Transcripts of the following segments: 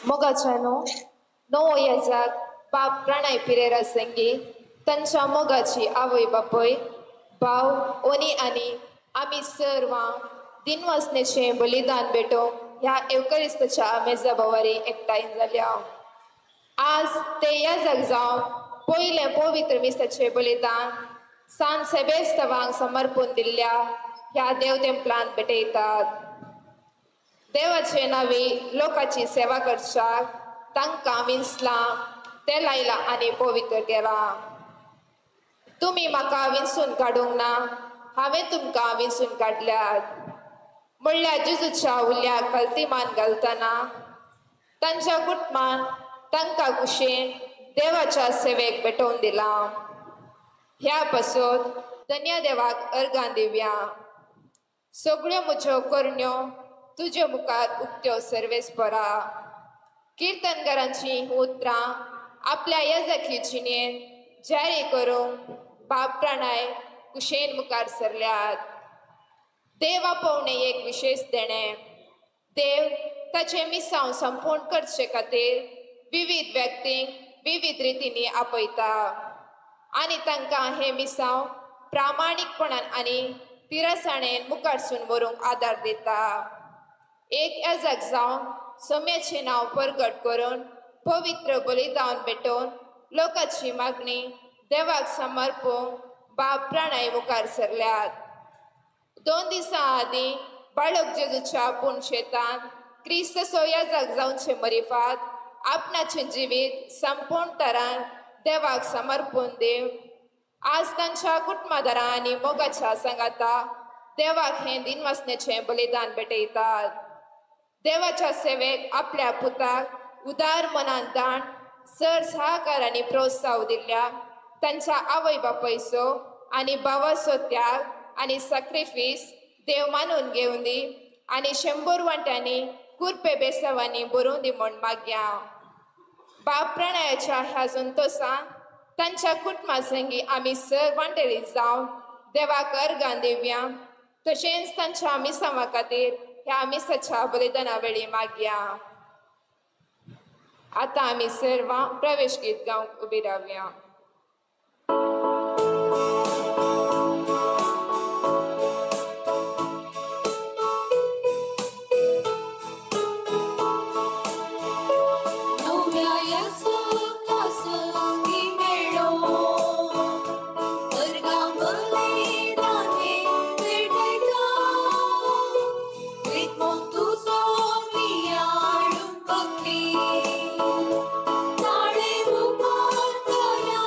मोगाच्यानो नवो येजाक बाप प्रणय पिरेरा संगी तांच्या मोगाची आवय बापय भाव ओनी आनी आमी सर्वां दिनवासनेचे बलिदान भेटो ह्या एवकरिस्ताच्या मेजा भोवारी एकठांय जाल्या. आज ते येजाक जावन पयले पवित्र मिसाचे बलिदान सान सेबेस्तावांक समर्पून दिल्ल्या ह्या देवतेंपलांत भेटयतात. देवाचे नावी लोकांची सेवा करच्याक तांकां विंसलां ते लायला आनी पवित्र केलां. तुमी म्हाका विंसून काडूंक ना, हांवें तुमकां विंसून काडल्यात म्हणल्यार जेजूच्या उल्याक कल्तीमान घालतना तांच्या कुटुंबान तांकां कुशेन देवाच्या सेवेक भेटोवन दिलां. ह्या पासून धन्य देवाक अर्गां दिवया. सगळ्यो म्हज्यो करण्यो तुजे मुखार उक्त्यो सर्वेस्परा. कीर्तनकारांची उतरां आपल्या येजकी जिणेन जारी करूंक बाप प्रणय कुशेन मुखार सरल्यात. देव आपोवणे एक विशेष देणे. देव ताचे मिसांव संपूर्ण करचे खातीर विविध व्यक्तींक विविध रितींनी आपयता आनी तांकां हे मिसांव प्रामाणीकपणान आनी तिरसाणेन मुखारसून व्हरूंक आदार दिता. एक येजाक जावन सोम्याचे नांव परगट करून पवित्र बलिदान भेटोवन लोकांची मागणी देवाक समर्पूंक बाप प्रणय मुखार सरल्यात. 2 दिसां आदीं बाळक जेजूच्या पुणशेतान क्रिस्तसो येजाक जावचे मरिफात आपणाचें जिवीत संपूर्ण तरान देवाक समर्पून दिवन आज तांच्या कुटुंबदारां आनी मोगाच्या सांगाता देवाक हें दिनवासनेचें बलिदान भेटयतात. देवाच्या सेवेक आपल्या पुताक उदार मनान दान सर सहकार आनी प्रोत्साह दिल्ल्या तांच्या आवय बापयचो आनी भावाचो त्याग आनी सॅक्रिफीस देव मानून घेवन दी आनी 100 वांट्यांनी कुरपे बेसावांनी बरोवन दी म्हूण मागया. बाप प्रणयाच्या ह्या संतोषान तांच्या कुटुंबा संगी आमी सर वांटेरी जावन देवाक अर्गां दिवया. तशेंच तांच्या मिसांवा खातीर ह्या मिसाच्या बलिदाना वेळी मागया. आतां आमी सर्वां प्रवेश गीत गावंक उबी रावया. Tare upar kara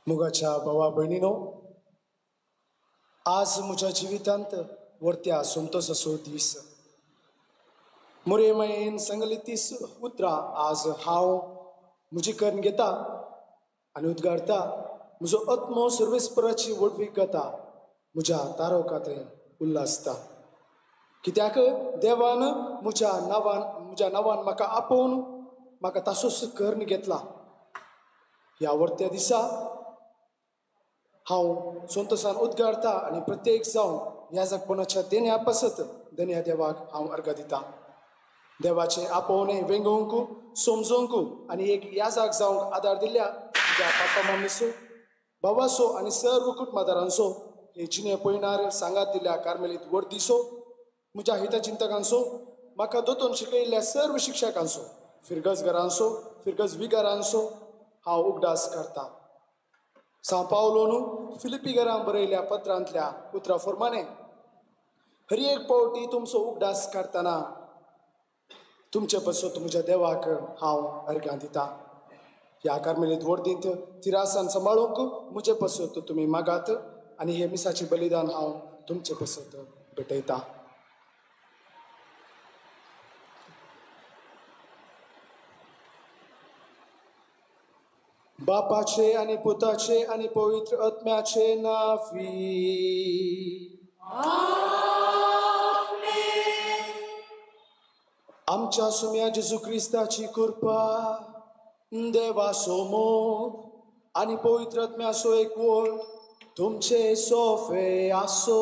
मुगाच्या भावा बहिणीनो, आज म्हज्या जिवितांत वर्त्या संतोष असो दीस. मोरे मायेन सांगली तीस उतरां आज हांव म्हजी करून घेता आनी उद्गारता. म्हजो आत्मो सर्वेस्पराची वडवीक गाता, म्हज्या तारकांतें उल्हासता. कित्याक देवान म्हज्या नांवान म्हाका आपोवन म्हाका तासोच करून घेतला. ह्या वर्त्या दिसा हांव संतोशान उद्गारता आनी प्रत्येक जावन ह्या जगपणाच्या देण्या पासत देण्या देवाक हांव अर्घ दिता. देवाचे आपोवणे वेंगोवंक समजोवंक आनी एक याजाक जावंक आदार दिल्ल्या तुज्या पापा मम्मीसो, भावासो आनी सर्व कुटुंबादारांचो, हे जिणे पळयणार सांगात दिल्ल्या कार्मेलीत वर्दीसो, म्हज्या हितचिंतकांचो, म्हाका दोतोन शिकयल्ल्या सर्व शिक्षकांचो, फिरगजगारांचो, फिरगजविगारांचो हांव उगडास करता. सांव पावलोन फिलिपिगरांक बरयल्ल्या पत्रांतल्या उतरां प्रमाणे हर एक पावटी तुमचो उगडास करतना तुमचे पसत म्हज्या देवाक हांव अर्घां दिता. ह्या कार्मेलीत वर्दींत तिरासान सांबाळूंक म्हजे पसत तुमी मागात आनी हे मिसाचें बलिदान हांव तुमचे पसत भेटयता. बापाचे आनी पुताचे आनी पवित्र आत्म्याचे नावी. आमच्या सुम्या जेजू क्रिस्ताची कृपा, देवा सोमोद आनी पवित्र आत्म्याचो एकवट तुमचे सोफे आसो.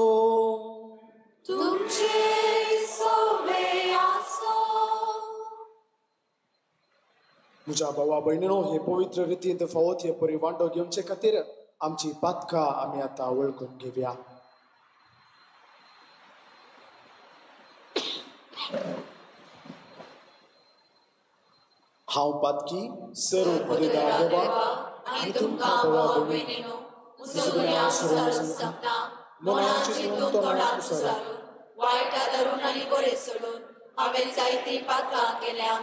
म्हज्या भावा भयणीनो, हे पवित्र रितींत फावत हे परी वांटो घेवचे खातीर आमची पातकां आमी आतां वळखून घेवया. हांव पातकी सर्व पदवीदार देवा आनी तुमकां भावा भयणीनो, सगळ्या सांगता मनाची चिंतून तोंडाक उसरारून वायटा धरून आनी बरें सोडून हांवें जायती पातकां केल्या.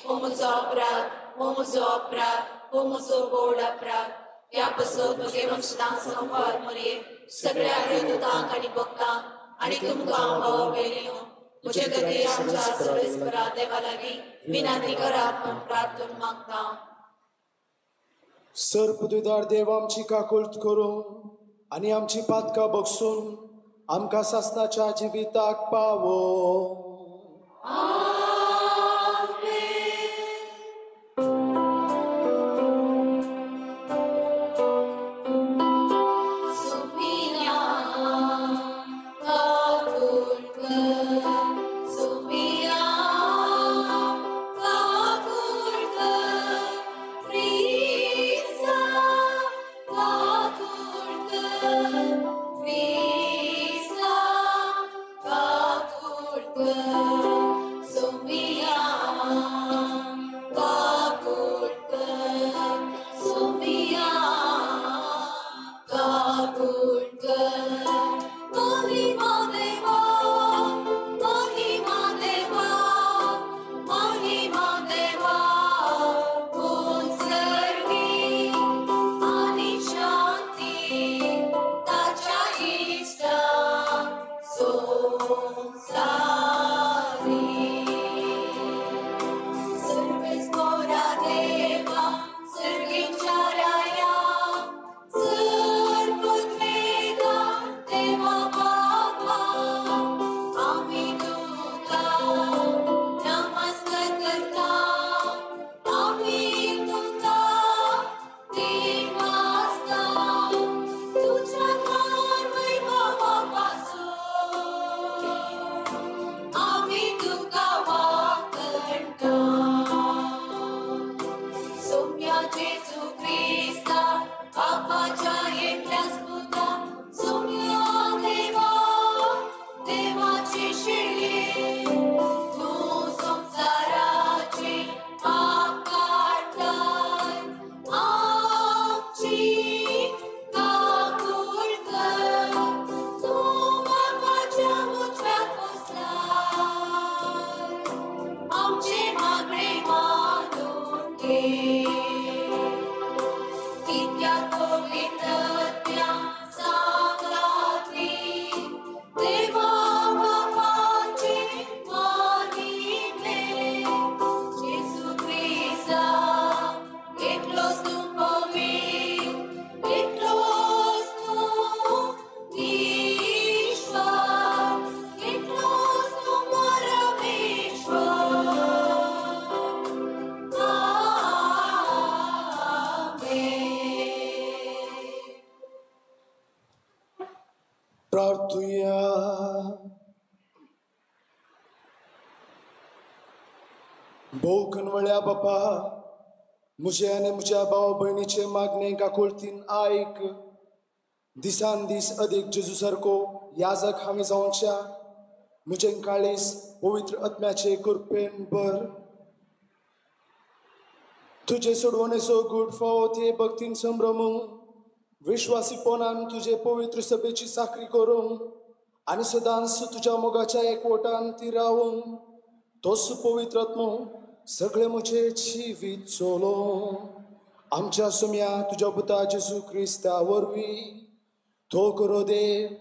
हो म्हजो अपराध, हो म्हजो अपराध, हो म्हजो गोड अपराध. ह्या पसत म्हगे वंशनाक संवाद मरे सगळ्या देवदूतांक आनी भक्तांक आनी तुमकां भावा भयणीनो, म्हजे खातीर आमच्या सर्वेस्परा देवा लागीं विनंती करात म्हूण प्रार्थना मागता. सर पदवीदार देव आमची काकुळट करून आनी आमची पातकां बगसून आमकां सासणाच्या जिविताक पावो. Itia प्रार्थूया. भोव कनवळ्या बापा, मुझे आणि मुझ्या भाव बहिणीचे मागणे गाकुळतीन ऐक. दिसान दीस अधिक जेजू सारको याजक हांवें जावच्या म्हजें काळीस पवित्र आत्म्याचे कृपेन भर. तुझे सोडवणेचो गूढ फावो ते भक्तीन संभ्रमूंक, विश्वासीपणान तुझे पवित्र सभेची साखरी करूंक आनी सदांच तुझ्या मोगाच्या एकवटान ती रावूंक, तोच पवित्र आत्मो सगळे म्हजे जिवीत चलो. आमच्या सम्या तुझ्या पुता जेजू क्रिस्ता वरवीं तो करो देव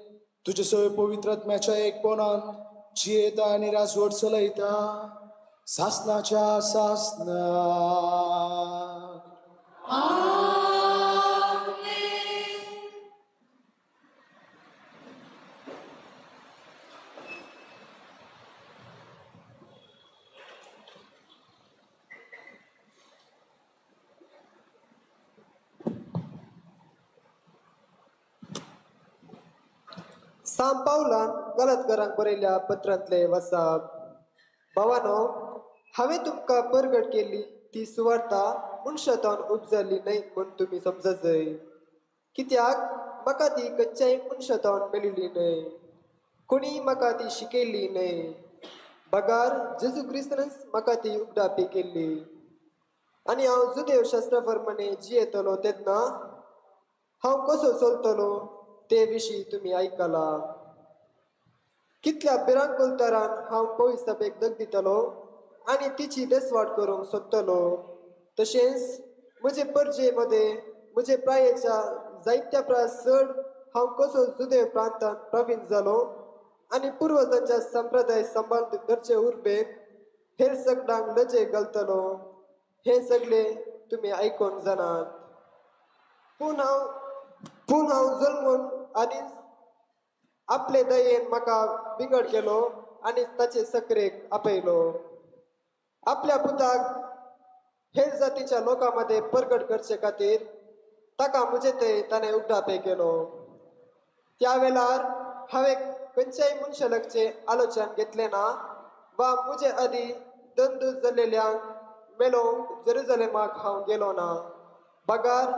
तुझे सगळे पवित्र आत्म्याच्या एकपणान जियेता आनी राजवट चलयता सासनाच्या सासना. सांब पावलान गलतकारांक बरयल्या पत्रांतले वसाप. भावानो, हांवें तुमकां परगट केली ती सुवार्ता मनशांतल्यान उपजल्ली न्हय म्हूण तुमी समजजय. कित्याक म्हाका ती खंयच्याय मनशांतल्यान मेळिल्ली न्हय, कोणी म्हाका ती शिकयल्ली न्हय. बगार जेजू क्रिस्तानच म्हाका ती उगडापी केल्ली. आनी हांव जुदेव शास्त्रा प्रमाणे जियेतलो तेन्ना हांव कसो चलतलो ते विशीं तुमी आयकला. कितल्या भिरांकूळ तरान हांव पवित्र सभेक दग दितलो आनी तिची देसवाड करूंक सोदतलो. तशेंच म्हजे परजे मदें म्हजे प्रायेच्या जायत्या प्रास चड हांव कसो जुदेव प्रांतांत प्रवीण जालो आनी पुर्वजांच्या संप्रदाय सांबाळ धरचे उर्बेन हेर सगळ्यांक लजे घालतलो, हे सगळे तुमी आयकोन जाणात. पूण हांव जल्मून आदींच आपले दयेन म्हाका बिगड केलो आनी ताचे सक्रेक आपयलो. आपल्या पुताक हेर जातीच्या लोकांमध्ये परगट करचे खातीर ताका म्हजे थंय ताणें उगडापे केलो. त्या वेळार हांवें खंयच्याय मनशालकचे आलोचन घेतले ना वा म्हजे आदीं दंदूस जाल्लेल्यांक मेलोवंक जेरुसलेमाक हांव गेलो ना. बगार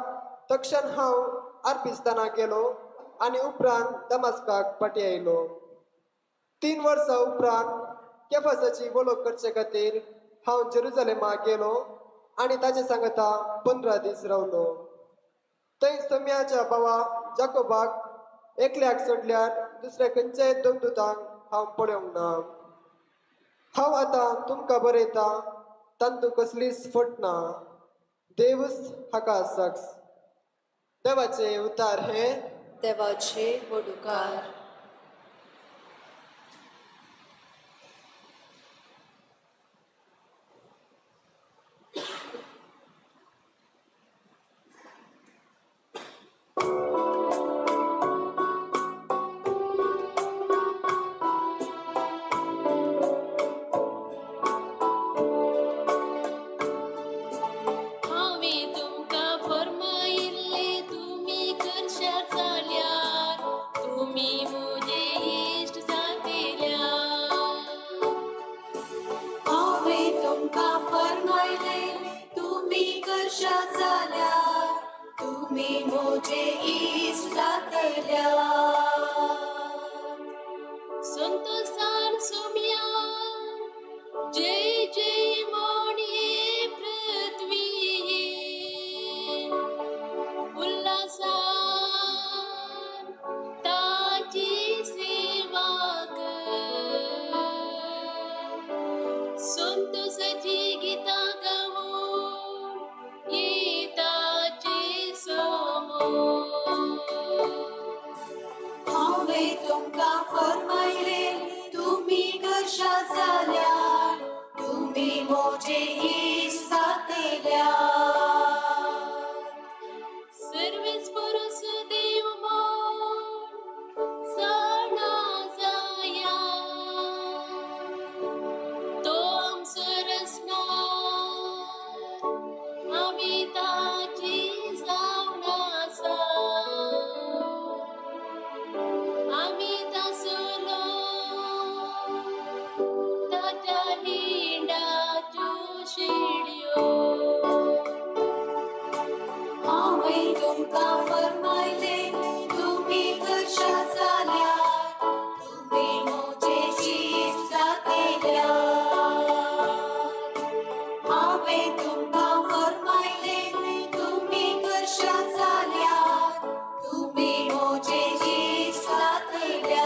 तक्षण हांव आर्पिस्ताना गेलो आनी उपरांत दमास्काक पाटी आयलो. 3 वर्सां उपरांत केफासाची वळख करचे खातीर हांव जेरुसलेमाक गेलो आनी ताचे सांगता 15 दीस रावलो. थंय सम्याच्या भावा जाकोबाक एकल्याक सोडल्यार दुसऱ्या खंयच्याय देवदूतांक हांव पळोवंक ना. हांव आतां तुमकां बरयता तांतूं कसलीच फट ना. देवच हाका साक्ष. देवाचे उतार हे देवाचे वडुकार. हांवें तुमकां फर्मायिल्लें तुमी करशात जाल्यार तुमी म्हजे इश्ट जातल्या. हांवें तुमकां फर्मायलें तुमी करशात जाल्यार तुमी म्हजे इश्ट जातल्या. संतोषान सोम्या जय जय मोणये पृथ्वीये उल्हासान ताची सेवा कर. संतोषाची गितां गावून येताचे समोर. हांवें तुमकां फर्मायलें तुमी करशात जाल्यार तुमी म्हजे इश्ट जातल्या. सर्वेच परस देव म्हूण जाणा जाया. तो आमचो रचणार आमी ताची जावन आसा. आमी तुमका फरमायले तुम्ही कशा झाल्या तुम्ही मोजेची जातेल्या हावे तुमका फरमायले तुम्ही कशा झाल्या तुम्ही मोजेची जातेल्या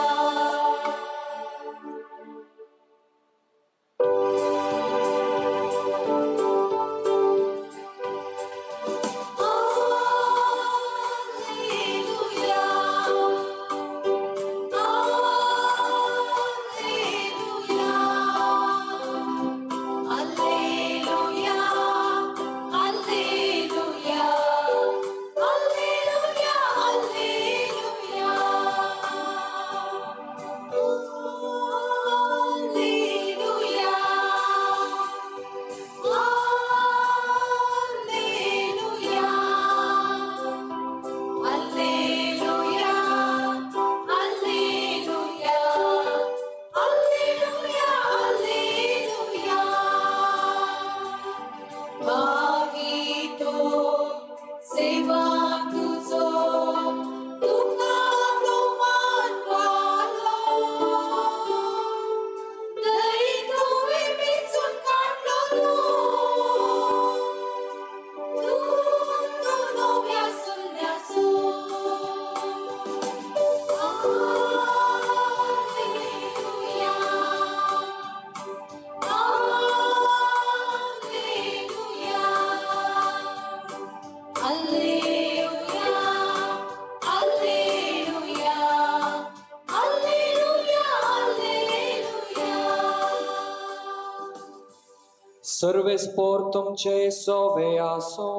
Serves por तुमचे सोवे आसो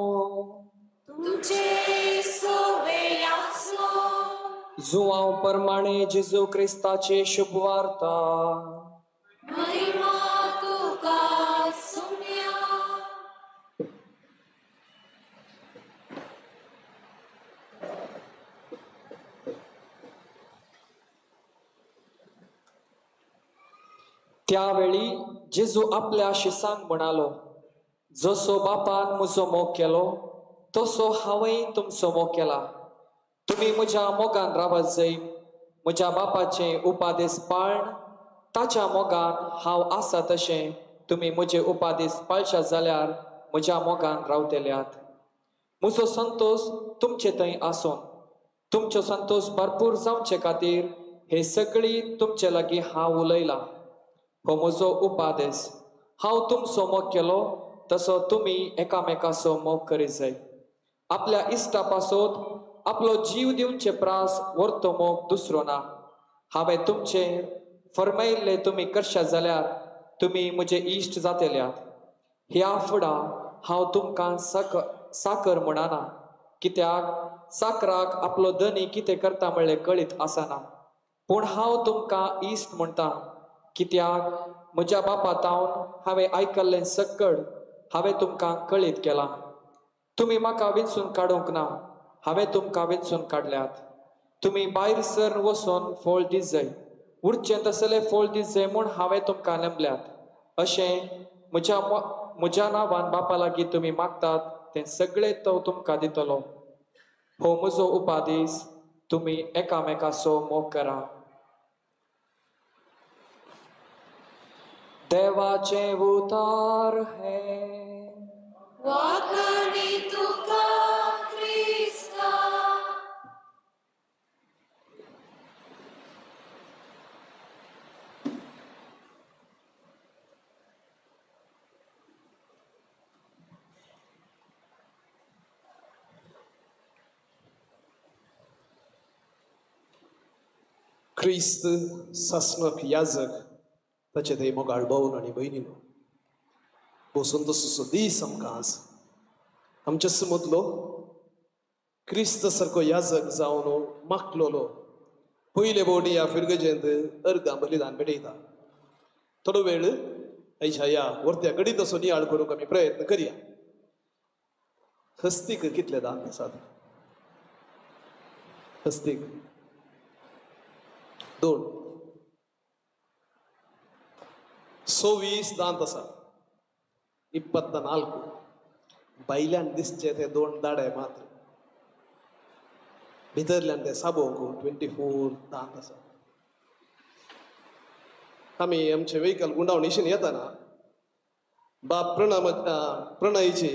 तुमचे सोवे आसो जुआव परमाणे जेजू ख्रिस्ताचे शुभ वार्ता महिमा तुका सुम्या त्यावेळी जेजू आपल्या शिसांक म्हणालो जसो बापान म्हजो मोग केलो तसो हांवें तुमचो मोग केला तुम्ही म्हज्या मोगान रावत जाय म्हज्या बापाचे उपादेश पाळण ताच्या मोगान हांव आसा तशें तुम्ही म्हजे उपादेश पाळशा जाल्यार म्हज्या मोगान रावतल्यात म्हजो संतोष तुमचे थंय आसून तुमचो संतोष भरपूर जावचे खातीर हे सगळी तुमचे लागीं हांव उलयलां हो म्हजो उपादेश हांव तुमचो मोग केलो तसो तुमी एकामेकाचो मोग करीत जाय आपल्या इश्टा पासत आपलो जीव दिवचे प्रास व्हरतो मोग दुसरो ना हांवें तुमचे फरमायिल्ले तुमी करशा जाल्यार तुमी म्हजे इश्ट जातल्यात ह्या फुडां हांव तुमकां साकर म्हणना कित्याक साकराक आपलो धनी कितें करता म्हणलें कळीत आसना पूण हांव तुमकां इश्ट म्हणटा कित्याक म्हज्या बापा तावन हांवें आयकल्लें सकड हांवें तुमकां कळीत केलां तुमी म्हाका विंचून काडूंक ना हांवें तुमकां वेंचून काडल्यात तुमी भायर सर वचून फळ दीत जाय उरचें तसलें फळ दीत जाय म्हूण हांवें तुमकां नेमल्यात अशें म्हज्या नांवान बापा लागीं तुमी मागतात तें सगळें तो तुमकां दितलो हो म्हजो उपादेश तुमी एकामेकाचो मोग करा देवाचें उतार हें वाखाणी तुका ख्रिस्ता क्रिस्त सासनक याजक ताचे थंय मोगाळ भोवन आनी भयणीनो बसून तसो दीस आमकां आज आमच्या समोदलो क्रिस्त सारको याजक जावन मागलोलो पयले बोवडी ह्या फिरगजेंत अर्गां बलिदान पेटयता थोडो वेळ ऐशाया वर्त्या घडीत असो नियाळ करूंक आमी प्रयत्न करया हस्तीक कितले दान आसात हस्तीक 2 26 दांत आसात 24 बायल्यान दिसचे ते 2 दाडे मात्र भितरल्यान ते साबोवंक 24 तास आसा. आमी आमचे व्हेकल गुंडावणीशीन येताना बाप प्रणयची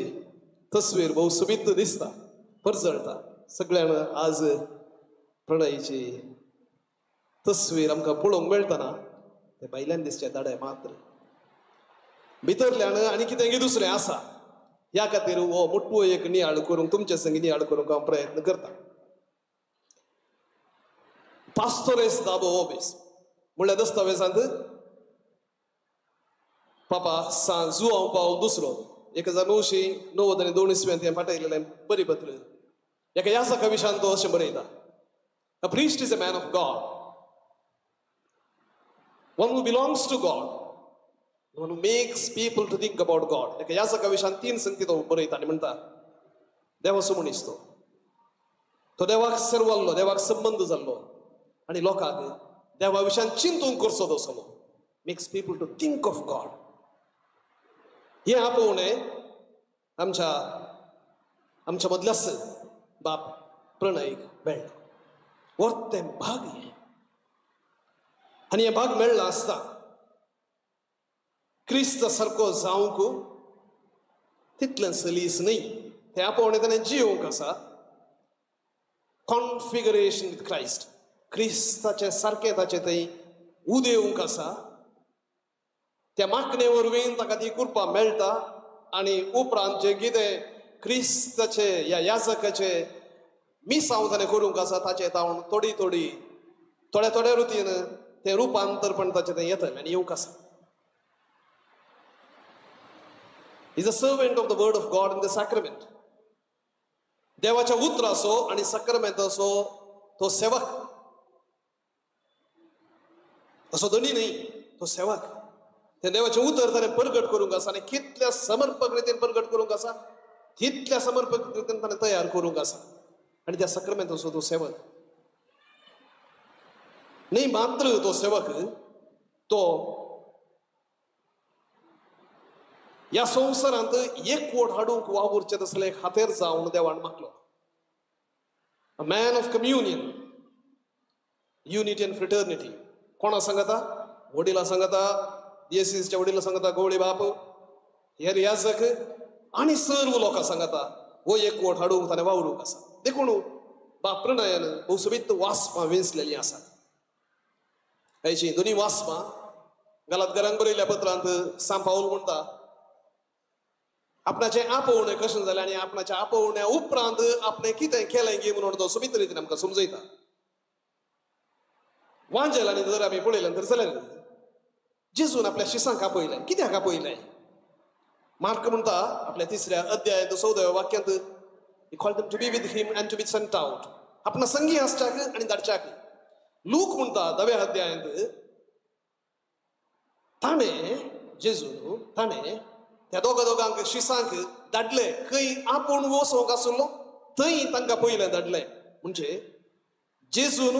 तस्वीर भोव सुबित दिसता, परजळटा. सगळ्यान आज प्रणयची तस्वीर आमकां पळोवंक मेळटना ते भायल्यान दिसचे दाडे मात्र. भितरल्यान आनी कितें दुसरें आसा, ह्या खातीर हो मुट्टू एक नियाळ करूंक तुमचे संगी नियाळ करूंक हांव प्रयत्न करता. पास्तोरेस दाबो ओबेस म्हणल्यार दस्तावेजांत पापा सान जुआंव पावल दुसरो 1992 इसव्यांत हें पाठयलेलें बरी पत्र. एका याजका विशयान तो अशें बरयता, A priest is a man of God, one who belongs to God, one who makes people to think about God. एका याजका विशयान 3 संगती तो बरयता आनी म्हणटा देवाचो मनीस तो देवाक सर्वल्लो, देवाक संबंध जाल्लो आनी लोकांक देवा विशयान चिंतूंक करचो दसलो. Makes people to think of God. हे आपोवणें आमच्या मदल्याच बाप प्रणयक मेळ्ळा. वर्तें भाग हें आनी हें भाग मेळ्ळा आसता क्रिस्त सारको जावंक तितलें सलीस न्ही. तें आपोवणें ताणें जियोवंक आसा. कॉन्फिगरेशन विथ क्रायस्ट, क्रिस्ताचे सारकें ताचें थंय उदेवंक आसा. त्या मागणे वरवीं ताका ती कृपा मेळटा आनी उपरांत जें कितें क्रिस्ताचे ह्या याजकाचे मिसांव ताणें करूंक आसा ताचें तावण थोड्या रुतीन तें रुपांतरपण ताचें तें येतलें आनी येवंक आसा. Is a servant of the word of God in the sacrament. देवाच्या उतराचो आनी सॅक्रमेंटाचो तो सेवक. असो धनी न्ही, तो सेवक. ते देवाचें उतर ताणें प्रगट करूंक आसा आनी कितल्या समर्पक रितीन प्रगट करूंक आसा तितल्या समर्पक रितीन ताणें तयार करूंक आसा. आनी त्या सॅक्रमेंटाचो तो सेवक न्ही मात्र तो सेवक तो ह्या संवसारांत एकवट हाडूंक वावुरचे तसले एक हातेर जावन देवान मागलो. A man of communion, unity and fraternity. कोणा सांगता? वडिलां सांगता, येसीसच्या वडिलां सांगता, गवळी बाप, हेर याजक आनी सर्व लोकां सांगता हो एकवट हाडूंक ताणें वावरूंक आसा. देखून बाप प्रणयान भोव सोबीत वासपां वेंचलेलीं आसात. हेचीं दोनी वासपां गलातकारांक बरयल्ल्या पत्रांत सांत पावल म्हणटा आपणाचें आपोवणें कशें जालें आनी आपणाच्या आपोवण्या उपरांत आपणें कितें केलें गी म्हणून तो सोबीत रितीन आमकां समजयता. वांजेलांनी जर आमी पळयलें तर जाल्यार जेजून आपल्या शिसांक आपयलें. कित्याक आपयलें? मार्क म्हणटा आपल्या 3ऱ्या अध्यायात 14व्या वाक्यांत He called them to be with him and to be sent out. आपणा संगी आसच्याक आनी धाडच्याक. लूक म्हणटा 10व्या अध्यायांत ताणें त्या दोगांक शिसांक धाडले. खंय आपूण वचोंक आसलो थंय तांकां पयलें धाडलें. म्हणजे जेजून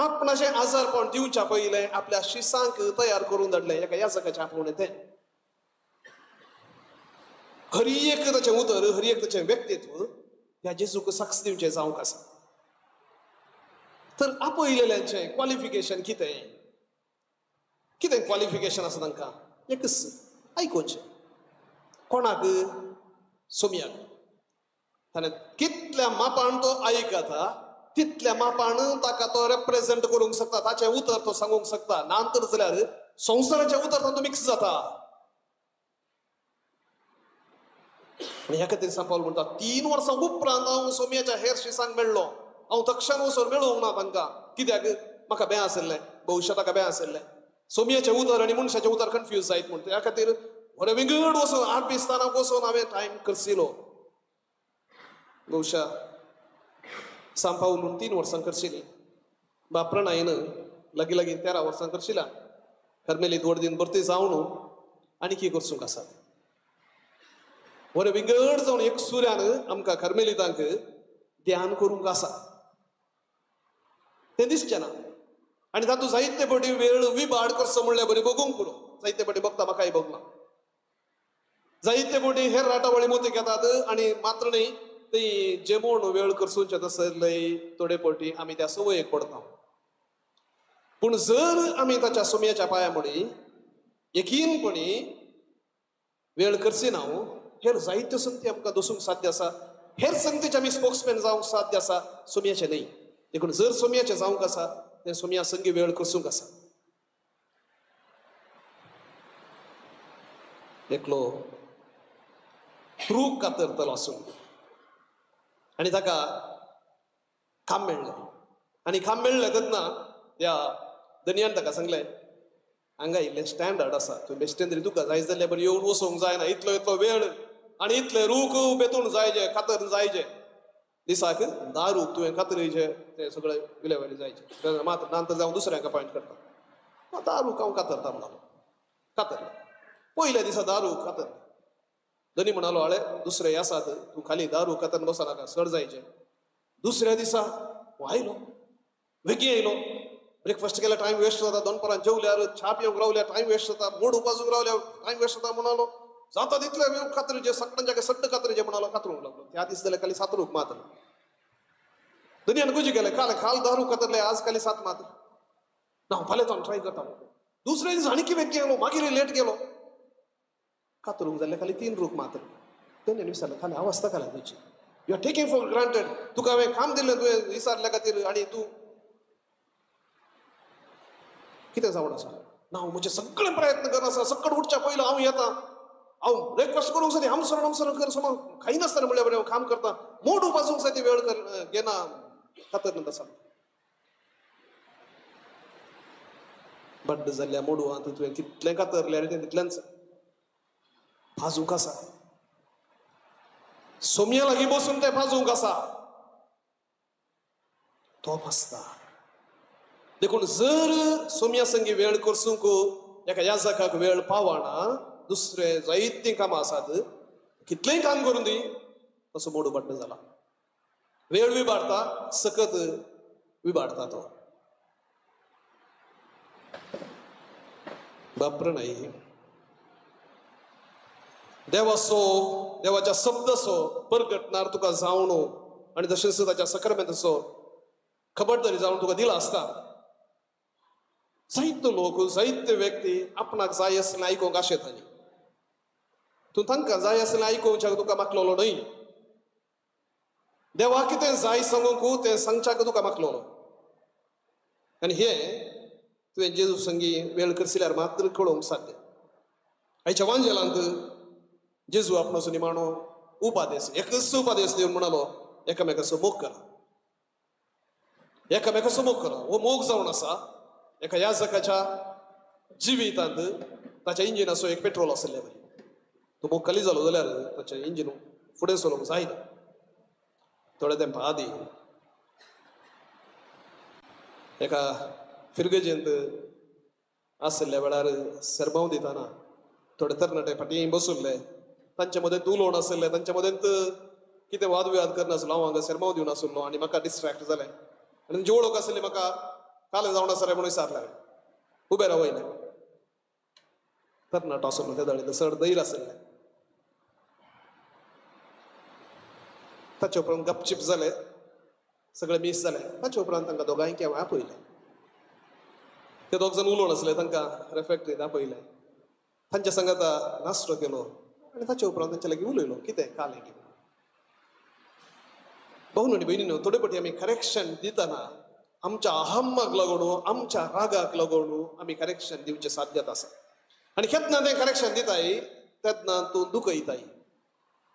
आपणाचें आजारपण दिवच्या पयलें आपल्या शिसांक तयार करून धाडलें. एका याजकाचें आपोवणें तें. हर एक ताचें उतर, हर एक ताचें व्यक्तित्व ह्या जेजूक साक्ष दिवचें जावंक आसा. तर आपयलेल्यांचें क्वॉलिफिकेशन कितें क्वॉलिफिकेशन आसा तांकां? एकच आयकोवचें. कोणाक? सोमयाक. ताणें कितल्या मापान तो आयकता तितल्या मापान ताका तो रेप्रेझेंट करूंक शकता. ताचें उतर तो सांगूंक शकता. नांतर जाल्यार संवसाराचें उतर तातूंत मिक्स जाता. ह्या खातीर सांत पावल म्हणटा 3 वर्सां उपरांत हांव सोमयाच्या हेर शिसांक मेळ्ळो. हांव तक्षान वचून मेळोवंक ना तांकां. कित्याक? म्हाका बें आसलें, भविश्यात ताका बें आसलें. सोमयाचें उतर आनी मनशाचें उतर कन्फ्यूज जायत म्हणटा. ह्या खातीर बरें विंगड वचून 8 बिस्तानाक वचून हांवें टायम करशिलो. भविश्या सांत पावल म्हणून 3 वर्सां करशिली. बाप प्रणयन लागीं 13 वर्सां करशिला. कार्मेलीत वर्दीन भरती जावन आनी कितें करसूंक आसात. बरें विंगड जावन एक सुर्यान आमकां कार्मेलितांक ध्यान करूंक आसा. तें दिसचें ना. आनी तातूंत जायते फावटी वेळ विबाड करचो म्हणल्यार बरें बगूंक पुरो. जायते फावटी बगता म्हाकाय बगना. जायते फावटी हेर राटावळी मोतीक येतात आनी मात्र न्ही ते जेमोण वेळ करसूनचे तसं लय थोडे पटी आम्ही त्या सवयेक पडता पूण जर आम्ही ताच्या सोम्याच्या पांयामुळे यकीनपणी वेळ करची ना हेर जायत्यो संगती आमकां दसूंक साध्य आसा हेर संगतीचे आमी स्पोक्समॅन जावंक साध्य आसा सोम्याचे न्ही देखून जर सोम्याचे जावंक आसा ते सोम्या संगी वेळ करसूंक आसा एकलो रूख कातरतलो आसूं आनी ताका काम मेळ्ळें आनी काम मेळ्ळें तेन्ना त्या धनयान ताका सांगलें हांगा इल्लें स्टँडर्ड आसा तूं बेश्टेन तरी तुका जाय जाल्यार बरें येवन वचोंक जायना इतलो इतलो वेळ आनी इतले रूख बेतून जायचे कातर जायचे दिसाक 10 रूख तुवें कातरयचे ते सगळे विलेवारी जायचे मात नंतर जावन दुसऱ्यांक अपॉयंट करता 10 रूख हांव कातरता म्हणालो कातर पयल्या दिसा 10 रूख कातर धनी म्हणालो आळे दुसरे आसात तूं खाली 10 रूख कातर बसा नाका चड जायचे दुसऱ्या दिसा आयलो बेगी येयलो ब्रेकफास्ट केल्यार टायम वेस्ट जाता दनपारां जेवल्यार च्या पिवंक रावल्यार टायम वेस्ट जाता मोड उपासूंक रावल्यार टायम वेस्ट जाता म्हणालो जाता तितले कातरीचे सगळ्यांच्या सड्ड कातरीचे म्हणालो कातरूंक लागलो त्या दीस जाल्यार खाली 7 रूख मातले धनयान गुजी केले काल 10 रूख कातरले आज खाली 7 मात्र ना फाल्यां तो ट्राय करता दुसरे दीस आनी कितें गेलो मागीर लेट गेलो कातरूंक जाल्यार खाली 3 रूख मात्र धनयान विचारलें खाली अवस्था खाला तुजी you are taking for granted तुका हांवें काम दिल्लें तुवें विचारल्या खातीर आनी तूं कितें जावन आसा ना हांव म्हजे सगळे प्रयत्न करना सकट उठच्या पयलो हांव येता हांव ब्रेकफास्ट करूंक जाय आमसरण कर समज खायनासतना म्हणल्यार बरें हांव काम करता मोड उपासूंक जाय ती वेळ घेना कातर आसा बड्ड जाल्ल्या मोडू आतां तुवें कितलें कातरलें आनी तें तितलेंच भाजूंक आसा सोम्या लागीं बसून तें भाजूंक आसा तो भाजता देखून जर सोम्या संगी वेळ करसूंक एका याजकाक वेळ पावना दुसरे जायतीं कामां आसात कितलेंय काम करून दी तसो मोडू बड्ड जाला वेळ विबाडता सकत विबाडता तो बापर नाही देवाच्या शब्दसो परगटणार तुका जावणो आनी तशेंच ताच्या सक्रामेंताचो खबरदारी जावन तुका दिला आसता जायते लोक जायते व्यक्ती आपणाक जाय आसलें आयकूंक आशेताली तूं तांकां जाय आसलें आयकोवच्याक तुका मागलोलो न्हय देवा कितें जाय सांगूंक तें सांगच्याक तुका मागलोलो आनी हे तुवें जेजू संगी वेळ करसिल्यार मात्र कळोवंक साध्य आयच्या वांजेलांत जेजू आपणाचो निमाणो उपादेश एकच उपादेश दिवन म्हणालो एकामेकाचो मोग करा एकामेकाचो मोग करा हो मोग जावन आसा एका याजकाच्या जिवितांत ताच्या इंजिनाचो एक पेट्रोल आसले तो मोग खाली जालो जाल्यार ताचें इंजीन फुडें चलोवंक जायना थोड्या तेंपा आदी एका फिरगजेंत आसल्या वेळार सरमाव दिताना थोडे तरणाटे फाटीं बसुल्ले तांचे मदेंत उलोवण आसले तांचे मदेंत कितें वाद विवाद करनासलो हांव हांगा सरमाव दिवन आसलो आनी म्हाका डिस्ट्रॅक्ट जालें आनी जी वळख आसली म्हाका काल जावन आसा रे म्हणून विचारलें उबे रावयलें तरणाटो आसलो त्या दाळींत चड दैर आसलें ताचे उपरांत गपचिप जालें सगळें मिस जालें ताचे उपरांत तांकां दोगांयक हांवें आपयलें ते दोग जाण उलोवन आसले तांकां रेफॅक्टरींत आपयलें तांच्या सांगात नाश्तो केलो आनी ताचे उपरांत तांचे लागीं उलयलो कितें कालें कितें भाऊन आनी भयणीनो थोडे फावटी आमी करेक्शन दितना आमच्या अहम्माक लागून आमच्या रागाक लागून आमी करेक्शन दिवचें साध्यात आसा आनी केन्ना तें करेक्शन दिताय तेन्ना तूं दुखयताय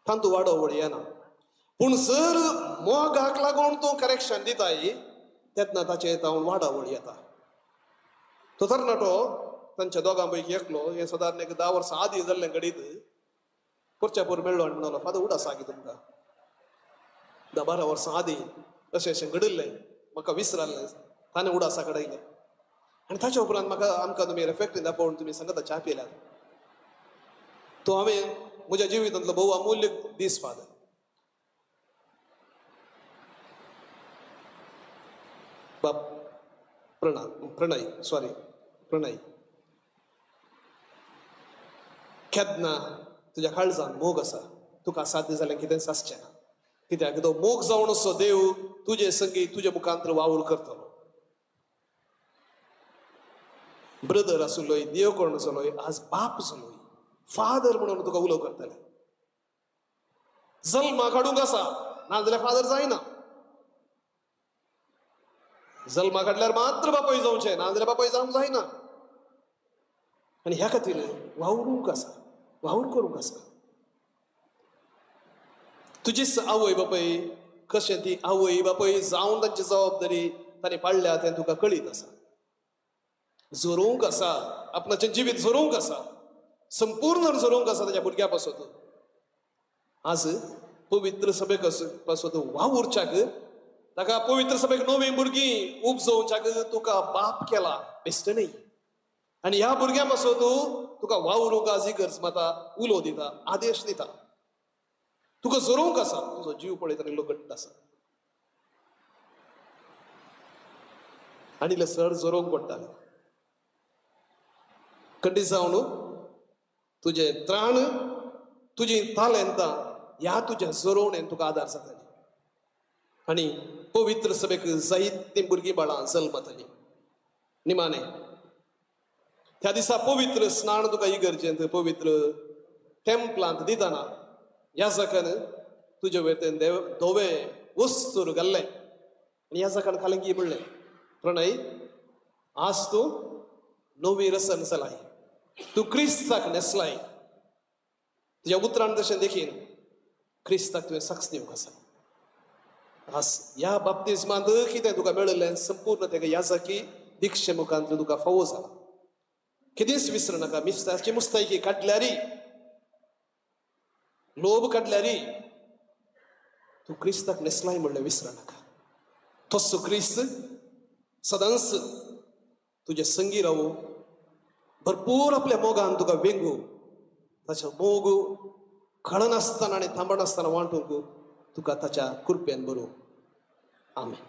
तातूंत वाडोवड येना पूण जर मोगाक लागून तूं करेक्शन दिताय तेन्ना ताचेर तावन वाडवड येता तो तरणाटो तांच्या दोगां पैकी एकलो हें सादारण एक 10 वर्सां आदी जाल्लें घडीत परच्यापूर मेळ्ळो आनी म्हणालो फादर उडास आगी तुमकां 10-12 वर्सां आदी अशें अशें घडिल्लें म्हाका विसरल्लें ताणें उडासा कडयलें आनी ताच्या उपरांत म्हाका आमकां तुमी रेफॅक्टरी दाखोवन तुमी सांगात च्या पिल्यात तो हांवें म्हज्या जिवितांतलो भोव अमूल्य दीस फादर बाप प्रणय केन्ना तुज्या काळजान मोग आसा तुका साध्य जालें कितें सासचें ना कित्याक तो मोग जावन असो देव तुझे संगी तुझे मुखांतर वावर करतलो. ब्रदर आसलोय, देव कोण आसलोय, आज बाप आसलोय, फादर म्हणून तुका उलो करतले. जल्मा काडूंक आसा नाजाल्यार फादर जायना. जल्मा काडल्यार मात्र बापाय जावचें, नाजाल्यार बापाय जावंक जायना. आनी ह्या खातीर वावरूंक आसा, वावर करूंक आसा. तुजीच आवय बापाय कशें ती आवय बापाय जावन तांची जबाबदारी तांणी पाळल्या तें तुका कळीत आसा. जोरोवंक आसा, आपणाचें जिवीत जोरोवंक आसा, संपूर्ण जोरोवंक आसा ताच्या भुरग्या पासत. आज पवित्र सभेक पासत वावुरच्याक ताका पवित्र सभेक नवी भुरगीं उपजोवच्याक तुका बाप केला बेश्ट न्ही. आनी ह्या भुरग्या पासत तुका वावरूंक आज इगर्ज माता उलो दिता, आदेश दिता. तुका जोरोवंक आसा, तुजो जीव पळयत आनी लगट आसा. आनी सर जोरोवंक पडटालें. कंडी जावन तुझे त्राण, तुजी तालेंतां ह्या तुज्या जोरोवणेन तुका आदार जाताली. आनी पवित्र सभेक जायतीं भुरगीं बाळां जल्मतालीं. निमाणें त्या दिसा पवित्र स्नान तुका इगर्जेंत पवित्र टेंपलांत दितना ह्या जाकान तुजे वेतेन धवे वस्तूर घाल्ले आनी ह्या जाकान खालंगी म्हणलें, प्रणय आज तूं नवी रसन चलाय, तूं क्रिस्ताक नेसलाय. तुज्या उतरान तशें देखीन क्रिस्ताक तुवें साक्ष दिवंक आसा. आज ह्या बाप्तिस्मांत कितें तुका मेळिल्लें संपूर्ण तेका याजकी दिक्षे मुखांत तुका फावो जाला. कितेंच विसर नाका. मिस्ताची मुस्तायकी काडल्यारी, लोभ काडल्यारी तूं क्रिस्ताक नेसलाय म्हणलें विसर नाका. तसो क्रिस्त सदांच तुजे संगी रावो, भरपूर आपल्या मोगान तुका वेंगू, ताच्या मोग कळनासतना आनी थांबनासतना वांटूंक तुका ताच्या कृपेन बरो. आमेन.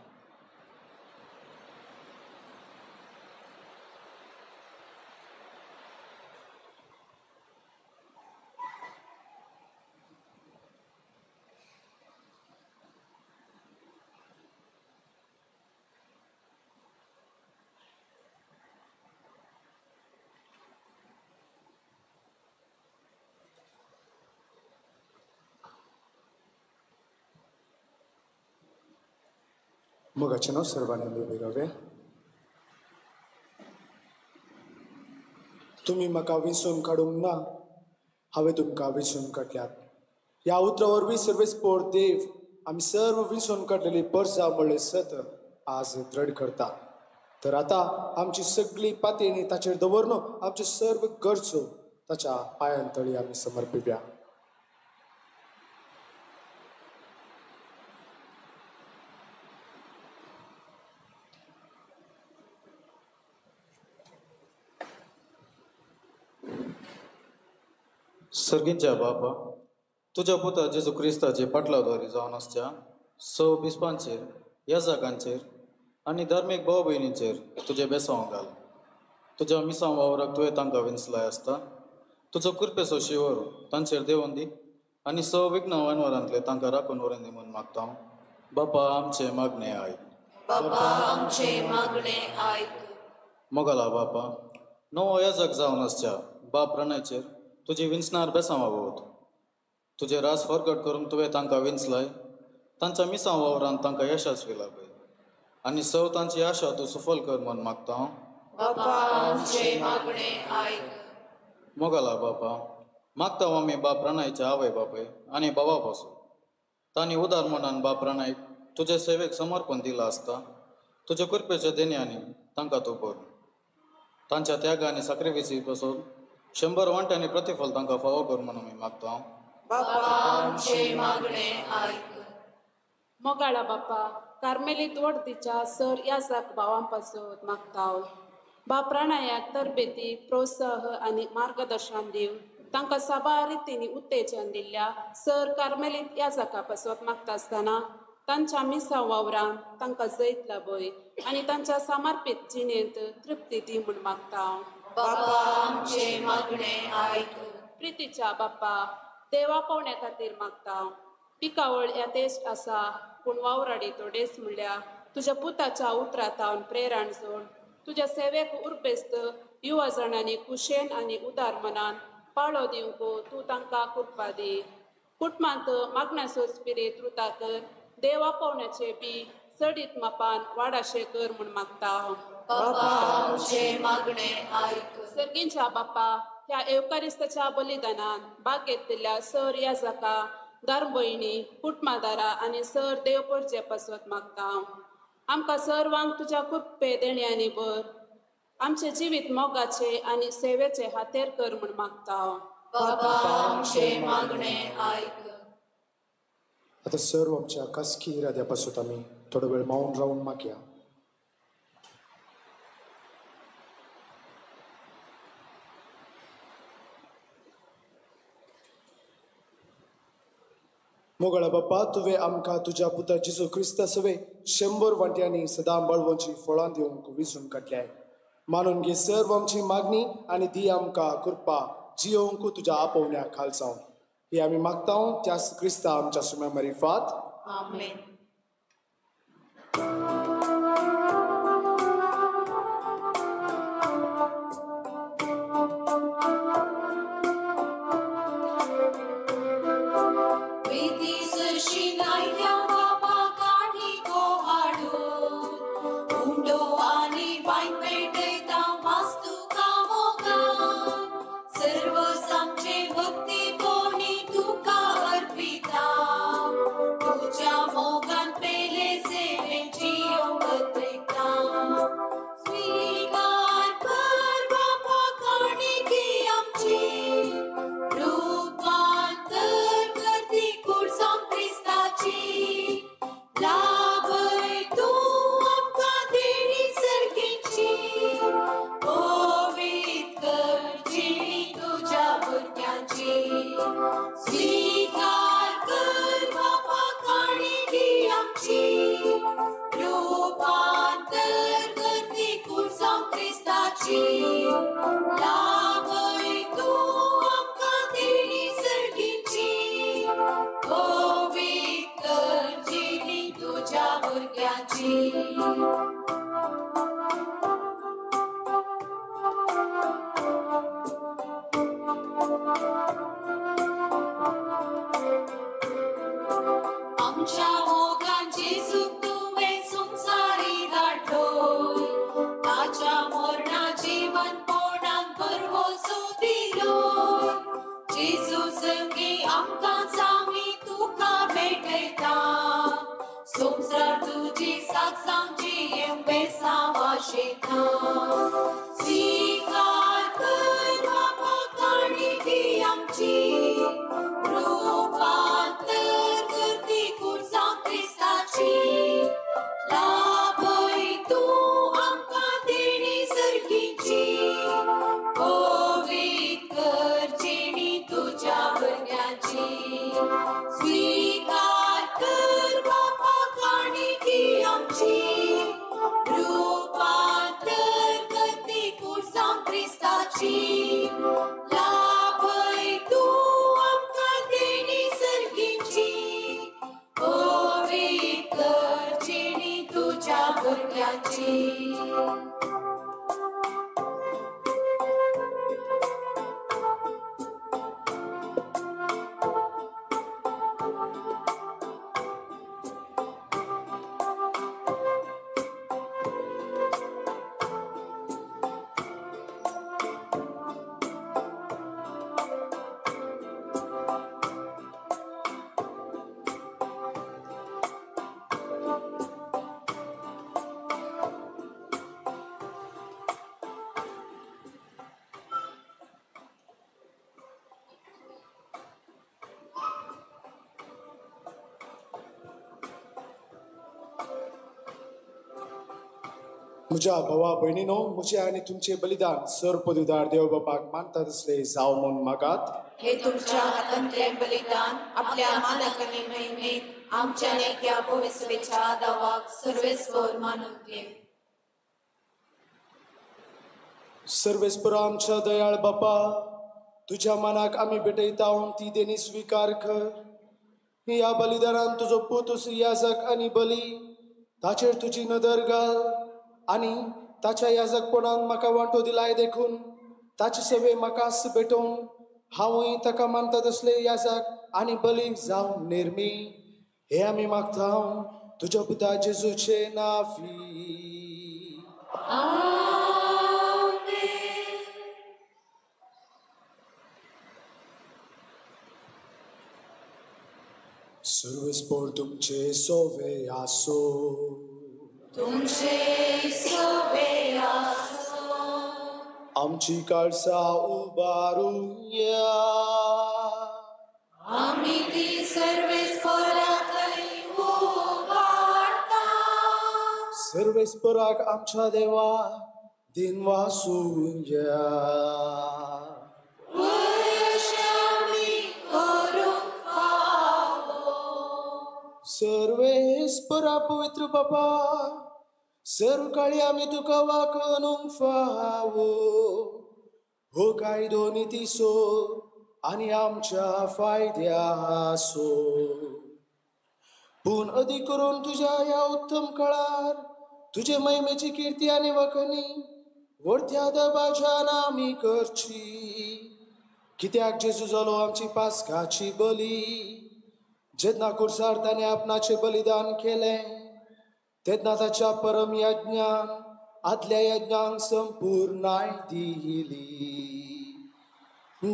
मोगाचें सर्वांनी उबे रावया. तुमी म्हाका विंचून काडूंक ना, हांवें तुमकां विंचून काडल्यात. ह्या उतरा वरवीं सर्वेस्पोर देव आमी सर्व विंचून काडलेली परजा म्हणलें सत आज दृढ करता. तर आतां आमची सगळी पातयणी ताचेर दवरून आमच्यो सर्व गरजो ताच्या पांयांतळी आमी समर्पिव्या. सर्गींच्या बापा, तुझ्या पुता जेजू क्रिस्ताचे पाटलाद्वारे जावन आसच्या सव बिस्पांचेर, याजकांचेर आनी धार्मीक भाव भयणींचेर तुजे बेसांव घाल. तुज्या मिसां वावराक तुवें तांकां विंचलाय आसता. तुजो कृपेचो शिवर तांचेर देंवन दी आनी सव विघ्न वानवरांतले तांकां राखून व्हरून दी म्हूण मागता. बापा आमचे मागणे आयक. बापा आमचे मागणे आयक. मोगला बापा, नवो याजक जावन आसच्या बाप प्रणयचेर तुजी विंचणार बेसांवां वत. तुजे रास फरकट करून तुवें तांकां विंचलाय. तांच्या मिसां वावरांत तांकां यशस्वी लाभय आनी सव तांची आशा तूं सफल कर म्हूण मागता. बापा आमचे मागणे आयक. मोगला बापा, मागता आमी बाप प्रणयचे आवय बापय आनी बाबा पासून तांणी उदार मनान बाप प्रणयक तुजे सेवेक समर्पण दिलां आसता. तुज्या कृपेच्या देण्यांनी तांकां तूं कर. तांच्या त्यागा आनी साक्रिफिसी पासून 100 वांट्यांनी प्रतिफल तांकां फावो कर म्हणून आमी मागता. बापा आमचे मागणे आयक. मोगाळा बापा, कार्मेलीत वडतीच्या सर याजक भावां पासून मागता. बाप प्रणयाक तरबेती, प्रोत्साह आनी मार्गदर्शन दिव. तांकां साबा रितींनी उत्तेजन दिल्ल्या सर कार्मेलीत याजका पासून मागता आसतना तांच्या मिसां वावरांत तांकां जैत लाभय आनी तांच्या समर्पीत जिणेंत तृप्ती दी म्हूण मागता. बापा आमचे मागणे आयक. प्रितीच्या बापा, देवा पावण्या खातीर मागता. पिकावळ येतेच आसा पूण वावराडी तोडेच म्हणल्या तुझ्या पुताच्या उतरातावन प्रेरण जोड तुझ्या सेवेक उर्बेस्त युवा जाणांनी कुशेन आनी उदार मनान पाळो दिवंक तूं तांकां कृपा दी कुटुंबांत मागण्या सोंसपिरीत रुता कर देवा पावण्याचे बी चडीत मापान वाडाशे कर म्हूण मागता बाबा आमचे मागणे ऐक सर्गींच्या बाप्पा ह्या एवकारिस्ताच्या बलिदानान भाग घेतलेल्या सर याजका दारभयणी कुटुंबादारा आनी सर देवपर्जे पासवत मागता आमकां सर्वांक तुज्या कृपे देण्यानी बर आमचे जिवीत मोगाचे आनी सेवेचे हातेर कर म्हूण मागता बाबा आमचे मागणे ऐक आता सर्व आमच्या खासगी इराद्यापासून आम्ही थोडा वेळ मौन राहून मागया. मोगळा बाप्पा तुवे आमकां तुझ्या पुता जिजू क्रिस्ता सवे 100 वांट्यांनी सदां बळवंची फळां दिवंक विसरून काडल्याय मानून घे सर्व आमची मागणी आनी दी आमकां कृपा जियोंक तुझ्या आपोवण्या खालसावन ही आमी मागता त्याच क्रिस्ता आमच्या सुम्या मरिफात आमेन. म्हज्या भावा भयणीनो म्हजे आनी तुमचे बलिदान सर पदवीदार देव बापाक मानता तसले जाव म्हूण मागात. हे तुमच्या हातांतले बलिदान आपल्या मालक आनी महिमेत आमच्या नेक्या पवित्रेच्या दावाक सर्वेस्वर मानून घे. सर्वेस्पर आमच्या दयाळ बापा तुझ्या मनाक आमी भेटयता ती देणी स्वीकार कर. ह्या बलिदानान तुजो पुतूस याजक आनी बली ताचेर तुजी नदर घाल आनी ताच्या याजकपणान म्हाका वांटो दिलाय देखून ताचे सेवे म्हाकाच भेटोवन हांवूय ताका मानता तसले याजक आनी बली जावन निर्मी हे आमी मागता तुज्या पुता जेजूचे नावी. सर्वस्पोर तुमचे सोवे आसो. तुमचे सोबे आसो. आमची काळसा उबारूया. आम्ही ती सर्वेस्पराकय उबारता. सर्वेस्पराक आमच्या देवा दिन वासूया. सर्वेस्परा पवित्र बाबा सर्व काळी आम्ही तुका वाकणूक फावो हो कायदो नितीसो आणि आमच्या फायद्यासो पूण अधिक करून तुझ्या या उत्तम काळार तुझे महिमेची कीर्ती आणि वखणी व्हडत्या दबाज्यान आमी करची. कित्याक जेजू जालो आमची पासकाची बली. जेन्ना कुर्सार ताणे आपणाचे बलिदान केले तेन्ना ताच्या परम यज्ञान आदल्या यज्ञांक संपूर्णाय दिली.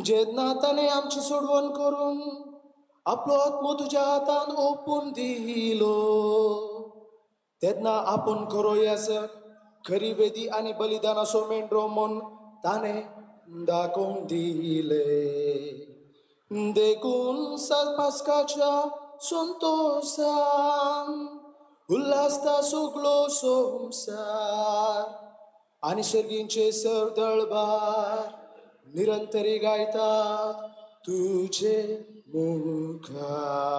जेन्ना ताणे आमची सोडवण करून आपलो आत्मो तुज्या हातान ओपून दिलो तेन्ना आपूण खरो याजक खरी वेदी आनी बलिदानाचो मेंढरो म्हूण ताणे दाखोवन दिले. देखून पासकाच्या संतोषान उल्हासता सगळो संसार आणि सर्गींचे सरदळबार निरंतरी गायतात तुझे मुखार.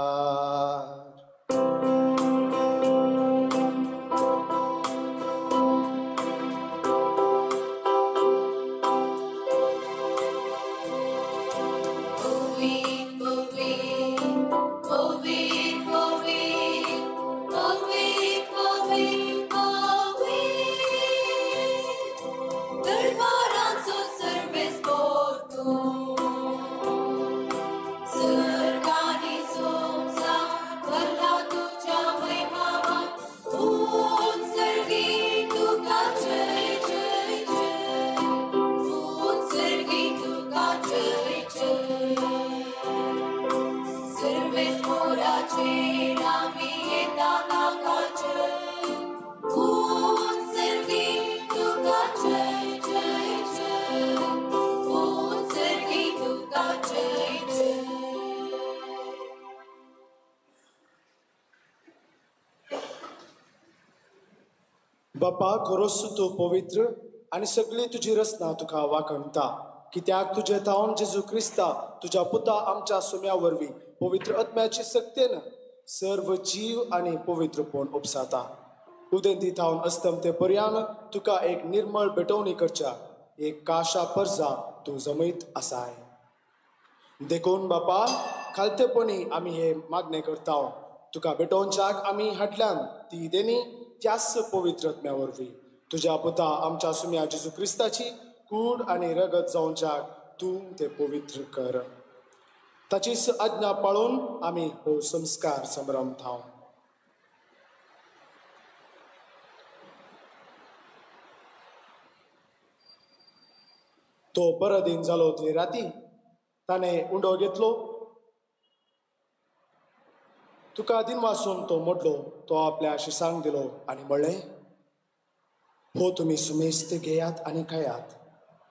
बापा खरोच तू पवित्र आणि सगळी तुझी रचना तुका वाखणता. कित्याक तुझे थावन जेजू क्रिस्ता तुझ्या पुता आमच्या सुम्या वरवीं पवित्र आत्म्याची सक्तेन सर्व जीव आणि पवित्रपण उपसाता. उदेंती थावन अस्तम ते पर्यान तुका एक निर्मळ भेटवणी करच्या एक काशा पर्जा तू जमयत आसाय. देखून बापा खालतेपणी आमी हे मागणे करता तुका भेटोवच्याक आमी हाटल्यान ती देणी त्याच पवित्र आत्म्या वरवीं तुझ्या पुता आमच्या सुम्या जेजू क्रिस्ताची कूड आणि रगत जावच्याक तूं ते पवित्र कर. ताचीच आज्ञा पाळून आमी हो संस्कार संभ्रम थाव. तो परदीन जालो ते राती ताणे उंडो घेतलो. तुका दिन वाचून तो मोडलो तो आपल्या शिसांक दिलो आणि म्हणलें हो तुम्ही सुमेस्त घेयात आणि खायात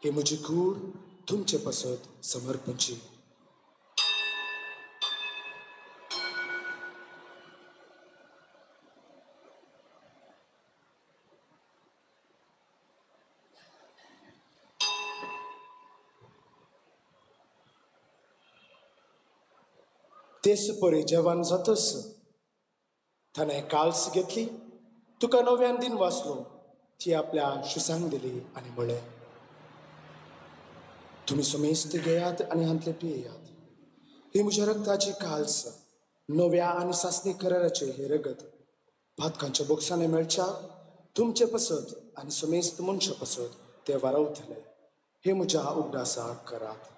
हे म्हजी कूड तुमचे पसत समर्पणची. तेच परी जेवण जातस ताणे काल्स घेतली तुका नव्यान दिन वाचलो ती आपल्या शिसांक दिली आणि म्हळें तुम्ही सुमेस्त घेयात आणि हांतले पियेयात ही म्हज्या रक्ताची काल्स नव्या आनी सासणी कराराचे हे रगत भातकांच्या बोक्साने मेळच्या तुमचे पसत आनी समेस्त मनशां पसत ते वारवतले हे म्हज्या उगडासाक करात.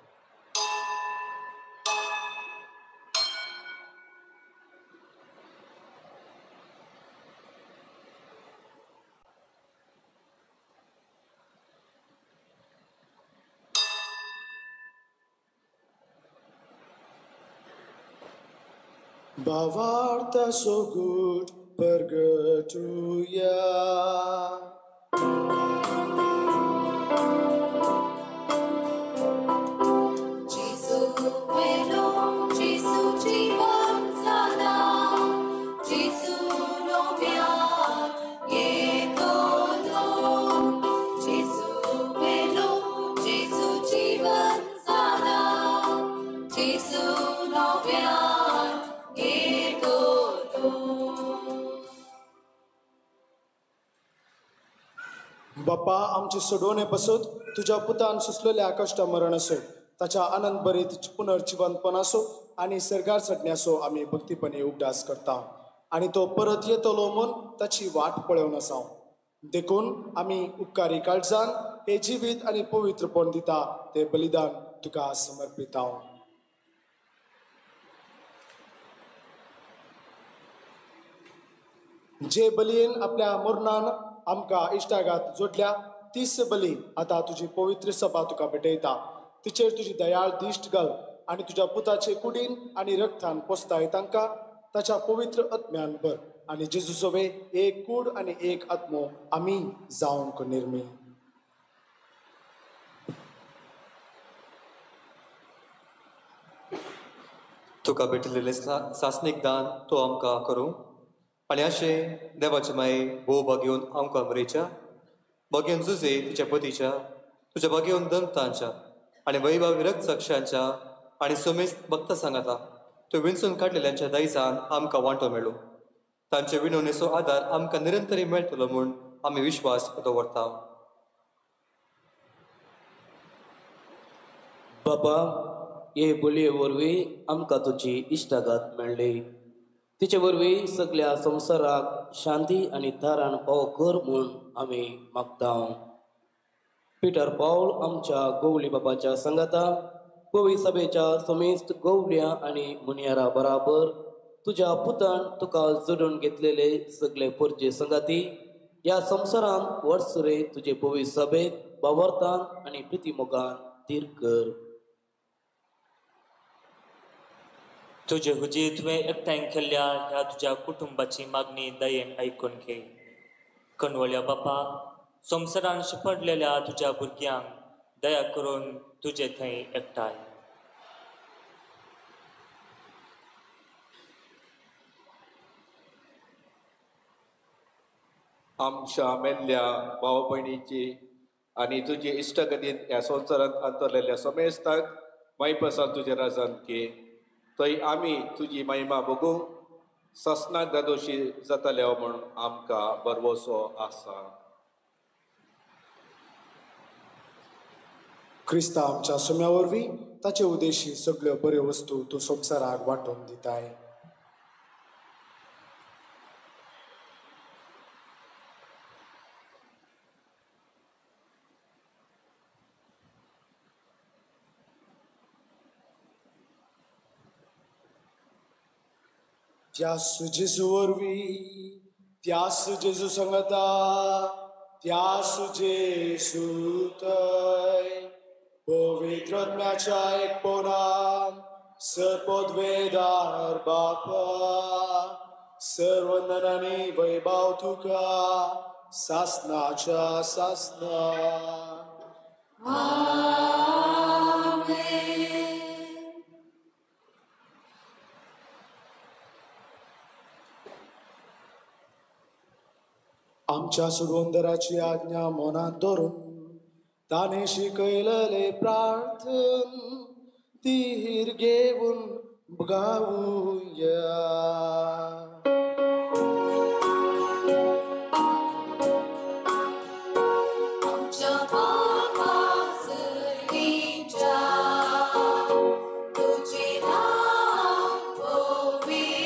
Bavarta so good purgatoria. Jesu velo, Jesu jivan sada, Jesu novia yekolo. Jesu velo, Jesu jivan sada, Jesu novia बाप्पा आमचे सोडवणे पसत तुझ्या पुतान सुचलेल्या कष्ट मरण असो ताच्या आनंद बरीत पुनर्जीवनपण असो आणि सरगार चढणे असो आम्ही भक्तीपणे उगडास करता आणि तो परत येतलो म्हूण ताची वाट पळोवन आसा देखून आम्ही उपकारी काळजान हे जिवीत आणि पवित्रपण दिता ते बलिदान तुका समर्पिता. जे बलयेन आपल्या मरणान आमकां इश्टागात जोडल्या तीच बली आता तुजी पवित्र सभा तुका भेटयता. तिचेर तुजी दयाळ दिश्ट घाल आनी तुज्या पुताचे कुडीन आनी रक्तान पोसताय तांकां ताच्या पवित्र आत्म्यान भर आनी जेजू सवे एक कूड आनी एक आत्मो आमी जावंक निर्मी. तुका भेटलेले सासनीक दान तो आमकां करूं आनी अशें देवाचे माये भोव बागेवन आमकां अमरेच्या बागेवन जुजे तिच्या पतीच्या तुज्या बागेवन दंतांच्या आनी वैभव विरक्त साक्षांच्या आनी समेस्त भक्त सांगाता त्यो विणसून काडलेल्यांच्या दायजान आमकां वांटो मेळो तांचे विणवणेचो आदार आमकां निरंतरी मेळटलो म्हूण आमी विश्वास दवरता. बाबा हे बोलये वरवीं आमकां तुजी इश्टागात मेळ्ळी तिचे वरवीं सगळ्या संवसाराक शांती आनी दारान पाव कर म्हूण आमी मागता. पिटर पावल आमच्या गवळी बाबाच्या संगाता गोवी सभेच्या समेस्त गवल्या आनी मुनियारा बराबर तुज्या पुतान तुका जोडून घेतलेले सगळे परजे संगाती ह्या संवसारांत वर्सरे तुजे पवी सभेत वावरतान आनी प्रितीमोगान तीर कर. तुझे हुजी तुवें एकठांय केल्ल्या ह्या तुज्या कुटुंबाची मागणी दयेन आयकून घे. कणवल्या बापा संवसारान शिपडलेल्या तुज्या भुरग्यांक दया करून तुजे थंय एकठांय. आमच्या मेल्ल्या भाव भयणीची आनी तुजी इश्टगतीन ह्या संवसारांत अंतरलेल्या समेस्ताक मायपसान तुजे राजान घे. थंय आमी तुजी महिमा बगूंक ससनाक दादोशी जाताले म्हूण आमकां बरवसो आसा. क्रिस्ता आमच्या सुम्या वरवीं ताचे उद्देशी सगळ्यो बऱ्यो वस्तू तूं संवसाराक वांटून दिताय. त्यास जेजू वरवीं त्यास जेजू सांगता त्यास जेजू थंय पवित्र आत्म्याच्या एकपणान सर्वोद्वेदार बापा सर्वंदनांनी वैभव तुका सासनाच्या सासना. आमच्या सुगंधराची आज्ञा मनात धरून ताने शिकयलेले प्रार्थन धीर घेऊन गाऊया. आमच्या बापा सर्वीच्या तुझे नाव पवित्र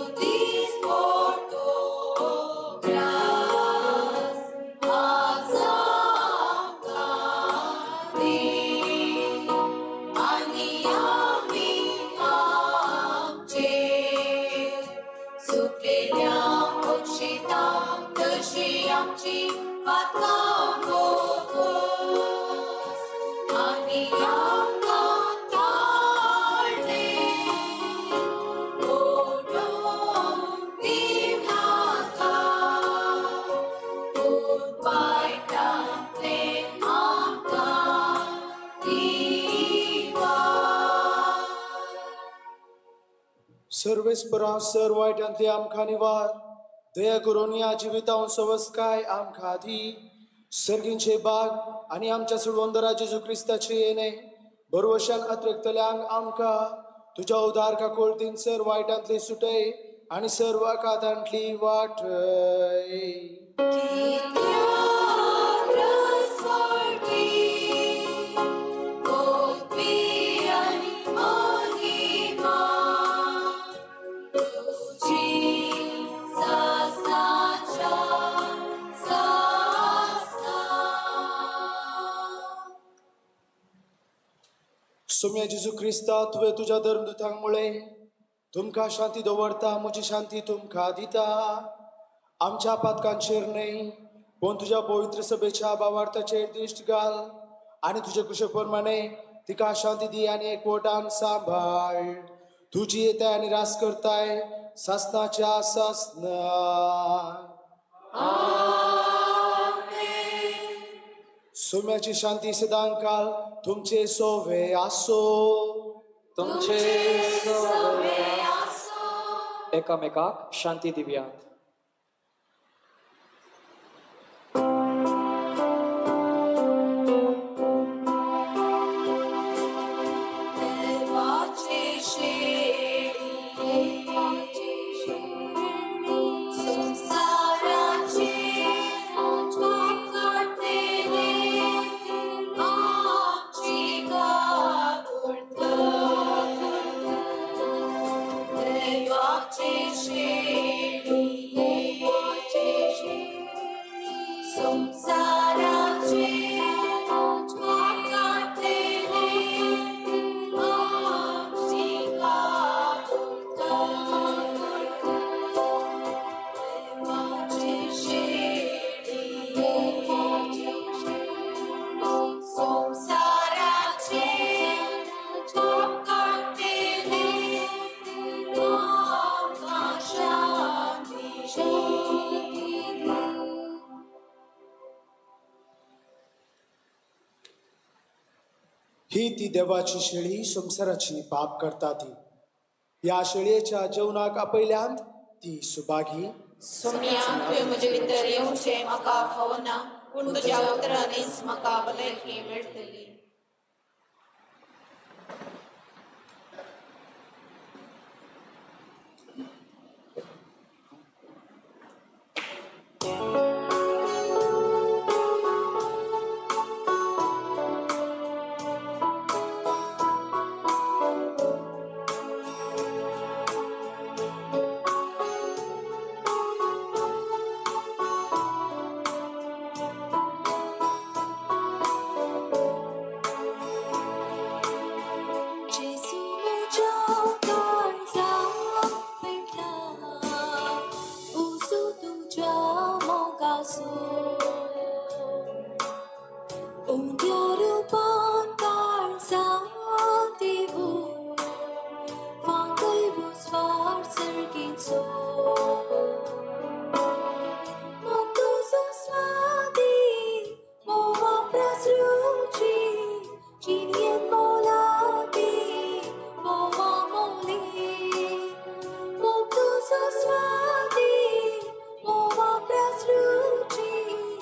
Tutis portobras azamkani ani ami amche सुटलेल्या पक्षिता तशी आमची वाता नकोस आणि आमका ताळणे ओढून दिवनाका उद्वायटातले आमका दिवा सर्वेस्परा सर वायटांतले आमकां निवार दया करून या जिवितांत सवस काय आमकां दी सर्गींचे बाग आनी आमच्या सुडवंदरा जेजू क्रिस्ताचे येणे बरोवशान अत्रेकतल्यांक आमकां तुज्या उदारका कोळतीन सर वायटांतली सुटय आनी सर वाकातांतली वाटय सोम्या जेजू क्रिस्ता तुवें तुज्या धर्मदुतांक मुळे तुमकां शांती दवरता म्हजी शांती तुमकां दिता आमच्या पातकांचेर न्हय पूण तुज्या पवित्र सभेच्या भावार्थाचेर दिश्ट घाल आनी तुजे कुशे प्रमाणे तिका शांती दी आनी एकवटान सांबाळ तुजी येताय आनी रास करताय सासनाच्या सासना सोम्याची शांती सदां काल तुमचे सोवे आसो तुमचे एकामेकाक शांती दिव्यात ही ती देवाची शेळी संसाराची पाप करता ती या शेळयेच्या जेवणाक आपयल्यांत ती सुभागी सोम्या तुवें म्हजे भितर येवचें म्हाका फावना पूण तुज्या उतरांनीच म्हाका भलायकी मेळटली Swati, Mova Prasruchi.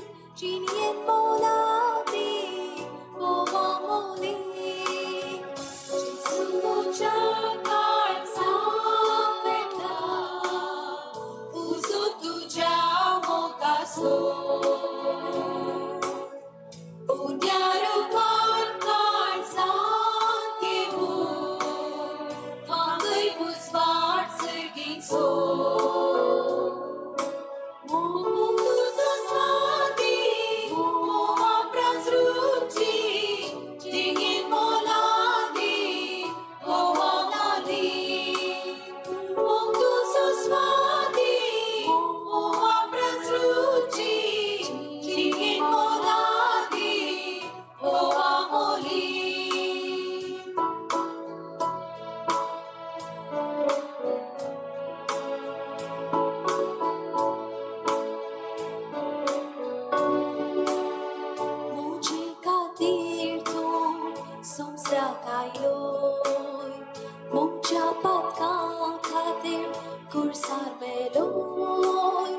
खुर्सार मेलोय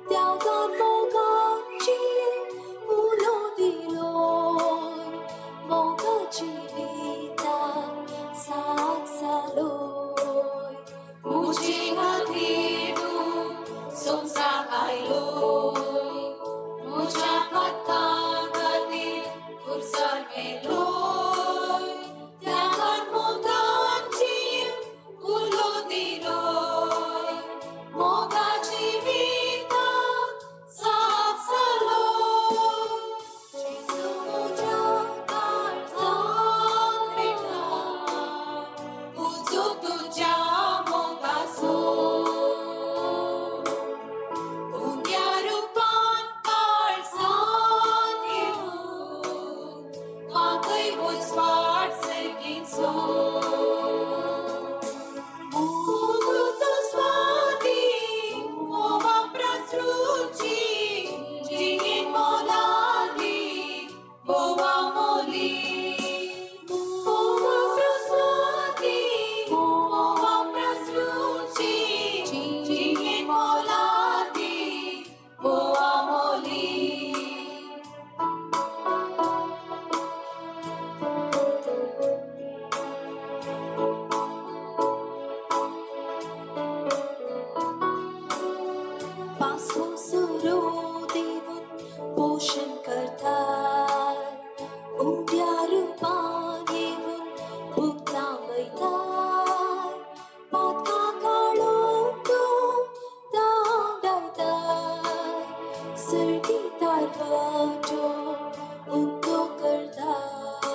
त्यागान मोगाची उलो दिलोय मोगाची विता साथ सालोय मुझी खातीर तूं संवसाराक आयलोय मुझ्या पातका खातीर खुर्सार मेलोय त्यागान मोगाची उलो दिलोय मोगाची विता साथ सालोय जेजू मुझ्या काळजांत पेटला उजो तुझ्या मोगाचो उंड्या रूपान काळजांत येवन म्हाकय वचपाट सर्गीचो तुझो स्वाती मोवा प्रसृची जिणेन मोलादी मोवा मोली तुझो स्वाती मोवा प्रसृची जिणेन मोलादी मोवा मोली पासो सुरो देवून पोषण करतात उंड्या रूपान येवून भुगता वयतात पातका काळोख तो दावतात सर्गी तारवाटो उंतो करतात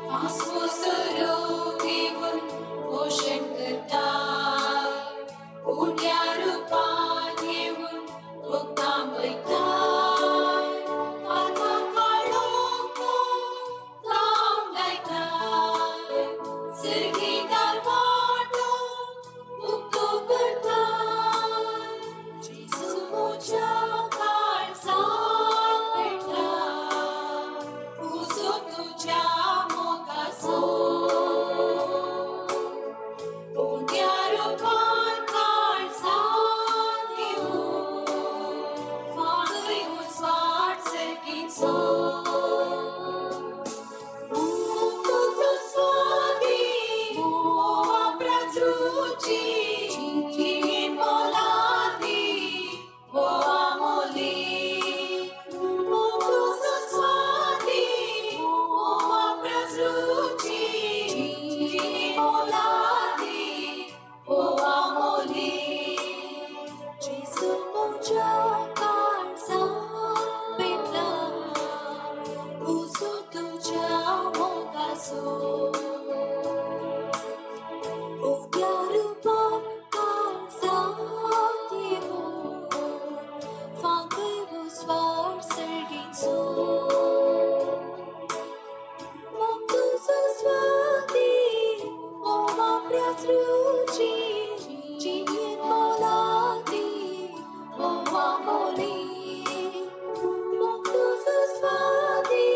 पासो सुरो देवून पोषण करतात उंड्या रूपान येवून भुगता वयतात पातका काळोख तो दावतात सर्गी तारवाटो उंतो करतात जेजू मुझ्या काळजांत पेटला उजो तुझ्या मोगाचो उंड्या रूपान काळजांत येवन म्हाकय वचपाट सर्गीचो तुझो स्वाती मोवा प्रसृची जिणेन मोलादी मोवा मोली तुझो स्वाती मोवा प्रसृची जिणेन मोलादी मोवा मोली जेजू मुझ्या काळजांत पेटला उजो तुझ्या मोगाचो उंड्या रूपान काळजांत येवून म्हाकय वचपाट सर्गीचो तुझो स्वाती मोवा प्रसृची जिणेन मोलादी मोवा मोली तुझो स्वाती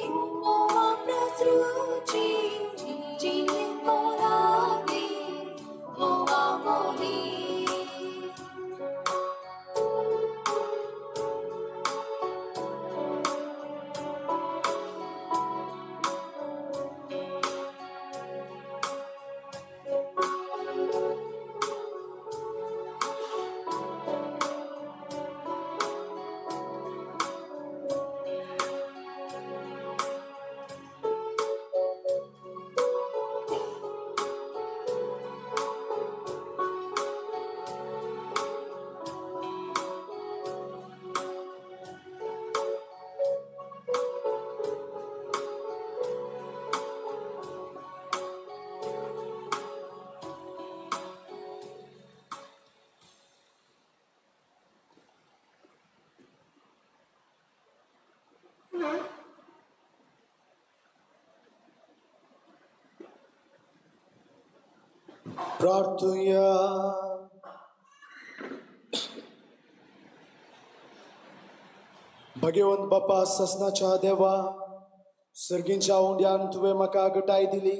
मोवा प्रसृची जिणेन मोलादी मोवा मोली प्रार्थूया. भगवंत बापा ससनाच्या देवा, सर्गींच्या ओंड्यान तुवें म्हाका गटाय दिली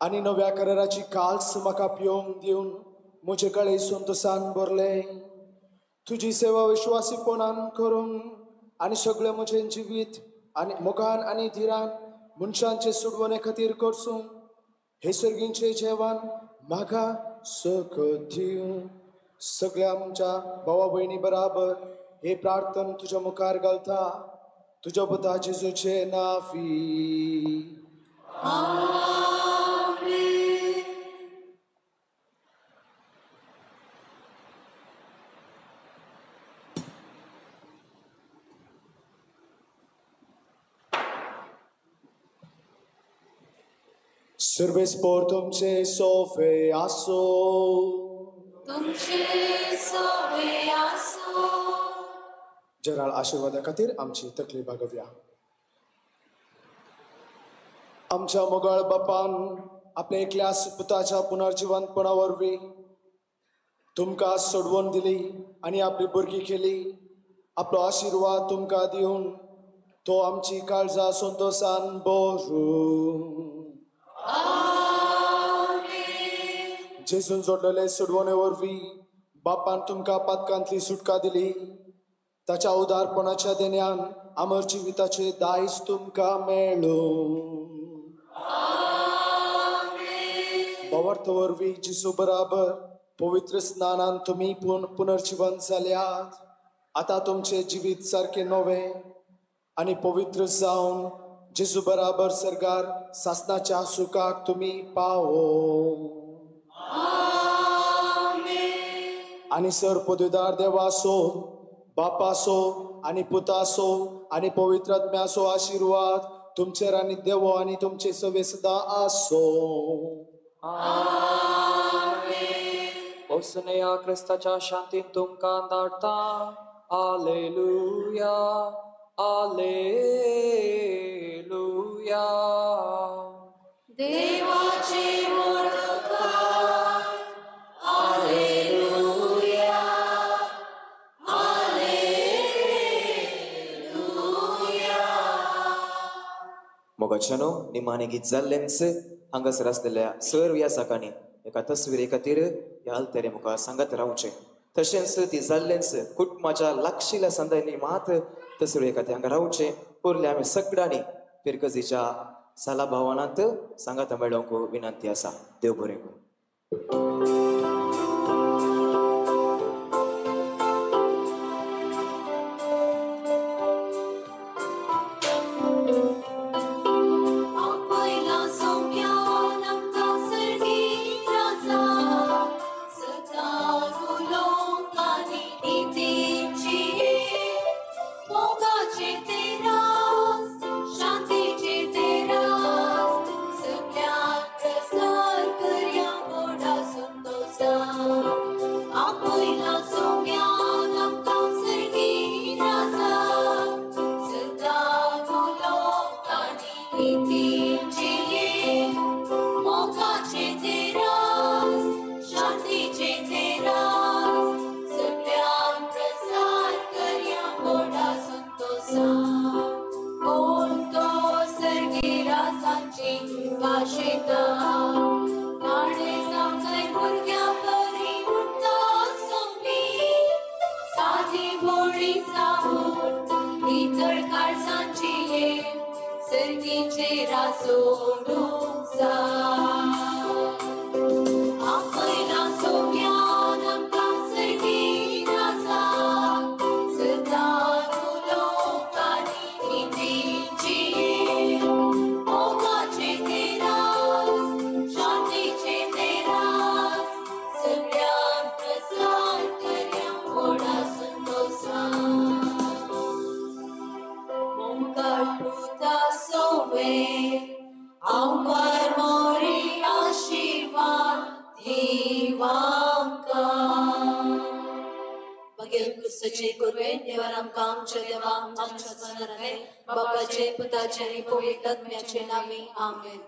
आनी नव्या कराराची काल्स म्हाका पिवंक दिवन मुझे कळे संतोषान भरले तुझी सेवा विश्वासीपणान करून आणि सगळे म्हजे जिवीत आणि मोगान आणि धीरान मनशांचे सोडवणे खातीर करसून हे सर्गींचे जेवण म्हाका सकथीव सगळ्या आमच्या भावा भयणी बराबर हे प्रार्थना तुझ्या मुखार घालता तुझ्या पुता जेजूचे नावी Serves por तुमचे सोफे आसो तुमचे सोबे आसो जराळ आशीर्वादा खातीर आमची तकली भागव्या आमच्या मोगाळ बापान आपल्या एकल्या पुताच्या पुनर्जीवनपणा वरवीं तुमकां सोडवून दिली आणि आपली भुरगीं केली आपलो आशीर्वाद तुमकां दिवन तो आमची काळजां संतोषान भरून जेजून जोडलेले सोडवणे वरवीं बापान तुमकां पातकांतली सुटका दिली ताच्या उदारपणाच्या देण्यान अमर जिविताचे दायज तुमकां मेळ्ळो भावार्थ वरवीं जेजू बराबर पवित्र स्नानान तुम्ही पुनर्जीवन जाल्यात आता तुमचे जिवीत सारखे नवे आणि पवित्र जावन जेजू बराबर सरगार सासनाच्या सुखाक तुम्ही पावो आणि सर पदवीदार देवासो बापासो आणि पुतासो आणि पवित्रात्म्यासो आशीर्वाद तुमचेर आनी देवो आणि तुमचे सवे सदा आसो ओसनेया क्रिस्ताच्या शांतीन तुमकां धाडटा हालेलुया हालेलुया देवाचे मोडकार हालेलुया हालेलुया मोगाच्यानो निमाणे गीत जाल्लेंच हांगासर आसलेल्या सर्व ह्या साकांनी एका तस्विरे खातीर ह्या आल्तेरे मुखार सांगत रावचे तशेंच ती जाल्लेंच कुटुंबाच्या लागशिल्ल्या संदांनी मात तस्विरे खातीर हांगा रावचे पुरले आमी सगळ्यांनी फिरकजीच्या साला भावनांत सांगात मेळोवंक विनंती आसा देव बरें करूं बापाचे पुताचे आणि पवित्रात्म्याचे नावे आमेन.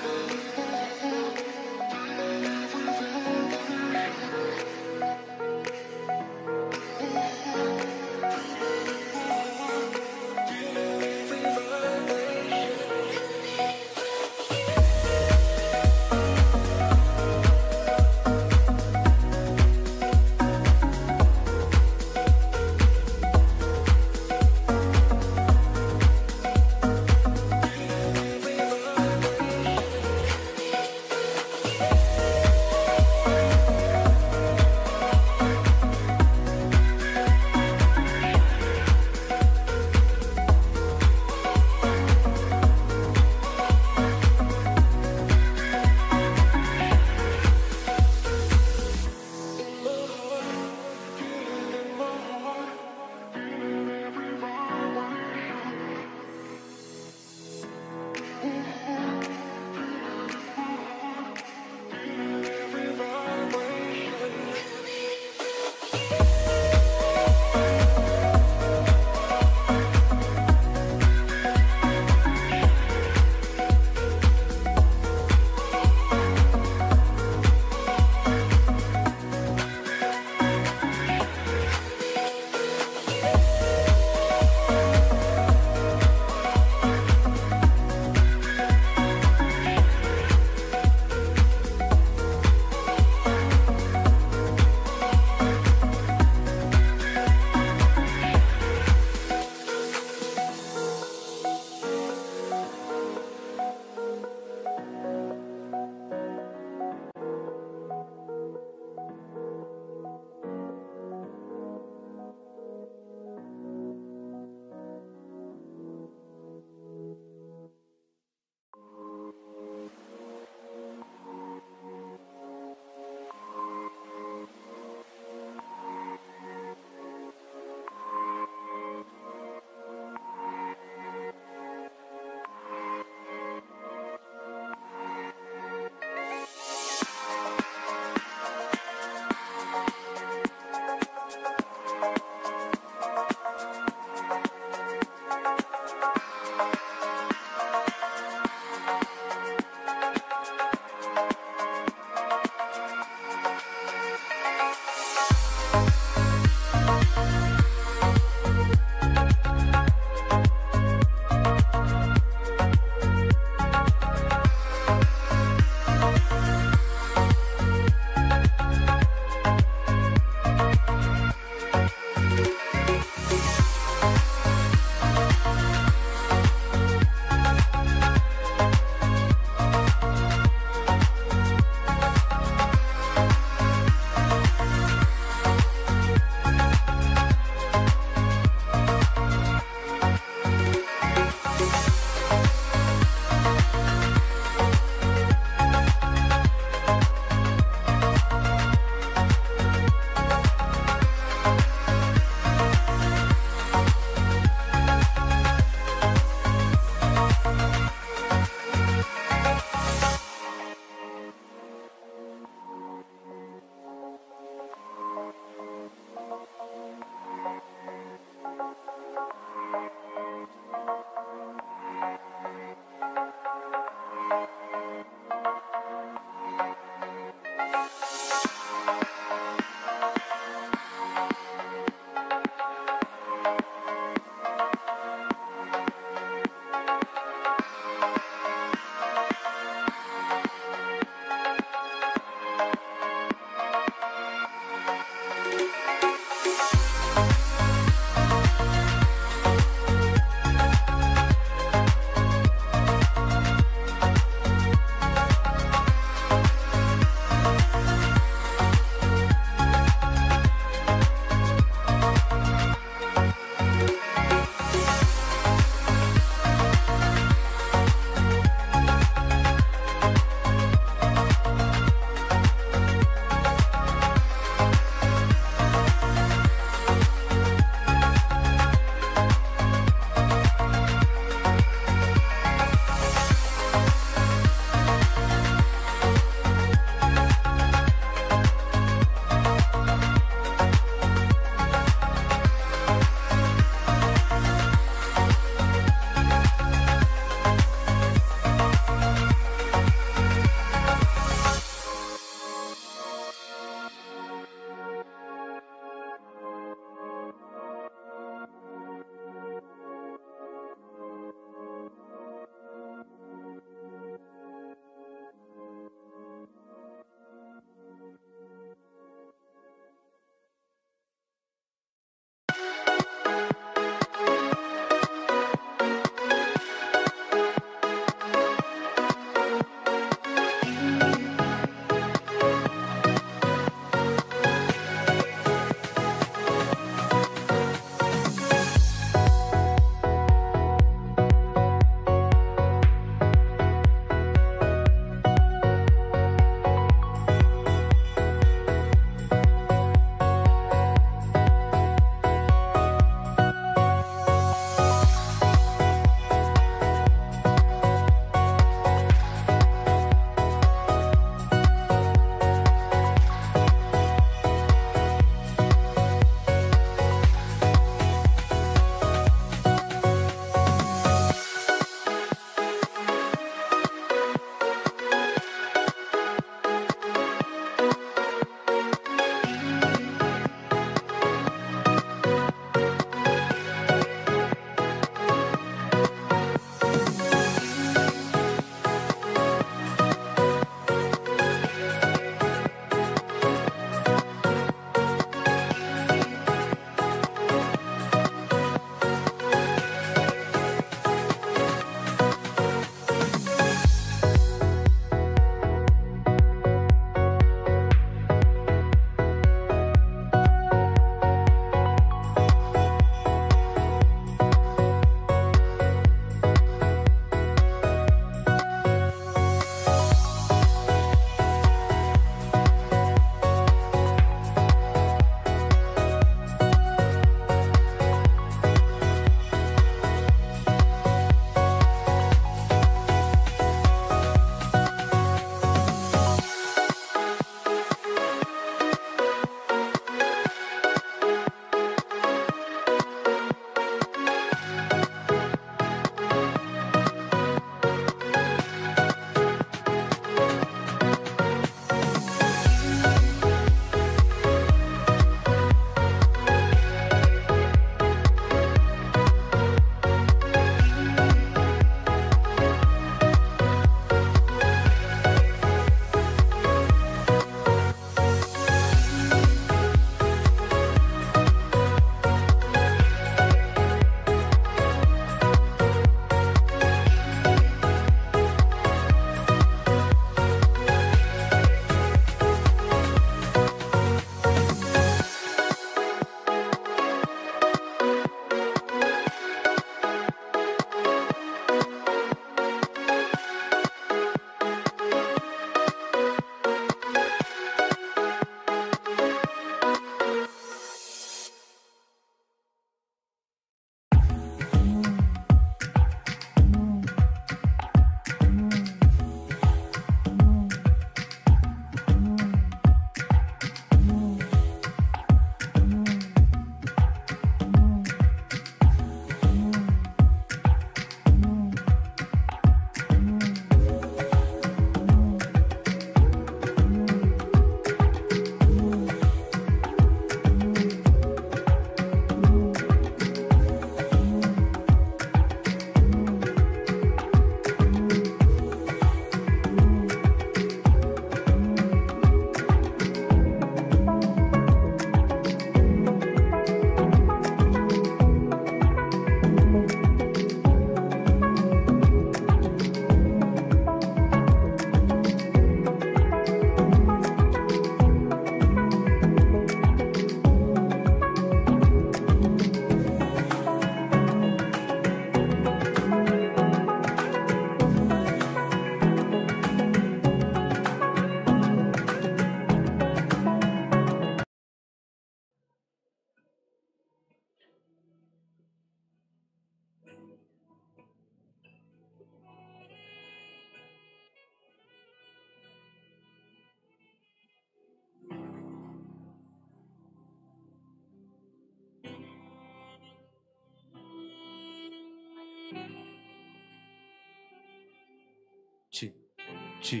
जी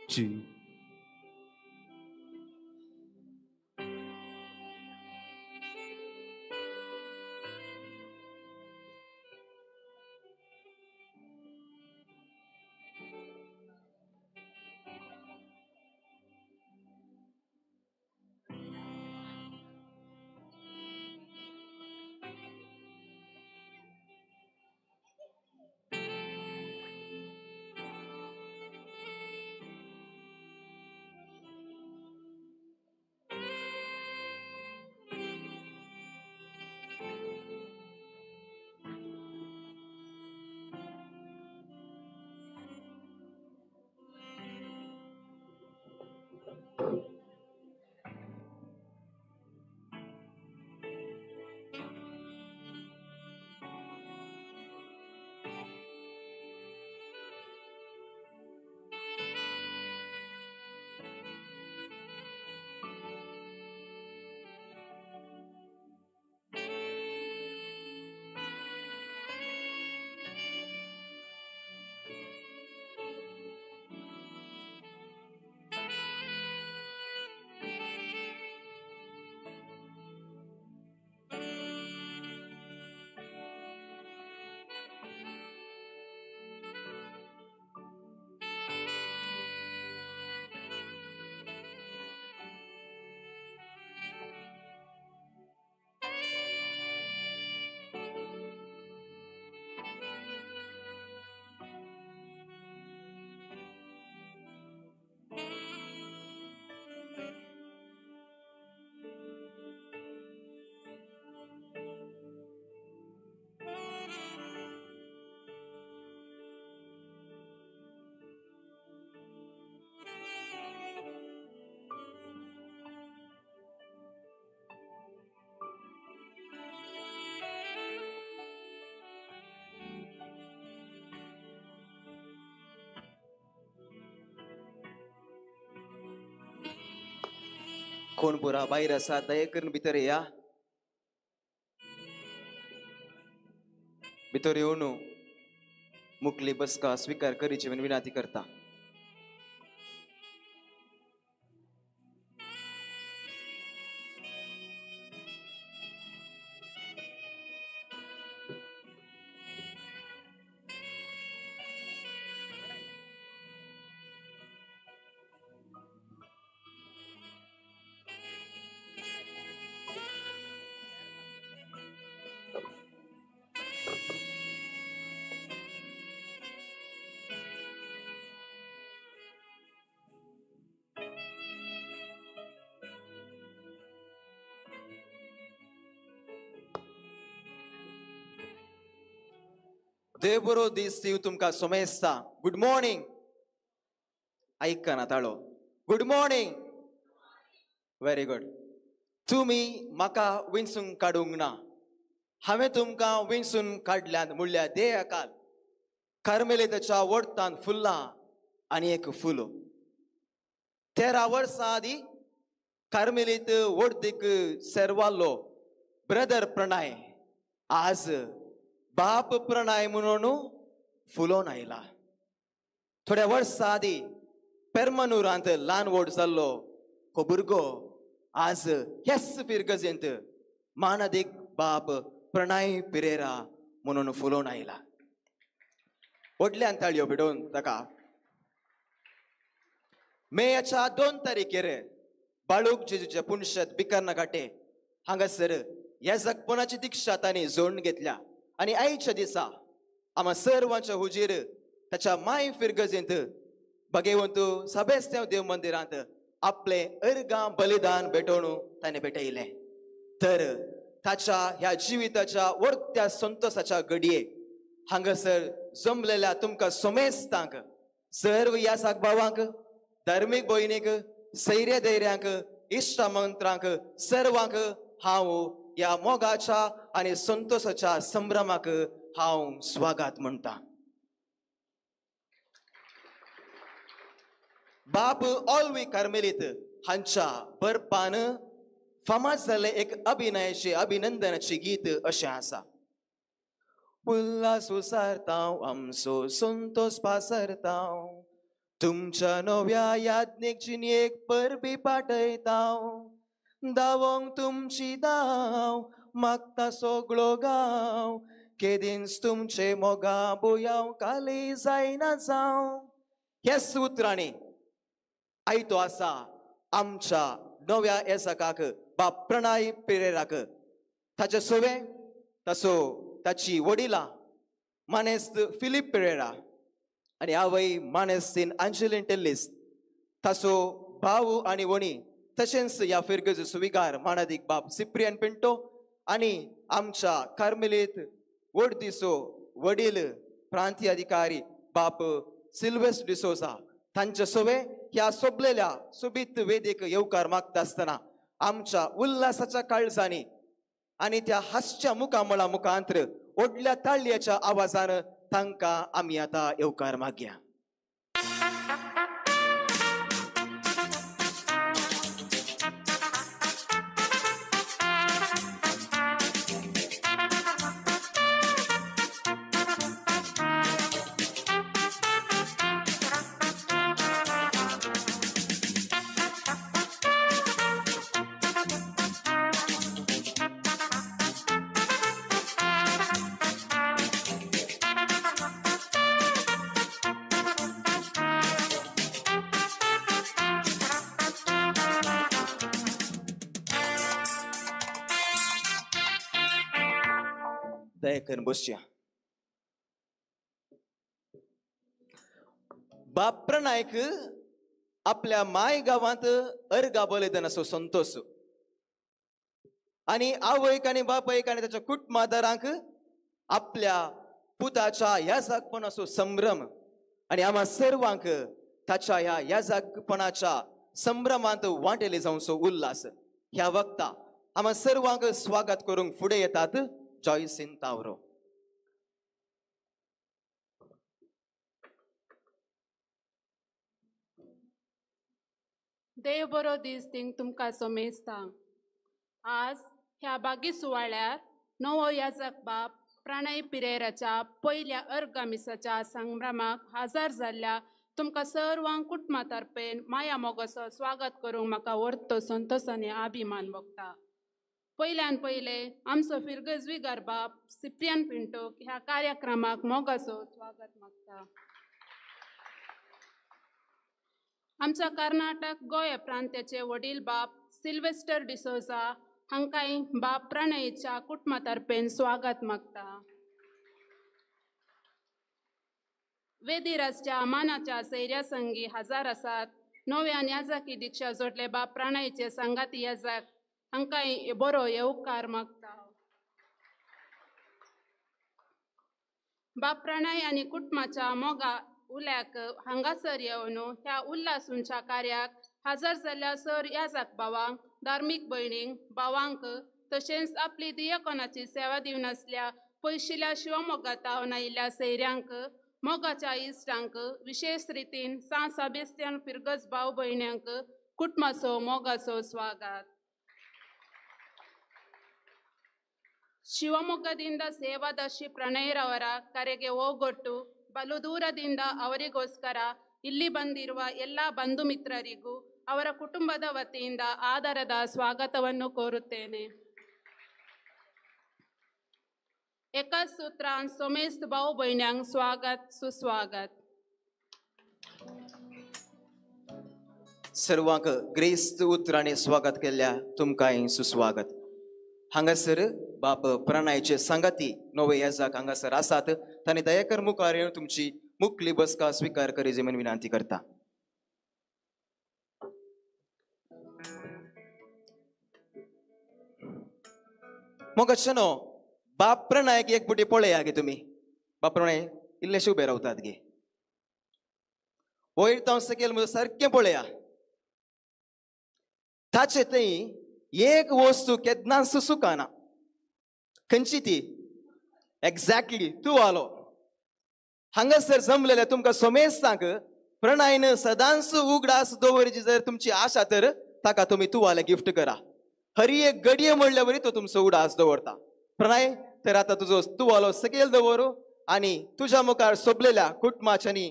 जी कोण पुरा भायर आसा दया करून भितर या. भितर येवन मुखली बसका स्वीकार करीची म्हणून विनंती करता. देव बरो दीस दिव तुमकां सोमेस्ता. Good morning. ऐका ना ताळो. Good morning. Very good. तुम्ही म्हाका विंचून काडूंक ना, हांवें तुमकां विंचून काडल्यात म्हणल्यार देयकाल कार्मेलीताच्या वडतान फुल्लां आनी एक फुलो. 13 वर्सां आदी कार्मेलीत वडतीक सेरवाल्लो ब्रदर प्रणय आज बाप प्रणय म्हणून फुलोन आयला. थोड्या वर्सां आदी पेरमानुरांत ल्हान व्हड जाल्लो हो भुरगो आज ह्याच फिरगजेंत मानदीक बाप प्रणय पिरेरा म्हणून फुलोन आयला. व्हडल्यान ताळयो भिडोवन ताका. मेच्या 2 तारीखेर बाळूक जेजूचे पुणशत बिकर्ना घाटे हांगासर ह्या जगपणाची दिक्षा तांणी जोडून घेतल्या. आणि आयच्या दिसा आम्हा सर्वांच्या हुजीर ताच्या माय फिरगजेंत भगवंत सभेस्तेव देव मंदिरांत आपले अर्गां बलिदान भेटोवन ताणें भेटयले. तर ताच्या ह्या जिविताच्या वर्त्या संतोषाच्या घडये हांगासर जमलेल्या तुमकां सोमेस्तांक, सर्व यासाक भावांक, धार्मीक भयणीक, सैर्य धैर्यांक, इश्ट मंत्रांक सर्वांक हांव या मोगाच्या आणि संतोषाच्या संभ्रमाक हांव स्वागत म्हणटा. बाप ऑल्वी कार्मेलीत हांच्या बरपान फामाद जाल्ले एक अभिनयाची अभिनंदनाची गीत अशें आसा. उल्हास उसारताव आमचो संतोष पासरताव तुमच्या नव्या याज्ञेक जिणेक परबी पाठयताव दावोंक तुमची दाव मागता सगळो गांव केदींच तुमचे मोगा बोयाव काली जायना जावं हे सुत्रांनी आयतो आसा आमच्या नव्या येसाकाक बाप प्रणय पेरेराक ताचे सोवे तसो ताची वडिलां मानेस्त फिलिप पेरेरा आनी आवय मानेस्तीन आंजेलिन टेल्लिस ताचो भाऊ आनी वणी तशेंच ह्या फिरगज सुविगार मानादीक बाप सिप्रियन पिंटो आनी आमच्या कार्मेलीत वडदिसो वडील प्रांतीय अधिकारी बाप सिल्वेस्ट डिसोजा तांचे सोवे ह्या सोबलेल्या सोबीत वेदेक येवकार मागता आसतना आमच्या उल्हासाच्या काळजांनी आनी त्या हास्या मुखामळा मुखांतर व्हडल्या ताळयेच्या आवाजान तांकां आमी आतां येवकार मागया. दयेकन बसया. बाप प्रणयक आपल्या माय गावांत अर्गा बलिदान असो संतोष आनी आवयक आनी बापायक आनी ताच्या कुटुंबादारांक आपल्या पुताच्या याजकपण असो संभ्रम आनी आम्हा सर्वांक ताच्या ह्या याजकपणाच्या संभ्रमांत वांटेले जावचो उल्हास ह्या वक्ता आम्हा सर्वांक स्वागत करूंक फुडें येतात जॉयसिन तावरो. देव बरो दीस थिंग तुमकां सोमेजता. आज ह्या बागी सुवाळ्यात नवो याजक बाप प्रणय पिरेराच्या पयल्या अर्गामिसाच्या संभ्रमाक हजर जाल्ल्या तुमकां सर्वांक कुटुंबातर्फेन माया मोगाचो स्वागत करूंक म्हाका व्हडतो संतोष आनी अभिमान भोगता. पयल्यान पयले आमचो फिरगजवी बाप सिप्रियन पिंटोक ह्या कार्यक्रमाक मोगाचो स्वागत मागता. आमच्या कर्नाटक गोंय प्रांताचे वडील बाप सिल्वेस्टर डिसोजा हांकांय बाप प्रणयच्या कुटुंबातर्फेन स्वागत मागता. वेदिराजच्या मानाच्या सैर्या संगी हजर आसात. नव्यान याजकी दिक्षा जोडले बाप प्रणयचे संगाती याजक हांकांय बरो येवकार मागता. बाप प्रणय आनी कुटुंबाच्या मोगा उल्याक हांगासर येवन ह्या उल्हासूंच्या कार्याक हजर जाल्ल्या सर याजक भावांक धार्मीक भयणींक भावांक तशेंच आपली दियेकोनाची सेवा दिवन आसल्या पयशिल्ल्या शिवमोगातावन आयिल्ल्या सैऱ्यांक मोगाच्या इश्टांक विशेष रितीन सांत सेबास्टियन फिरगज भाव भयण्यांक कुटुंबाचो मोगाचो स्वागत. ಶಿವಮೊಗ್ಗದಿಂದ ಸೇವಾದರ್ಶಿ ಪ್ರಣಯರವರ ಕರೆಗೆ ಹೋಗೊಟ್ಟು ಬಲು ದೂರದಿಂದ ಅವರಿಗೋಸ್ಕರ ಇಲ್ಲಿ ಬಂದಿರುವ ಎಲ್ಲ ಬಂಧು ಮಿತ್ರರಿಗೂ ಅವರ ಕುಟುಂಬದ ವತಿಯಿಂದ ಆದರದ ಸ್ವಾಗತವನ್ನು ಕೋರುತ್ತೇನೆ. एकाच सूत्रान सोमेस्त भाऊ भयण्यांक स्वागत सुस्वागत. सर्वांक ग्रेस्त उतरांनी स्वागत केल्ल्या तुमकांय सुस्वागत. हांगासर बाप प्रणयचे संगाती नवे याजक हांगासर आसात. तांणी दयाकर मुखार येवन तुमची मुखली बसका स्वीकार करेची म्हणून विनंती करता. मोगाचनो बाप प्रणयक एक पुटी पळया गे तुमी. बाप प्रणय इल्लेशे उबे रावतात गे. वयर तो सकयल म्हजो सारकें पळया. ताचे थंय एक वस्तू केन्नाच सुकाना. खंयची ती? एक्झॅक्टली तूं आलो. हांगासर जमलेल्या तुमकां सोमेस्तांक प्रणयन सदांच उगडास दवरची जर तुमची आशा तर ताका तुमी तुवाले गिफ्ट करा. हरी एक गडये म्हणल्या वरी तो तुमचो उडास दवरता. प्रणय तर आता तुझो तुवालो सकयल दवरू आणि तुझ्या मुखार सोबलेल्या कुटुंबाच्यानी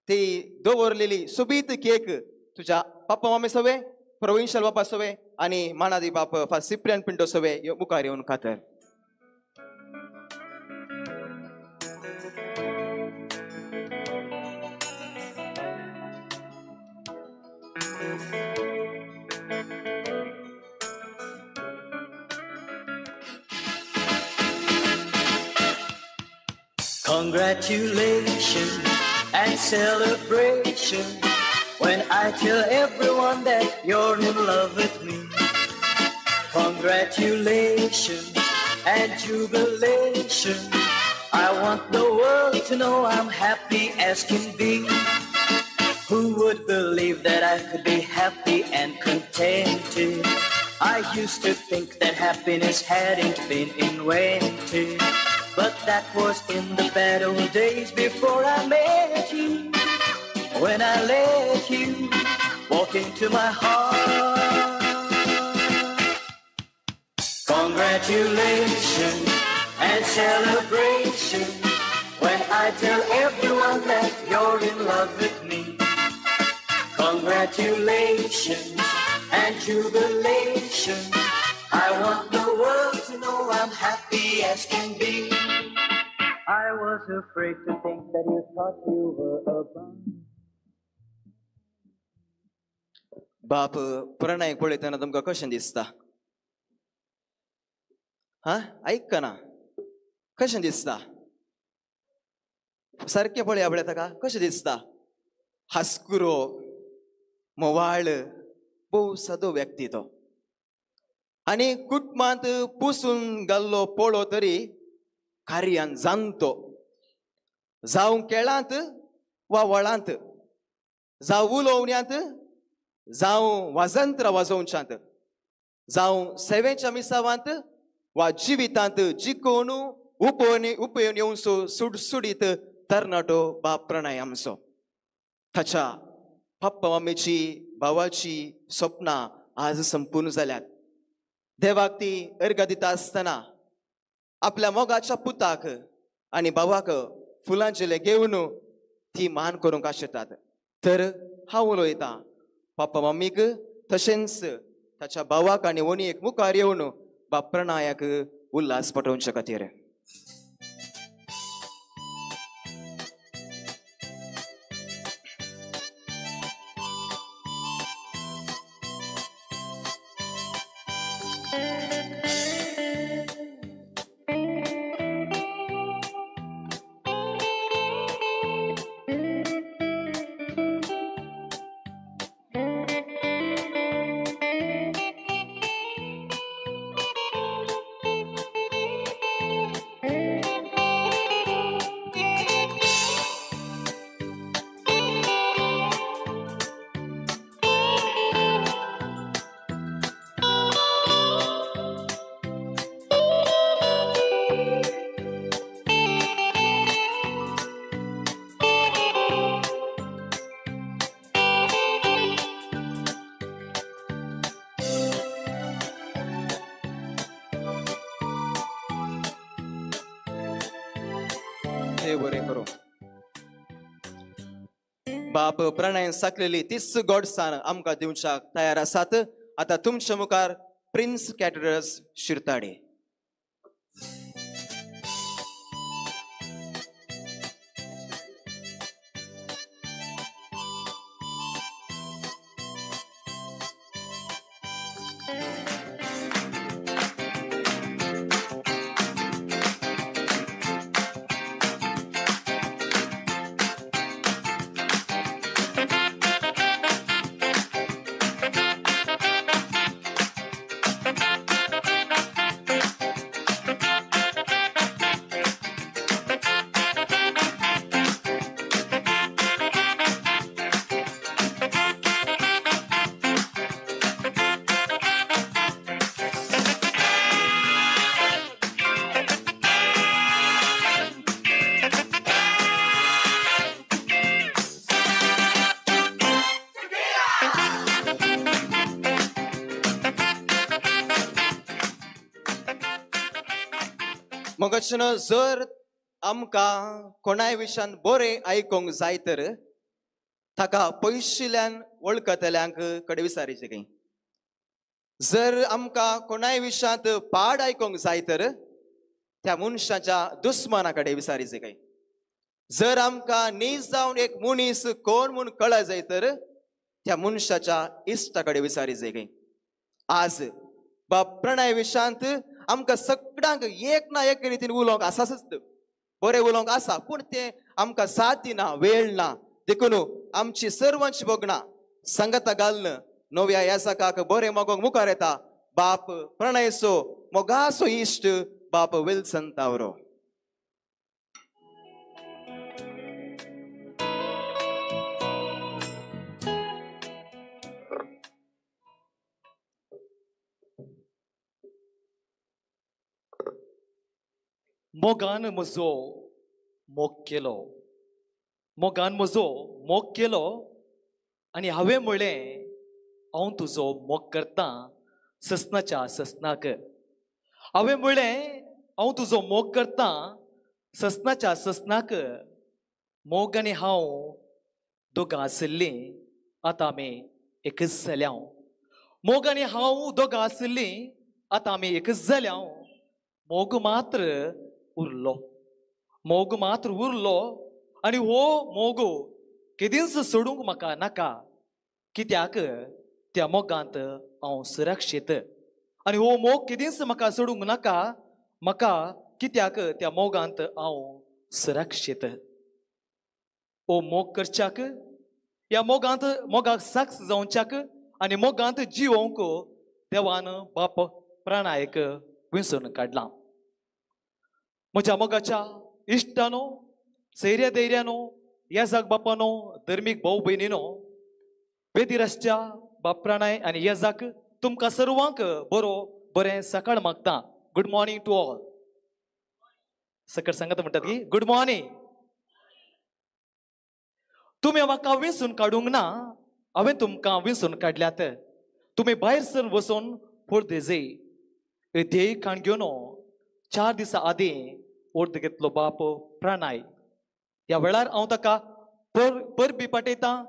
ती दवरलेली सुबीत केक तुझ्या पप्पा मम्मी सवे प्रोविन्शियल बापा सवे आणि मानादी बाप फा सिप्रियन पिंटो सवे मुखार येऊन खातर. Congratulations and celebration when I tell everyone that you're in love with me. Congratulations and jubilation. I want the world to know I'm happy as can be. Who would believe that I could be happy and contented? I used to think that happiness hadn't been invented. But that was in the bad old days before I met you. When I let you walk into my heart. Congratulations and celebration when I tell everyone that you're in love with me. Congratulations and jubilation. I want the world to know I'm happy as can be. I was afraid to think that you thought you were a bum. बाप प्रणय पळयतना तुमकां कशें दिसता? हा ऐक ना कशें दिसता? सारकें पळय आपल्या ताका कशें दिसता? हास्कुरो मोवाळ भोव सादो व्यक्ती तो आनी कुटुंबांत पुसून घाल्लो पोळो तरी कार्यान जाणतो जावं खेळांत वा वळांत जावं उलोवण्यांत जावं वाजंत्र वाजोवच्यांत जावं सेवेच्या मिसावांत वा जिवितांत जिखोवन उपयोन येवचो सुडसुडीत तरणाटो बाप प्रणय आमचो. ताच्या पप्पा मम्मीची भावाची स्वप्नां आज संपूर्ण जाल्यात. देवाक ती अर्घ दिता आसतना आपल्या मोगाच्या पुताक आनी भावाक फुलांचेले घेवन ती मान करूंक आशेतात. तर हांव उलयतां पप्पा मम्मीक तशेंच ताच्या भावाक आनी वणीक मुखार येवन बाप प्रणयाक उल्हास पटोवचे खातीर. बरें करूं. बाप प्रणयन साकलेली तीच गोडसाण आमकां दिवच्याक तयार आसात. आतां तुमच्या मुखार प्रिन्स कॅटरर्स शिरताडे. मगचन जर आमकां कोणाय विशयान बरें आयकोंक जाय तर ताका पयशिल्ल्यान वळखतल्यांक कडे विचारचें काय. जर आमकां कोणाय विशयांत पाड आयकोंक जाय तर त्या मनशाच्या दुस्माना कडेन विचारचें काय. जर आमकां नीज जावन एक मनीस कोण म्हूण कळ्ळा जाय तर त्या मनशाच्या इश्टा कडेन विचारचें काय. आज बाप प्रणय विशयांत आमकां सगळ्यांक एक ना एक रितीन उलोवंक आसाच बरें उलोवंक आसा पूण तें आमकां साथ दिना वेळ ना देखून आमची सर्वांची भोगणां सांगता घालन नव्या याजकाक बरें मोगोंक मुखार येता बाप प्रणयसो मोगासो इश्ट बाप विल्सन तावरो. मोगान म्हजो मोग केलो, मोगान म्हजो मोग केलो आनी हांवें म्हळें हांव तुजो मोग करतां ससनाच्या ससनाक. हांवें म्हळें हांव तुजो मोग करतां ससनाच्या ससनाक. मोग आनी हांव दोगां आशिल्लीं आतां आमी एकच जाल्या. मोग आनी हांव दोगां आशिल्लीं आतां आमी एकच जाल्या. मोग मात्र उरलो, मोग मात्र उरलो आनी हो मोग केदींच सोडूंक म्हाका नाका कित्याक त्या मोगांत हांव सुरक्षीत. आनी हो मोग केदींच म्हाका सोडूंक नाका म्हाका कित्याक त्या मोगांत हांव सुरक्षीत. हो मोग करच्याक ह्या मोगाक साक्ष जावच्याक आनी मोगांत जिवोवंक देवान बाप प्राणायक विंसून काडलां. म्हज्या मोगाच्या इश्टानो, सैर्या धैर्यानो, येजाक बापानो, धर्मीक भाऊ भयणीनो, बेदिरासच्या बाप प्राणाय आनी येजाक तुमकां सर्वांक बरें सकाळ मागता. Good morning to all. सकाळ सांगता म्हणटात की गुड मॉर्निंग. तुमी म्हाका विंसून काडूंक ना, हांवें तुमकां विंसून काडल्यात. तुमी भायर सर वचून परदेजय ध्येय खाण घेवन 4 दिसां आदीं अर्द घेतलो बाप प्राणाय. ह्या वेळार हांव ताका परबी पाठयतां,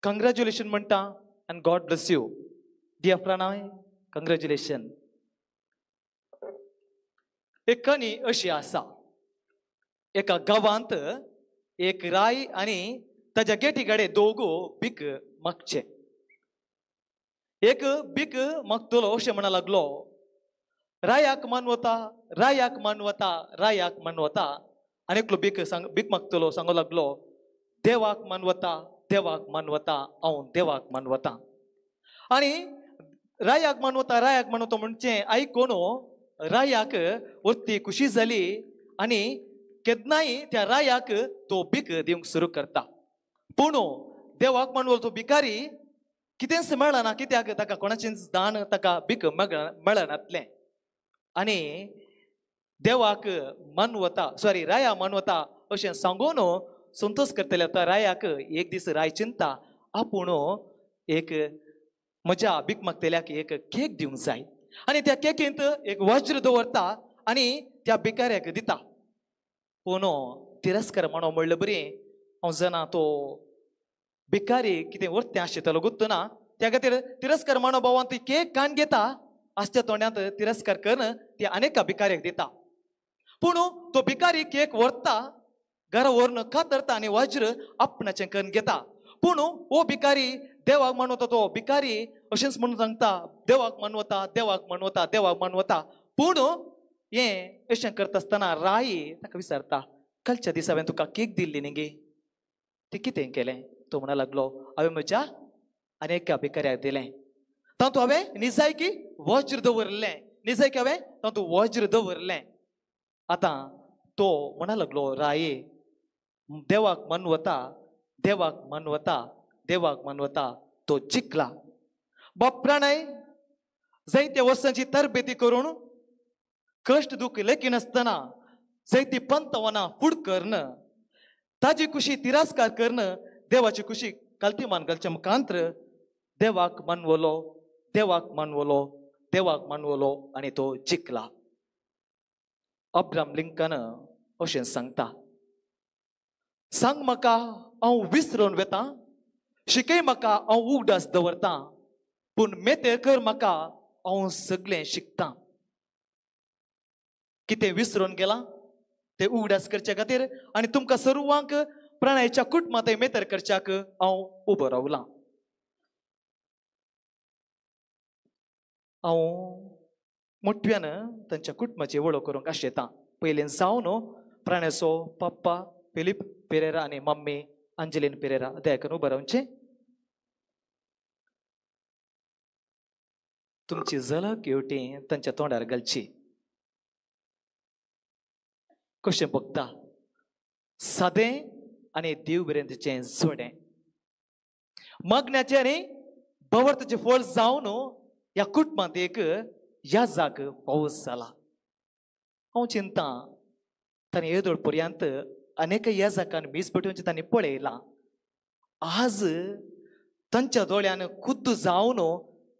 कंग्रॅच्युलेशन म्हणटा आनी गॉड ब्लेस यू. डियर प्राणाय, कंग्रॅच्युलेशन. एक कणी अशी आसा. एका गांवांत एक राय आनी ताच्या गेटी कडेन दोगो भीक मागचे. एक भीक मागतलो अशें म्हणा लागलो, रायाक मानवता, रायाक मानवता, रायाक मानवता. आनी एकलो भीक मागतलो सांगू लागलो, देवाक मानवता, देवाक मानवता, हांव देवाक मानवता. आनी रायाक मानवता म्हणचें आयकून रायाक वरती खुशी जाली आनी केन्नाय त्या रायाक तो भीक दिवंक सुरू करता. पूण देवाक मानवलो तो भिकारी कितेंच मेळना कित्याक ताका कोणाचेंच दान ताका भीक मेळनातलें. आनी देवाक मानवता राया मानवता अशें सांगून संतोश करतले आता रायाक एक दीस राय चिंता आपूण एक म्हज्या भीक मागतल्याक एक केक दिवंक जाय. आनी त्या केकींत एक वज्र दवरता आनी त्या भिकाऱ्याक दिता. पूण तिरस्कार म्हणो म्हणलें बरी, हांव जाणा तो भिकारी कितें व्हरतें आशिल्लो गुत्तना, त्या खातीर तिरस्कार म्हणो भावान ती केक काण घेता, आसच्या तोंड्यांत तिरस्कार करून ती अनेका भिकाऱ्याक दिता. पूण तो भिकारी केक व्हरता, घरा व्हरून कातरता आनी वज्र आपणाचें करून घेता. पूण हो भिकारी देवाक मानवता तो भिकारी अशेंच म्हणून सांगता, देवाक मानवता, देवाक मानवता, देवाक मानवता. पूण हें अशें करता आसतना राई ताका विचारता, कालच्या दिसा हांवें तुका केक दिल्ली न्ही गे, ती कितें केलें? तो म्हणा लागलो, हांवें म्हज्या आनी एका भिकाऱ्याक दिलें. तातूंत हांवें निजायकी वज्र दवरलें, निजायकी हांवें तातूंत वज्र दवरलें. आतां तो म्हणा लागलो, राये देवाक मानवता, देवाक मानवता, देवाक मानवता. तो जिखला. बाप प्राणाय जायत्या वर्सांची तरबेती करून कश्ट दुख लेखी नासतना जायती पंतवनां फूड करणं, ताजी खुशी तिरस्कार करणं, देवाची खुशी काल्तीमान घालच्या मुखांत्र देवाक मानवलो, देवाक मानवलो, देवाक मानवलो आनी तो जिखला. अब्राम लिंकन अशें सांगता, सांग म्हाका हांव विसरून वेता, शिकय म्हाका हांव उगडास दवरता, पूण मेतेर कर म्हाका हांव सगळें शिकता. कितें विसरून गेलां ते उगडास करचे खातीर आनी तुमकां सर्वांक प्राणाच्या कुटुंबांत मेतेर करच्याक हांव उबो रावलां. हांव मोठ्यान तांच्या कुटुंबाची वळख करूंक आशेतां. पयलीं जावन प्राण्याचो पप्पा फिलीप पेरेरा आनी मम्मी अंजलीन पेरेरा दयाकन उबो रावचे. तुमची झलक येवटी तांच्या तोंडार घालची. कशें बघता सादें आनी देव बरेंचें जोडें मग्नाचें आनी भवर्ताचें फळ जावन ह्या कुटुंबांत एक याजाक पावस जाला. हांव चिंतां ताणें येदोळ पर्यंत अनेक याजकान मीस पेटोवचें तांणी पळयलां. आज तांच्या दोळ्यान खुद्द जावन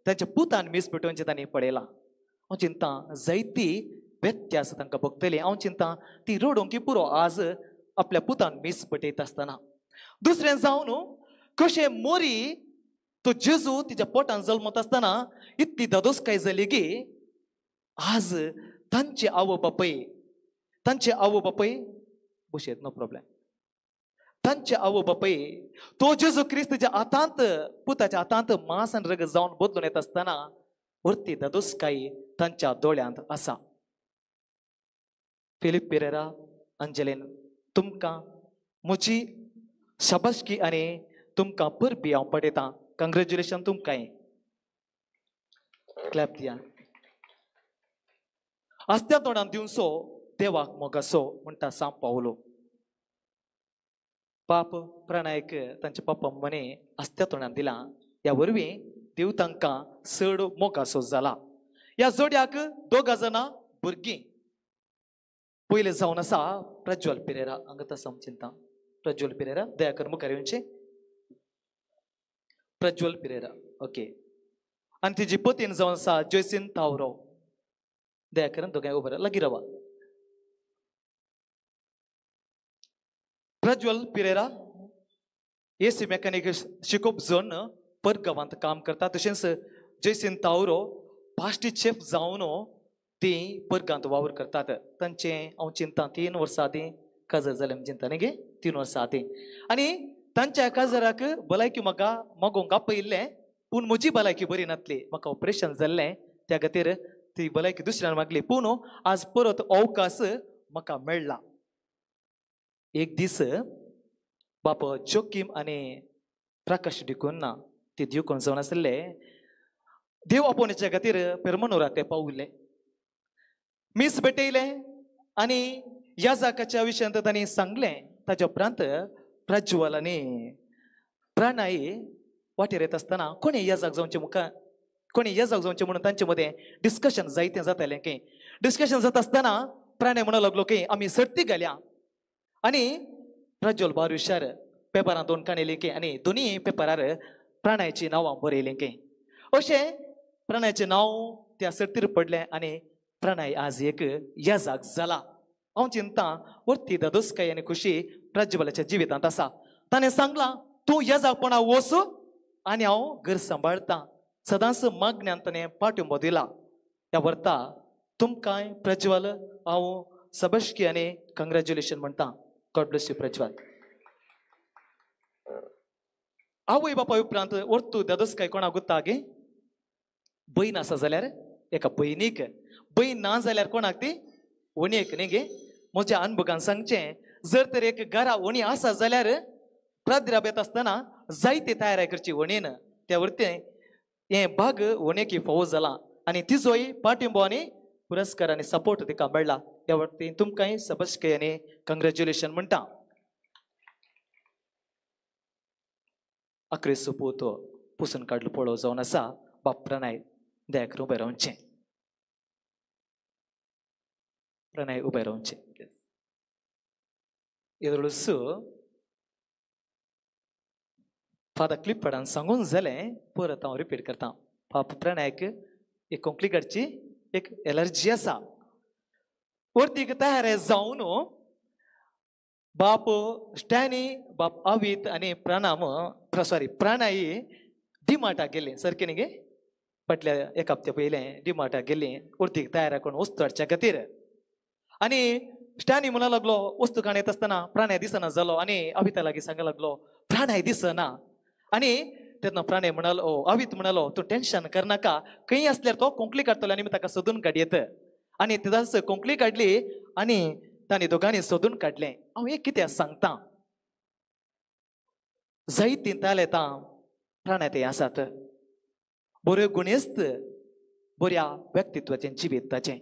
तांच्या पुतान मीस पेटोवचें तांणी पळयलां. हांव चिंतां जायती व्यत्यास तांकां भोगतली. हांव चिंतां ती रडोवंकी पुरो आज आपल्या पुतान मीस पेटयता आसतना. दुसरें जावन कशें मोरी तो जेजू तिच्या पोटान जल्मत आसतना इतली दादोसकाय जाली की आज तांचे आवय बापूय बशेत नो प्रॉब्लेम. तांचे आवय बापूय तो जेजू क्रिस्ताच्या हातांत पुताच्या हातांत मांस आनी रगत जावन बदलून येता आसतना वरती दादोसकाय तांच्या दोळ्यांत आसा. फिलीप पेरेरा अंजलीन तुमकां म्हजी शाबासकी आनी तुमकां परबी हांव पटयतां. कंग्रेच्युलेशन तुमकांय. क्लॅप दिया. आस्त्या तोंडान दिवचो देवाक मोगासो म्हणटा सांत पावलो. पाप प्रणयक तांचे पप्पा मने आस्त्या तोंडान दिलां. ह्या वरवीं देव तांकां चड मोगासो जाला. ह्या जोड्याक 2 जाणां भुरगीं. पयले जावन आसा प्रज्वल पेरेरा. हांगा आसा चिंता प्रज्वल पेरेरा दयाकर मुखार येवचें. प्रज्वल पेरेरा ओके. आनी तिची पत्नी जावन आसा जयसिन तावरो. दयाकर दोगांय उबो लागीं रावा. प्रज्वल पेरेरा एसी मेकॅनिक शिकोवप जण परगांवांत काम करता. तशेंच जयसिन तावरो पास्टी शेफ जावन ती परगांत वावर करतात. तांचे हांव चिंतां 3 वर्सां आदीं काजर जालें म्हण चिंता न्ही गे 3 वर्सां आदीं. आनी तांच्या काजराक भलायकी म्हाका मागोवंक आपयिल्लें पूण म्हजी भलायकी बरी नासली. म्हाका ऑपरेशन जाल्लें त्या खातीर ती भलायकी दुसऱ्यान मागली. पूण आज परत अवकाश म्हाका मेळ्ळा. एक दीस बाप जोकीम आनी प्रकाश डिकून ना ते दिवकोन जावन आसले. देव आपोवण्याच्या खातीर पेरमनोरा ते पावले. मीस भेटयलें आनी ह्या जाकाच्या विशयांत तांणी सांगलें. ताच्या उपरांत प्रज्वल आनी प्रणय वाटेर येता आसतना कोणी येजाक जावचें मुखार कोणी येजाक जावचें म्हणून तांचे मदें डिस्कशन जायतें जातालें. की डिस्कशन जाता आसतना प्रणय म्हणूंक लागलो की आमी सर्ती घाल्या. आनी प्रज्वल बार हुशार पेपरान 2 काणयली की आनी दोनी पेपरार प्रणयाची नांवां बरयलीं की. अशें प्रणयाचें नांव त्या सर्तीर पडलें आनी प्रणय आज एक येजाक जाला. हांव चिंतां वरती दादोसकाय आनी खुशी प्रज्वलाच्या जिवितांत आसा. ताणें सांगलां तूं येजाकपणा वच आनी हांव घर सांबाळतां. सदांच मागण्यान ताणें पाठिंबो दिला. ह्या व्हरता तुमकांय प्रज्वल हांव सबश्की आनी कंग्रेच्युलेशन म्हणटा. God bless you Prajwal. आवय बापाय उपरांत वरतू दादोसकाय कोणाक गुत्ता गे? बहीण आसा जाल्यार एका भयणीक. बहीण ना जाल्यार कोणाक ती? वणयेक न्ही गे. म्हज्या अनुभवान सांगचें जर तर एक घरा वणी आसा जाल्यार प्राद्राप येता आसतना जायते तयारी करची वणयेन. त्या वरती हें भाग वणयेकी फावो जाला आनी तिजोय पाठिंबो आनी पुरस्कार आनी सपोर्ट तिका मेळ्ळा. त्या वरती तुमकांय सबश्के आनी कंग्रेच्युलेशन म्हणटा. अकरेचो पूत पुसून काडलो पळो जावन आसा. बाप प्रणय दयाकर उबें रावचें. प्रणय उबें रावचें. येदोळूस फादर क्लिफर्डान सांगून जालें परत हांव रिपीट करतां. बाप प्रणयक एक कोंकणी कडची एक एलर्जी आसा. वरतीक तयार जावन बाप स्टॅनी बाप अवित आणि प्राणाई डिमार्टा गेले सारखे न्ही गे फाटल्या एक हप्त्या पयले डिमार्टा गेली वरतीक तयार करून वस्तू हाडच्या खातीर आणि स्टॅनी म्हणा लागलो वस्तू काण येत असताना प्राणाय दिसना जालो आणि अविता लागीं सांगा लागलो प्राणाय दिसना आणि तेन्ना प्राणाय म्हणालो अवित म्हणालो तूं टेन्शन करनाका खंय असल्यार तो कोंकणी काडटलो आनी ताका सोदून काडयेत आणि तेदास कोंकणी काडली आणि तांणी दोगांनी सोदून काडलें हांव एक कितें सांगता जायतीं तालेतां प्राणाय ते आसात बऱ्यो गुणेस्त बऱ्या व्यक्तित्वाचें जिवीत ताचें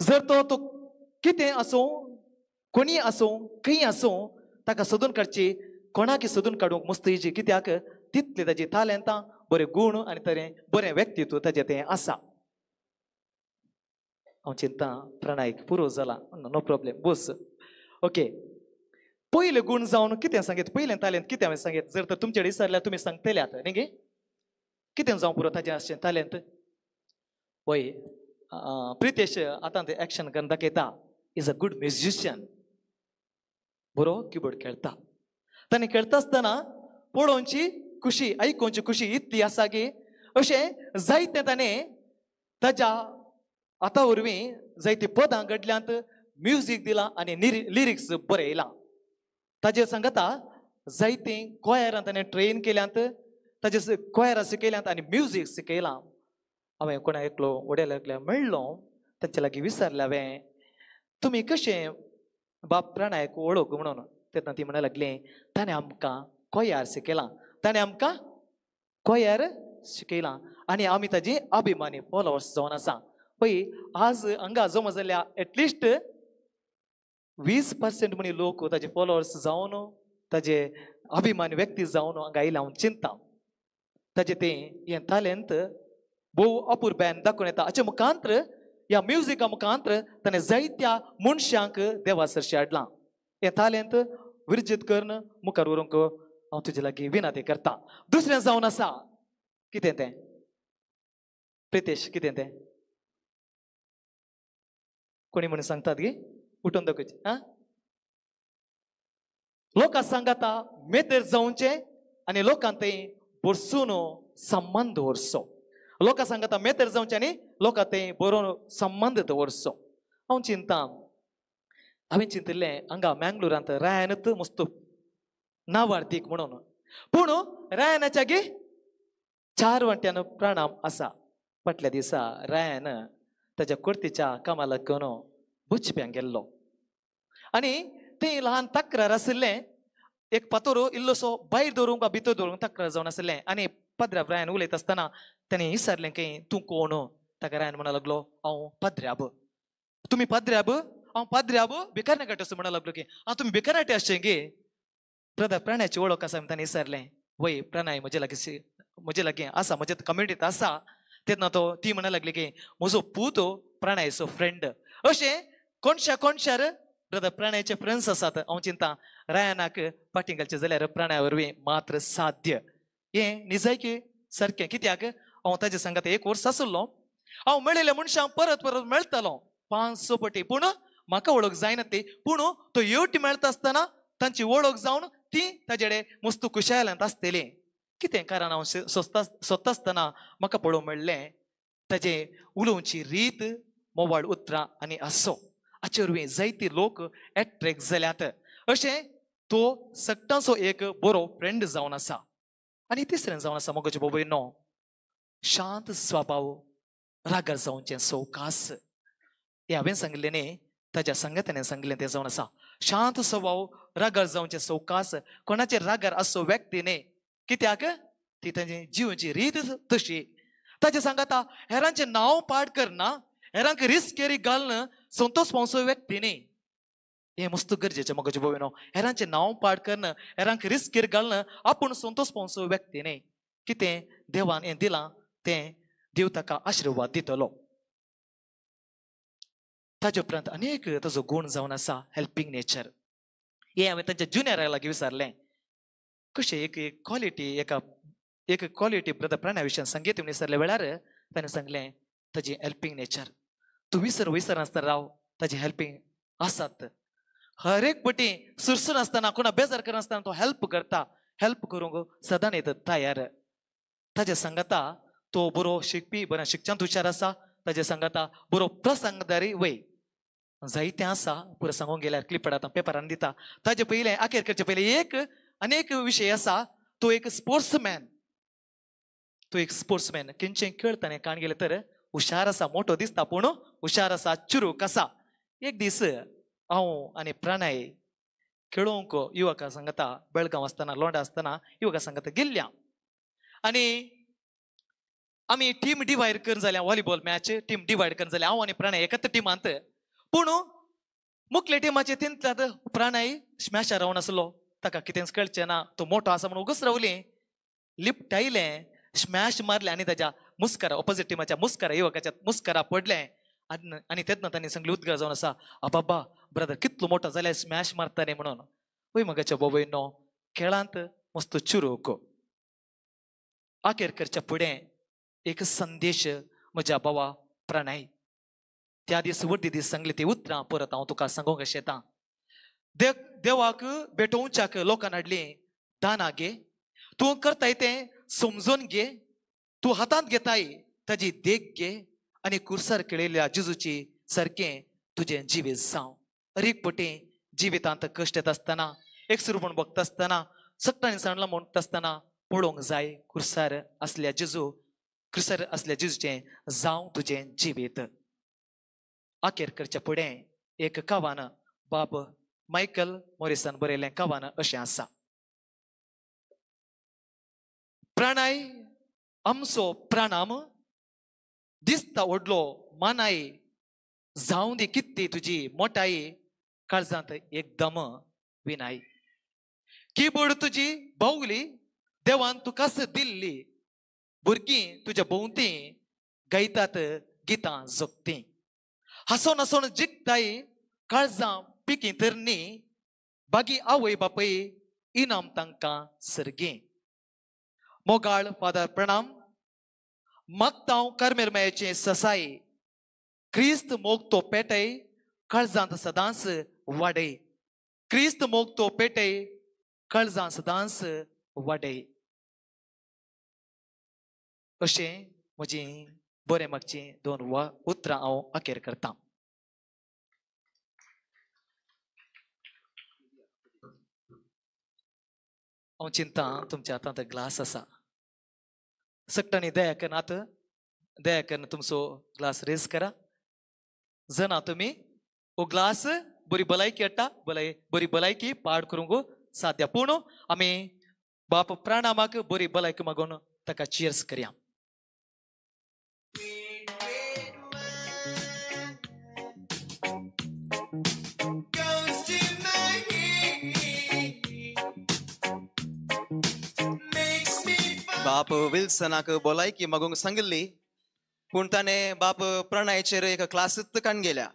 जर तो कितें आसूं कोणी आसूं खंय आसूं ताका सोदून काडची कोणाक सोदून काडूंक मस्त इजी कित्याक तितली ताजी तालेंतां बरे गुण आनी तरें बरें व्यक्तित्व ताचें तें आसा हांव चिंता प्रणयक पुरो जाला नो प्रॉब्लेम बस ओके पयले गुण जावन कितें सांगीत पयलें तालेंत कितें हांवें सांगीत जर तर तुमचे कडेन विसरल्यार तुमी सांगतल्यात न्ही गे कितें जावं पुरो ताचें आसचें तालेंत पळय प्रितेश आतां तें एक्शन करून दाखयता इज अ गुड म्युजिशियन बरो कीबोर्ड खेळटा ताणें खेळटा आसतना पळोवची खुशी आयकोवची खुशी इतली आसा की अशें जायतें ताणें ताच्या आतां वरवीं जायतीं पदां घडल्यांत म्युजीक दिलां आनी लिरिक्स बरयलां ताजे सांगता जायतीं कोयरां ताणें ट्रेन केल्यांत ताजे कोयरां शिकयल्यांत आनी म्युजीक शिकयलां हांवें कोणा एकलो वडेल्या मेळ्ळो तांचे लागीं विचारलें हांवें तुमी कशें बाप प्राणायक वळख म्हणून तेन्ना ती म्हणूंक लागली ताणें आमकां कोयार शिकयलां ताणें आमकां कोयार शिकयलां आनी आमी ताजी अभिमानी फॉलोवर्स जावन आसा पळय आज हांगा जमा जाल्ल्या एटलिस्ट 20% म्हणी लोक ताजे फॉलोवर्स जावन ताजे अभिमानी व्यक्ती जावन हांगा आयला हांव चिंता ताजे तें हें टॅलंट भोव अपुरब्यान दाखोवन येता हाचे मुखांत्र ह्या म्युजिका मुखांत्र ताणें जायत्या मनशांक देवा सरशी हाडलां हें टॅलंट विर्जीत करून मुखार व्हरूंक हांव तुजे लागीं विनंती करता दुसरें जावन आसा कितें तें प्रितेश कितें तें कोणी म्हणून सांगतात गे उठून दाखोवचें आं लोकां सांगता मेतेर जावचें आनी लोकांक तें बरसून संबंद दवरचो लोकां सांगता मेतेर जावचें आनी लोकांक तें बरो संबंद दवरचो हांव चिंता हांवें चिंतिल्लें हांगा मँगलोरांत रायनत मस्त नावार्थीक म्हणून पूण रायनाच्या गे 4 वंट्यान प्राणाम आसा फाटल्या दिसा रायन ताच्या कुर्तीच्या कामा लागून बुचप्यांक गेल्लो आनी तें ल्हान तक्रार आशिल्लें एक पातोरो इल्लोसो भायर दवरूंक वा भितर दवरूंक तक्रार जावन आशिल्लें आनी पद्र्याब रायन उलयता आसतना ताणें विचारलें की तूं कोण ताका रायन म्हणूंक लागलो हांव पद्र्याब तुमी पद्र्याब हांव पद्र्याब भिकारनाकाटे असो म्हणूंक लागलो की हांव तुमी भिकारनाटे आसचें गे ब्रदर प्राण्याची वळख आसा ताणें विचारलें वय प्रणय म्हजे लागीं आसा म्हजे कम्युनिटींत आसा तेन्ना ती म्हणूंक लागली की म्हजो पूत प्रणयचो फ्रेंड अशें कोणशार ब्रदर प्रणयचे फ्रेंड्स आसात हांव चिंता रायनाक फाटीं घालचें जाल्यार प्रणया वरवीं मात्र साध्य हें निजायकी सारकें कित्याक हांव ताजे सांगात 1 वर्स आसलो हांव मेळिल्ल्या मनशांक परत मेळटालो 5-6 पटी पूण म्हाका वळख जायना ती पूण तो येवटी मेळटा आसतना तांची वळख जावन ती ताजे कडेन मस्त खुशायलांत आसतली कितें कारण हांव सोदता आसतना म्हाका पळोवंक मेळ्ळें ताजे उलोवची रीत मोवाळ उतरां आनी हांसो हाचे वरवीं जायती लोक एट्रॅक्ट जाल्यात अशें तो सगळ्यांचो एक बरो फ्रेंड जावन आसा आनी तिसरें जावन आसा मोगाचे बाबयनो शांत स्वभाव रागार जावचें सवकास हें हांवें सांगिल्लें न्ही ताच्या संगतान सांगिल्लें तें जावन आसा शांत स्वभाव रागार जावचें सवकास कोणाचेर रागार आसचो व्यक्ती न्ही कित्याक ती ताची जिवची रीत तशी ताचे सांगता हेरांचें नांव पाड करना हेरांक रिस्क केरी घालना संतोष पावचो व्यक्ती न्ही हें मस्त गरजेचें मोगाचे भयणो हेरांचें नांव पाड करना हेरांक रिस्क केरी घालना आपूण संतोष पावचो व्यक्ती न्ही कितें देवान हें दिलां तें देव ताका आशिर्वाद दितलो ताजे उपरांत अनेक ताजो गूण जावन आसा हेल्पिंग नेचर हें हांवें तांच्या जुनियरा लागीं विचारलें कशें एक क्वॉलिटी ब्रदर प्राण्या विशयान सांगीत विचारल्या वेळार ताणें सांगलें ताजी हेल्पिंग नेचर तूं विसर आसतना राव ताजी हेल्पिंग आसात. हर एक पटी सुरसून असताना कोणा बेजार करनासतना तो हेल्प करता. हेल्प करूंक सदां येता तयार. ताजे सांगता तो बरो शिकपी बरो शिक्षणांत हुशार आसा. ताजे सांगता बरो प्रसंगदारी वय जायतें आसा. पुरो सांगूंक गेल्यार क्लिपार आतां पेपरान दिता. ताजे पयलें आखेर करचे पयलीं एक आनीक विशय आसा. तो एक स्पोर्ट्समॅन. तो एक स्पोर्ट्समॅन खंयचें खेळताना काण गेले तर हुशार आसा. मोठो दिसता पूण हुशार आसा. चुरूक आसा. एक दीस हांव आनी प्रणय खेळोवंक युवका सांगता बेळगांव आसतना लोंडा आसतना युवका सांगता गेल्ल्या. आनी आमी टीम डिवायड करून जाल्या व्हॉलीबॉल मॅच टीम डिवायड करून जाल्या. हांव आनी प्रणय एकच टिमांत. पूण मुखले टिमाचे तिंतल्यात प्रणय स्मॅशार रावन आसलो. ताका कितेंच कळचें ना. तो मोठो आसा म्हणून उगच रावली. लिफ्ट आयलें स्मॅश मारलें आनी ताच्या मुस्कारा ऑपोजीट टिमाच्या मुस्कारा युवकाच्या मुस्कारा पडलें. आनी तेन्ना तांणी सांगलें उद्गार जावन आसा बाबा ब्रदर कितलो मोठो जाल्यार स्मॅश मारता रे म्हणून. वय मगाच्या बाबयनो खेळांत मस्त चुरूक. आखेर करच्या फुडें एक संदेश म्हज्या भावा प्रणय. त्या दीस वर्दी दीस सांगले ती उतरां परत हांव तुका सांगूंक अशें येता. देवाक भेटोवच्याक लोकांन हाडली दाना गे. तूं करताय तें समजून घे. तूं हातांत घेताय ताजी देख घे. आनी कुर्सार केळिल्ल्या जेजूची सारकें तुजें जिवीत जावं. एक पटी जिवितांत कश्ट येता आसतना एकसुरू म्हूण बगता आसतना सक्तांनी सांडला म्हणटा आसतना पळोवंक जाय कुर्सार असल्या जेजूचें जावं तुजें जिवीत. आखेर करच्या फुडें एक कावान बाब मायकल मॉरिसान बरयलें कावान अशें आसा. प्रणय आमचो प्राणाम दिसता व्हडलो मानाय जावं दी कित्ती तुजी मोठाई काळजांत एकदम विनाय. कीबोर्ड तुजी बावली देवान तुकाच दिल्ली. भुरगीं तुज्या भोंवती गायतात गितां जोगतीं. हांसोन हांसोन जिखताय काळजां पिकी तरणी. बागी आवय बापय इनाम तांकां सर्गी. मोगाळ फादर प्रणाम मागता हांव कार्मेल मायेचें ससाय. क्रिस्त मोग तो पेटय काळजांत सदांच वाडय. क्रिस्त मोग तो पेटय काळजांत सदांच वाडय. अशें म्हजी बरें मागची 2 उतरां हांव आखेर करतां. हांव चिंता तुमच्या हातांत ग्लास आसा. सक्तांनी दया करून तुमचो ग्लास रेज करा. जना तुमी हो ग्लास बरी भलायकी हाडटा बरी भलायकी पाड करूंक साध्य. पूण आमी बाप प्राणामाक बरी भलायकी मागून ताका चियर्स करया. बाप विल्सनाक भलायकी मागूंक सांगिल्ली पूण ताणें बाप प्रणयाचेर एक क्लासीत काण गेल्या.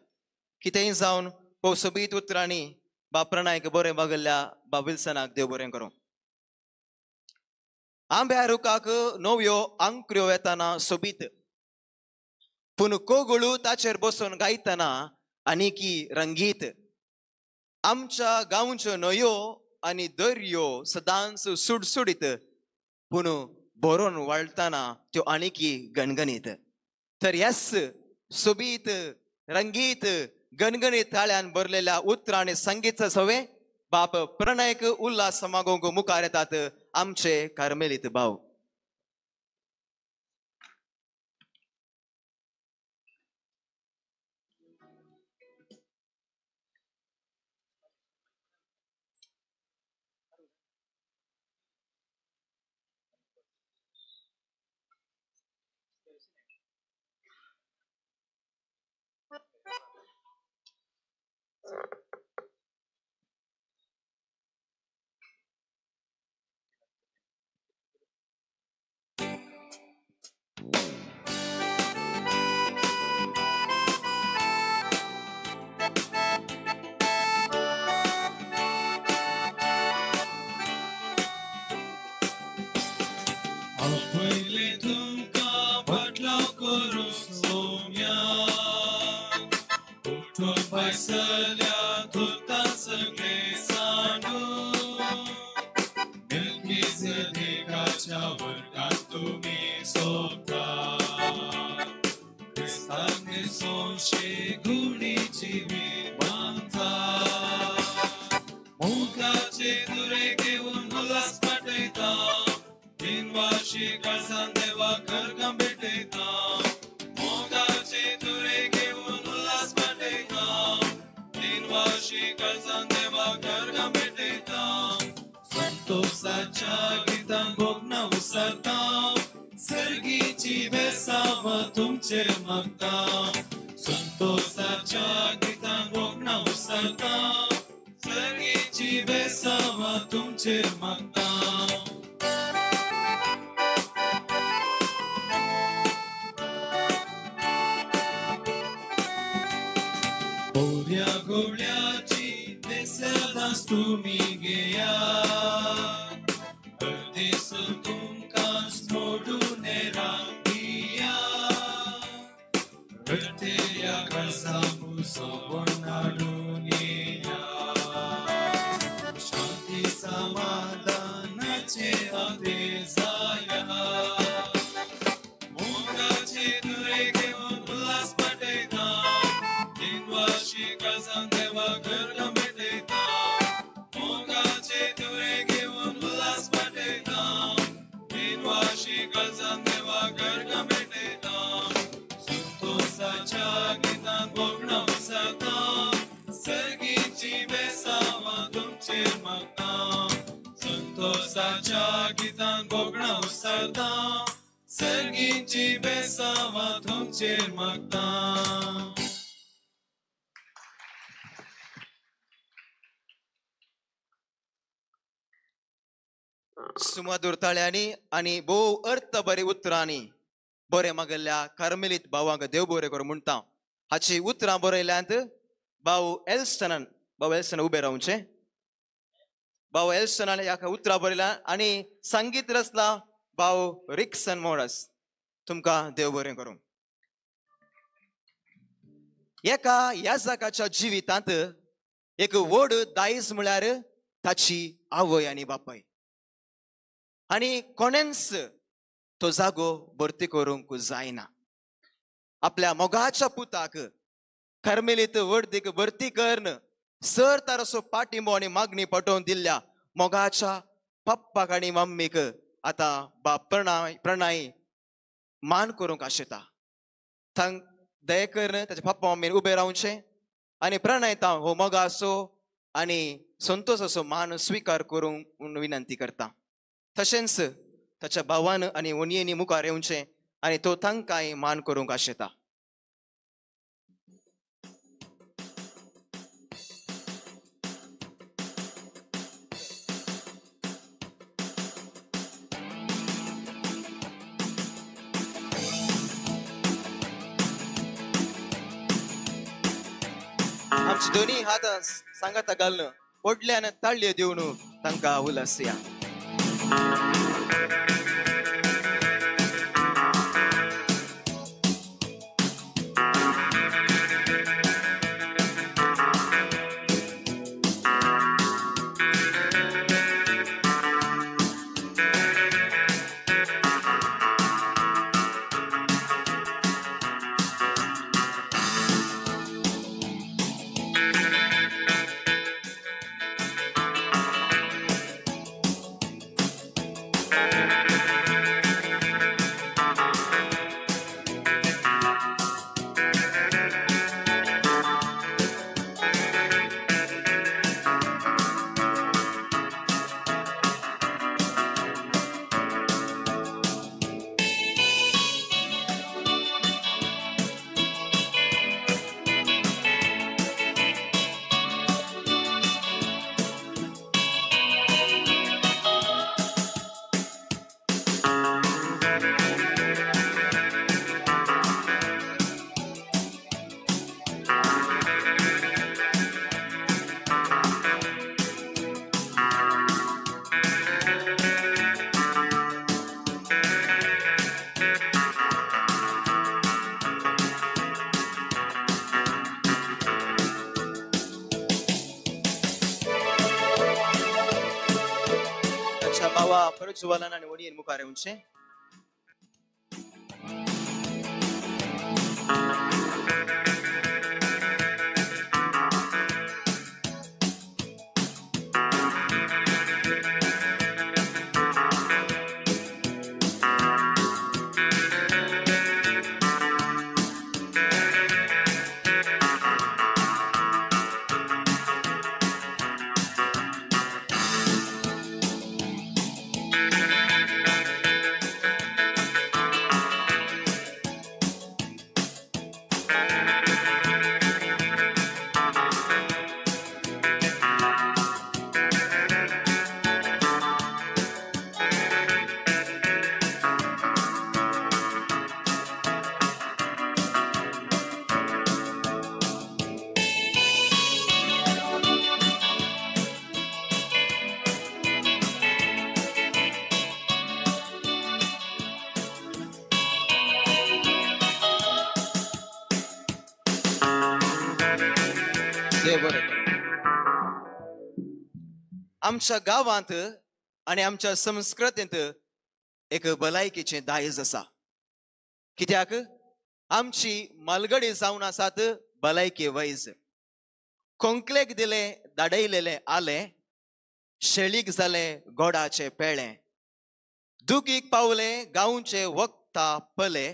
कितेंय जावन सोबीत उतरांनी बाप प्रणयाक बरें मागल्ल्या बाप विल्सनाक देव बरें करूं. आंब्या रुखाक नव्यो अंकुऱ्यो येताना सोबीत पूण कोगळू ताचेर बसून गायतना आनीकी रंगीत. आमच्या गांवच्यो न्हंयो आनी दर्यो सदांच सुडसुडीत पूण बरोवन वाळटना त्यो आनीकी गणगणीत. तर येस सोबीत रंगीत गणगणीत ताळ्यान भरलेल्या उतरां आनी संगीत सवे बाप प्रणयक उल्हास मागोवंक मुखार येतात आमचे कार्मेलीत भाव. पहिले तुमकां फाटलाव करूं सोम्या उठून भायसरल्या देगाच्या वर्गात तुम्ही सोबता ख्रिस्ताने सोशे गुणीची मी बांधता मुखाचे दुरे घेऊन उल्हास पाठयता बिनवाशी काळजान देवा घरगम भेटयता मोगाचे दुरे घेऊन उल्हास पाठयता बिनवाशी काळजान देवा घरगम भेटयता संतोषाच्या गीतान भोगना उसरता सर्गीची बेसाव तुमचेर मागता संतोषाच्या गीतान भोगना उसरता सर्गीची बेसाव तुमचेर मागता बोऱ्या गोळ्याची बेसदास तुम्ही घेया परदेस तुमकां सोडून रांगिया रट्टेया काळजा मुसोबण हाडून येया शांती समाधानाचे आते जाया मोगाचे दुरे घेऊन उल्हास पाठयता दिनवाशी काळजान देवा घरगम भेटयता मोगाचे दुरे घेऊन उल्हास पाठयता दिनवाशी काळजान देवा घरगम भेटयता संतोषाच्या गीतान भोगना उसरता सर्गीची बेसावा तुमचेर मागता संतोषाच्या गीतान भोगना उसरता सर्गीची बेसावा तुमचेर मागता सुमधुर ताळ्यांनी आणि भोव अर्थ बरे उतरांनी बरे मागल्ल्या कार्मेलीत भावांक देव बरें करूं म्हणटा हाची उतरां बरयल्यांत भाऊ एल्स्टन उबे रावचे भाऊ एल्स्टनान ह्या उतरां बरयल्या आणि संगीत रचला भाऊ रिक्सन मोरस तुमकां देव बरें करूं एका याजकाच्या जिवितांत एक व्हड दायज म्हळ्यार ताची आवय आनी बापाय आणि कोणेंच तो जागो भरती करूंक जायना आपल्या मोगाच्या पुताक कार्मेलीत वर्दीक भरती करन सर तारसो पाठिंबो आनी मागणी पटोवन दिल्ल्या मोगाच्या पप्पाक आनी मम्मीक आता बाप प्रणय मान करूंक आशेता थंग दये करन ताच्या पप्पा मम्मीन उबे रावचे आनी प्रणय हो मोगा असो आनी संतोष असो मान स्वीकार करूंक विनंती करता तशेंच ताच्या भावान आनी वणयेनी मुखार येवचें आनी तो तांकांय मान करूंक आशेता आमची दोन्ही हात सांगाता घालून व्हडल्यान ताळयो दिवन तांकां उलासया जुवालान आनी वडीन मुखार येवचे. आमच्या गावांत आणि आमच्या संस्कृतींत एक भलायकेचे दायज आसा. कित्याक आमची मालगडी जावन आसात भलायके वैज. कोंकलेक दिले दाडयलेले आले, शेळीक जाले गोडाचे पेळे, दुखीक पावले गांवचे वखता पले,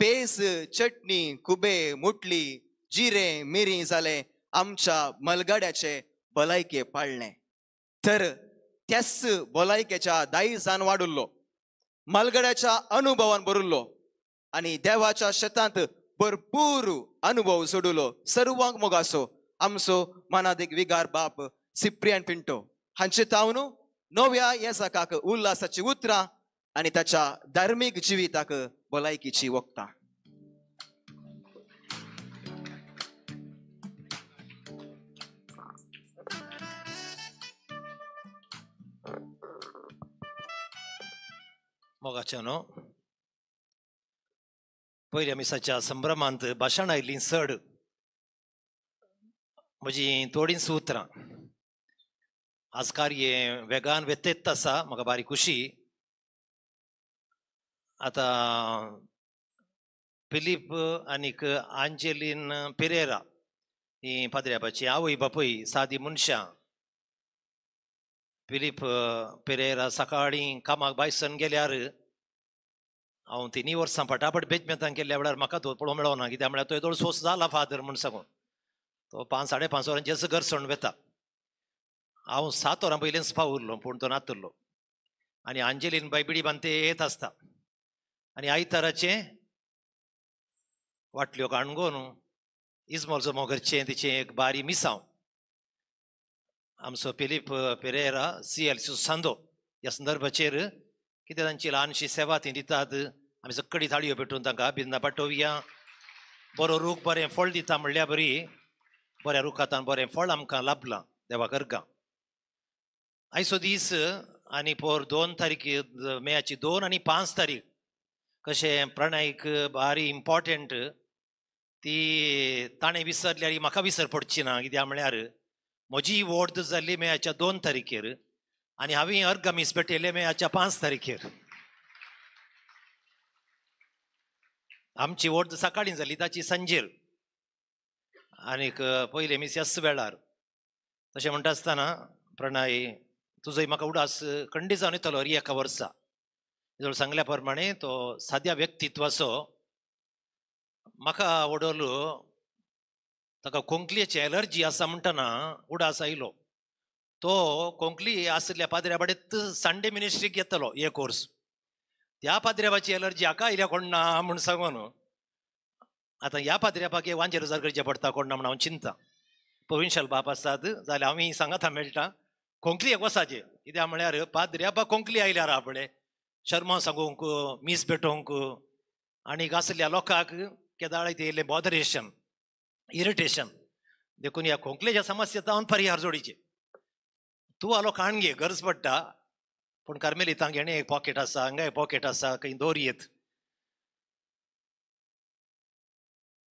पेस चटणी कुबे मुटली जिरे मिरी जाले आमच्या मलगड्याचे भलायके पाळणे. तर त्याच भलायकेच्या दायजान वाडुल्लो, मलगड्याच्या अनुभवान भरुल्लो आणि देवाच्या शेतांत भरपूर अनुभव सोडुलो सर्वांक मोगासो आमचो मनादीक विगार बाप सिप्रियन पिंटो हांचे तावन नव्या येसाकाक उल्हासाची उतरां आणि ताच्या धार्मीक जिविताक भलायकीची वखदां. मोगाच्या न्हू पयल्या मिसाच्या संभ्रमांत भाशण आयिल्लीं चड म्हजी थोडीं उतरां. आज कार्य वेगान वेतेत आसा, म्हाका बारी खुशी. आतां फिलीप आनीक आंजेलीन पेरेरा ही पाद्र्यापाची आवय बापूय सादी मनशां. फिलीप पेरेरा सकाळीं कामाक बायसन गेल्यार हांव 3 वर्सां पटापट बेजमेतां केल्ल्या वेळार म्हाका तो पळोवंक मेळना. कित्याक म्हळ्यार तो येदोळ सोस जाला फादर म्हूण सांगून तो 5-5:30 वरांचेर घर सोडून वेता. हांव 7 वरां पयलींच पावुरलो पूण तो नातुरलो आनी आंजेलीन बायबिडी बांदते येत आसता आनी आयताराचे वाटल्यो काणगोन इस्मॉलचो मोगरचें तिचें एक बारी मिसांव. आमचो फिलीप पेरेरा CL सांदो ह्या संदर्भाचेर कितें तांची ल्हानशी सेवा ती दितात. आमी सक्कडी थाळयो पेटून तांकां बिंदा पाठोवया. बरो रूख बरें फळ दिता म्हणल्यार बरी, बऱ्या रुखांतल्यान बरें फळ आमकां लाभलां देवा करगा. आयचो दीस आनी पोर 2 तारीख मेयाची 2 आनी 5 तारीख कशें प्रणयक बारी इम्पॉर्टंट. ती ताणें विसरल्यार म्हाका विसर पडची ना. कित्याक म्हळ्यार म्हजी वोर्ड जाल्ली मेयाच्या 2 तारीखेर आनी हांवें अर्घ मीस पेटयले मेयाच्या 5 तारीखेर. आमची वोट सकाळीं जाली ताची सांजेर आनीक पयले मीस ह्याच वेळार. तशें म्हणटा आसतना प्रणय तुजोय म्हाका उडास खंडी जावन येतलो हरी एका वर्सा. जवळ सांगल्या प्रमाणे तो साद्या व्यक्तित्वाचो. म्हाका वडोल ताका कोंकलीची एलर्जी आसा म्हणटना उडास आयलो. तो कोंकली आसल्या पाद्र्याबाडेत संडे मिनिस्ट्रीक येतलो हे कोर्स. त्या पाद्र्याबाची एलर्जी हाका आयल्या कोण ना म्हूण सांगून आतां ह्या पाद्र्याबाक वांजेर हजार करचें पडटा कोण ना म्हूण हांव चिंता. प्रोविन्शियल बाप आसात जाल्यार हांव सांगाता मेळटा कोंकली एक वसाचे. कित्याक म्हळ्यार पाद्र्याबाक कोंकली आयल्यार आपणे शर्मा सांगूंक मीस पेटोवंक आनीक आसल्या लोकांक केदाळ येयले बॉदरेशन इरिटेशन देखून ह्या कोंकलेच्या समस्या जावन परिहार जोडीचे. तूं आलो काणगे गरज पडटा पूण कार्मेलीतां घेणे एक पॉकेट आसा हांगा पॉकेट आसा खंय दवरयेत.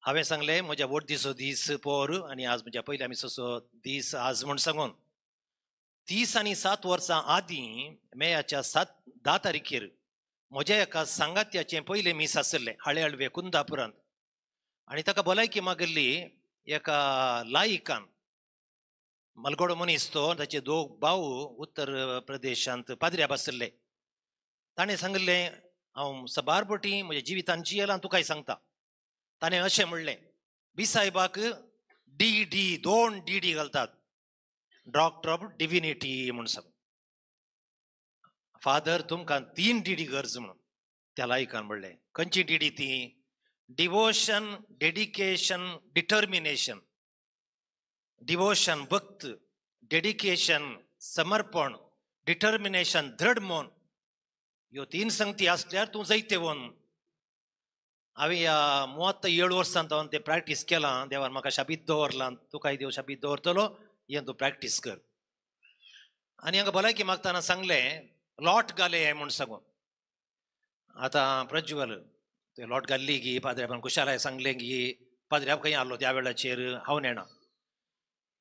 हांवें सांगलें म्हज्या वोट दिसो दीस पोर आनी आज म्हज्या पयल्या मिसाचो दीस आज म्हूण सांगून 37 वर्सां आदीं मेयाच्या 10 तारखेर म्हज्या एका सांगात्याचें पयलें मीस आसलें हाळे हळवे कुंदापुरांत आनी ताका भलायकी मागिल्ली एका लायिकान मलगडो मनीस तो ताचे दोग भाव उत्तर प्रदेशांत पाद्र्याब आसले ताणें सांगलें हांव सबारपटी म्हज्या जिवितांत जियेलां तुकाय सांगता ताणें अशें म्हणलें बी साहेबाक दोन डी घालतात डॉक्टर ऑफ डिविनिटी म्हूण सांग फादर तुमकां 3 डी गरज म्हणून त्या लायकान म्हणलें खंयची डी ती डिवोशन डेडिकेशन डिटर्मिनेशन डिवोशन भक्त डेडिकेशन समर्पण डिटर्मिनेशन दृढ मन ह्यो 3 संगती आसल्यार तूं जायते वन हांवें ह्या 37 वर्सांत हांवें ते प्रॅक्टीस केलां देवान म्हाका शाबीत दवरलां तुकाय देव शाबीत दवरतलो हें तूं प्रॅक्टीस कर आनी हांगा भलायकी मागतना सांगलें लॉट घाले म्हूण सांगून आतां प्रज्वल ते लॉट घाल्ली गी पाद्र्याबान कुशालाय सांगलें गी पाद्र्याब खंय आसलो त्या वेळाचेर हांव नेणा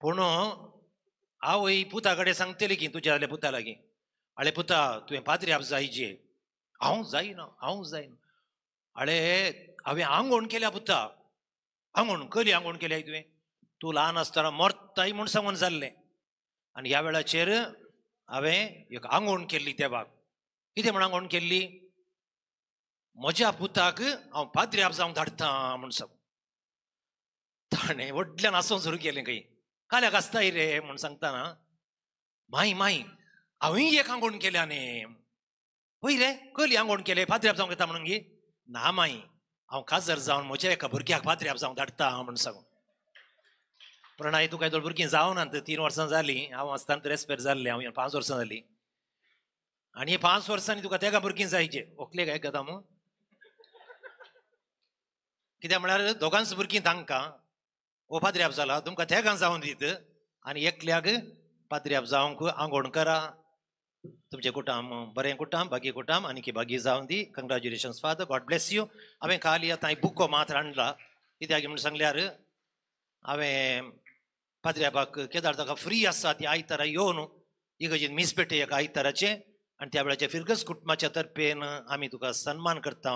पूण हांव पुता कडेन सांगतलें की तुज्या जाल्या पुता लागीं आळे पुता तुवें पाद्र्याब जायचे हांव जायना आळे हांवें आंगवण केल्या पुता आंगवण कली आंगवण केल्या तुवें तूं ल्हान आसतना मरताय म्हूण सांगून जाल्लें आनी ह्या वेळाचेर हांवें एक आंगवण केल्ली देवाक कितें म्हण आंगवण केल्ली म्हज्या पुताक हांव पाद्र्याब जावंक धाडटां म्हूण सांगून ताणें व्हडल्यान हांसूंक सुरू केलें खंय काल्याक आसताय रे म्हूण सांगतना माई हांवें एक आंगवण केल्या न्ही पळय रे कली आंगवण केलें पाद्र्याब जावंक येता म्हणून गी ना माई हांव काजर जावन म्हज्या एका भुरग्याक पाद्र्याब जावंक धाडटां म्हूण सांगून प्रणय तूं कांय भुरगीं जावना 3 वर्सां जालीं हांव आसतना तर एस्पेर जाल्लें हांव 5 वर्सां जालीं आनी 5 वर्सांनी तुका तेगा भुरगीं जायचे ओकले काय गदा मू कित्याक म्हळ्यार दोगांच भुरगीं तांकां ओ पाद्र्याब जाला तुमकां तेगां जावन दीत आनी एकल्याक पाद्र्याब जावंक आंगवण करा तुमचें कुटाम बरें कुटाम भागी कुटाम आनी भागी जावन दी कंग्रॅच्युलेशन्स फादर गॉड ब्लेस यू हांवें खाली आतां बुक्को मात्र हाडला कित्याक म्हूण सांगल्यार हांवें पाद्र्याबाक केदार ताका फ्री आसा ती आयतारा येवन इगर्जेन मीस पेटय एका आयताराचे आनी त्या वेळाचेर फिरगस कुटुंबाच्या तर्फेन आमी तुका सन्मान करता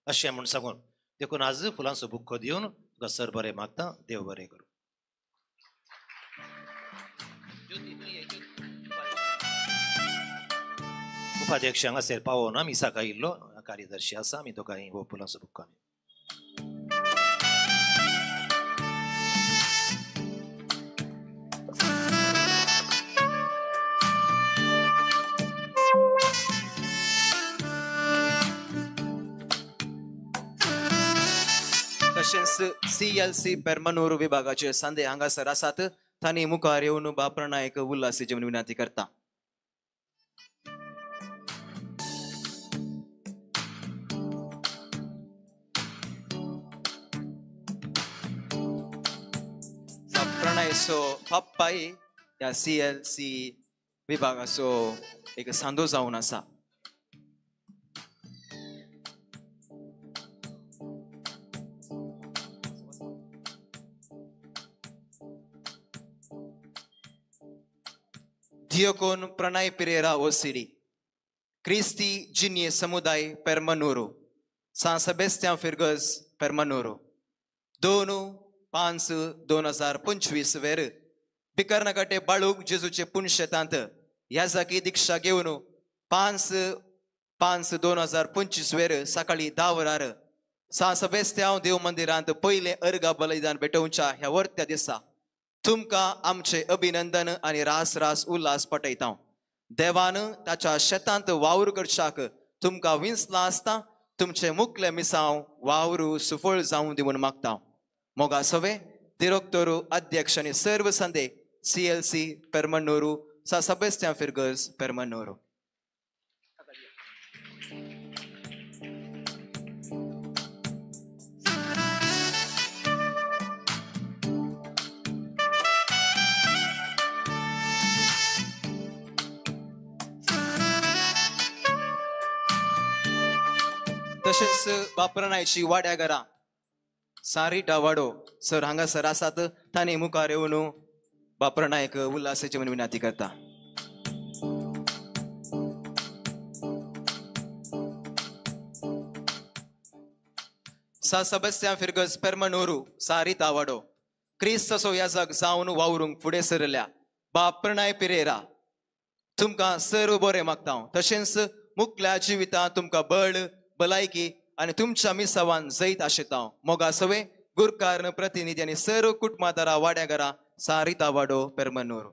अशें म्हूण सांगून देखून आज फुलांचो बुक्को दिवन तुका सर बरें मागता देव बरें करूं उपाध्यक्ष हांगासर पावोना मिसाक आयिल्लो कार्यदर्शी आसा आमी दोगांय हो फुलांचो बुक्को तशेंच CLC पेरमनूर विभागाचे सांदे हांगासर आसात तांणी मुखार येवन बाप्र नायक उल्हास जेवण विनंती करता प्रणयसो पप्पाई ह्या CLC विभागाचो एक सांदो जावन आसा Diocon Pranay Pereira Osiri, Cristi Ginie Samudai Permanuro, San Sebastian Fergus Permanuro, 2/5/2025 वेर बिकर्नगटे बाळूक जेजूचे पुण्यशतांत ह्या जागी दीक्षा घेवन 5/5/2025 वेर सकाळी 10 वरार सान सेबास्त्यान देव मंदिरांत पयले अर्घ बलिदान भेटोवच्या ह्या वर्त्या दिसा तुमकां आमचे अभिनंदन आनी रास रास उल्हास पटयता देवान ताच्या शेतांत वावर करच्याक तुमकां विंसला आसता तुमचे मुखले मिसांव वावरू सुफळ जावं दिवन मागता मोगा सवे दिरोक्तोरू अध्यक्ष आनी सर्व संदे CLC पेरमनूरू सा सेबास्त्यान फिर्गस पेरमनूरू तशेंच बापरनायची वाड्या घरां सारिटा वाडो सर हांगासर आसात तांणी मुखार येवन बापरनायक उल्हास जेवण विनंती करता Sa Sebastian Firgus Permanuru, sa Rita Wado. Krista so yazak zaunu waurung पुढे सरल्या. बाप प्रणय पिरेरा. तुमका सर्व बरे मागता. तशेंच मुकल्या जिवितां तुमका बळ, भलायकी आणि तुमच्या मिसावान जैत आशेता. मोगा सवे गुरकार प्रतिनिधी आणि सर्व कुटुंबादारा वाड्यागारा sa Rita Wado Permanuru.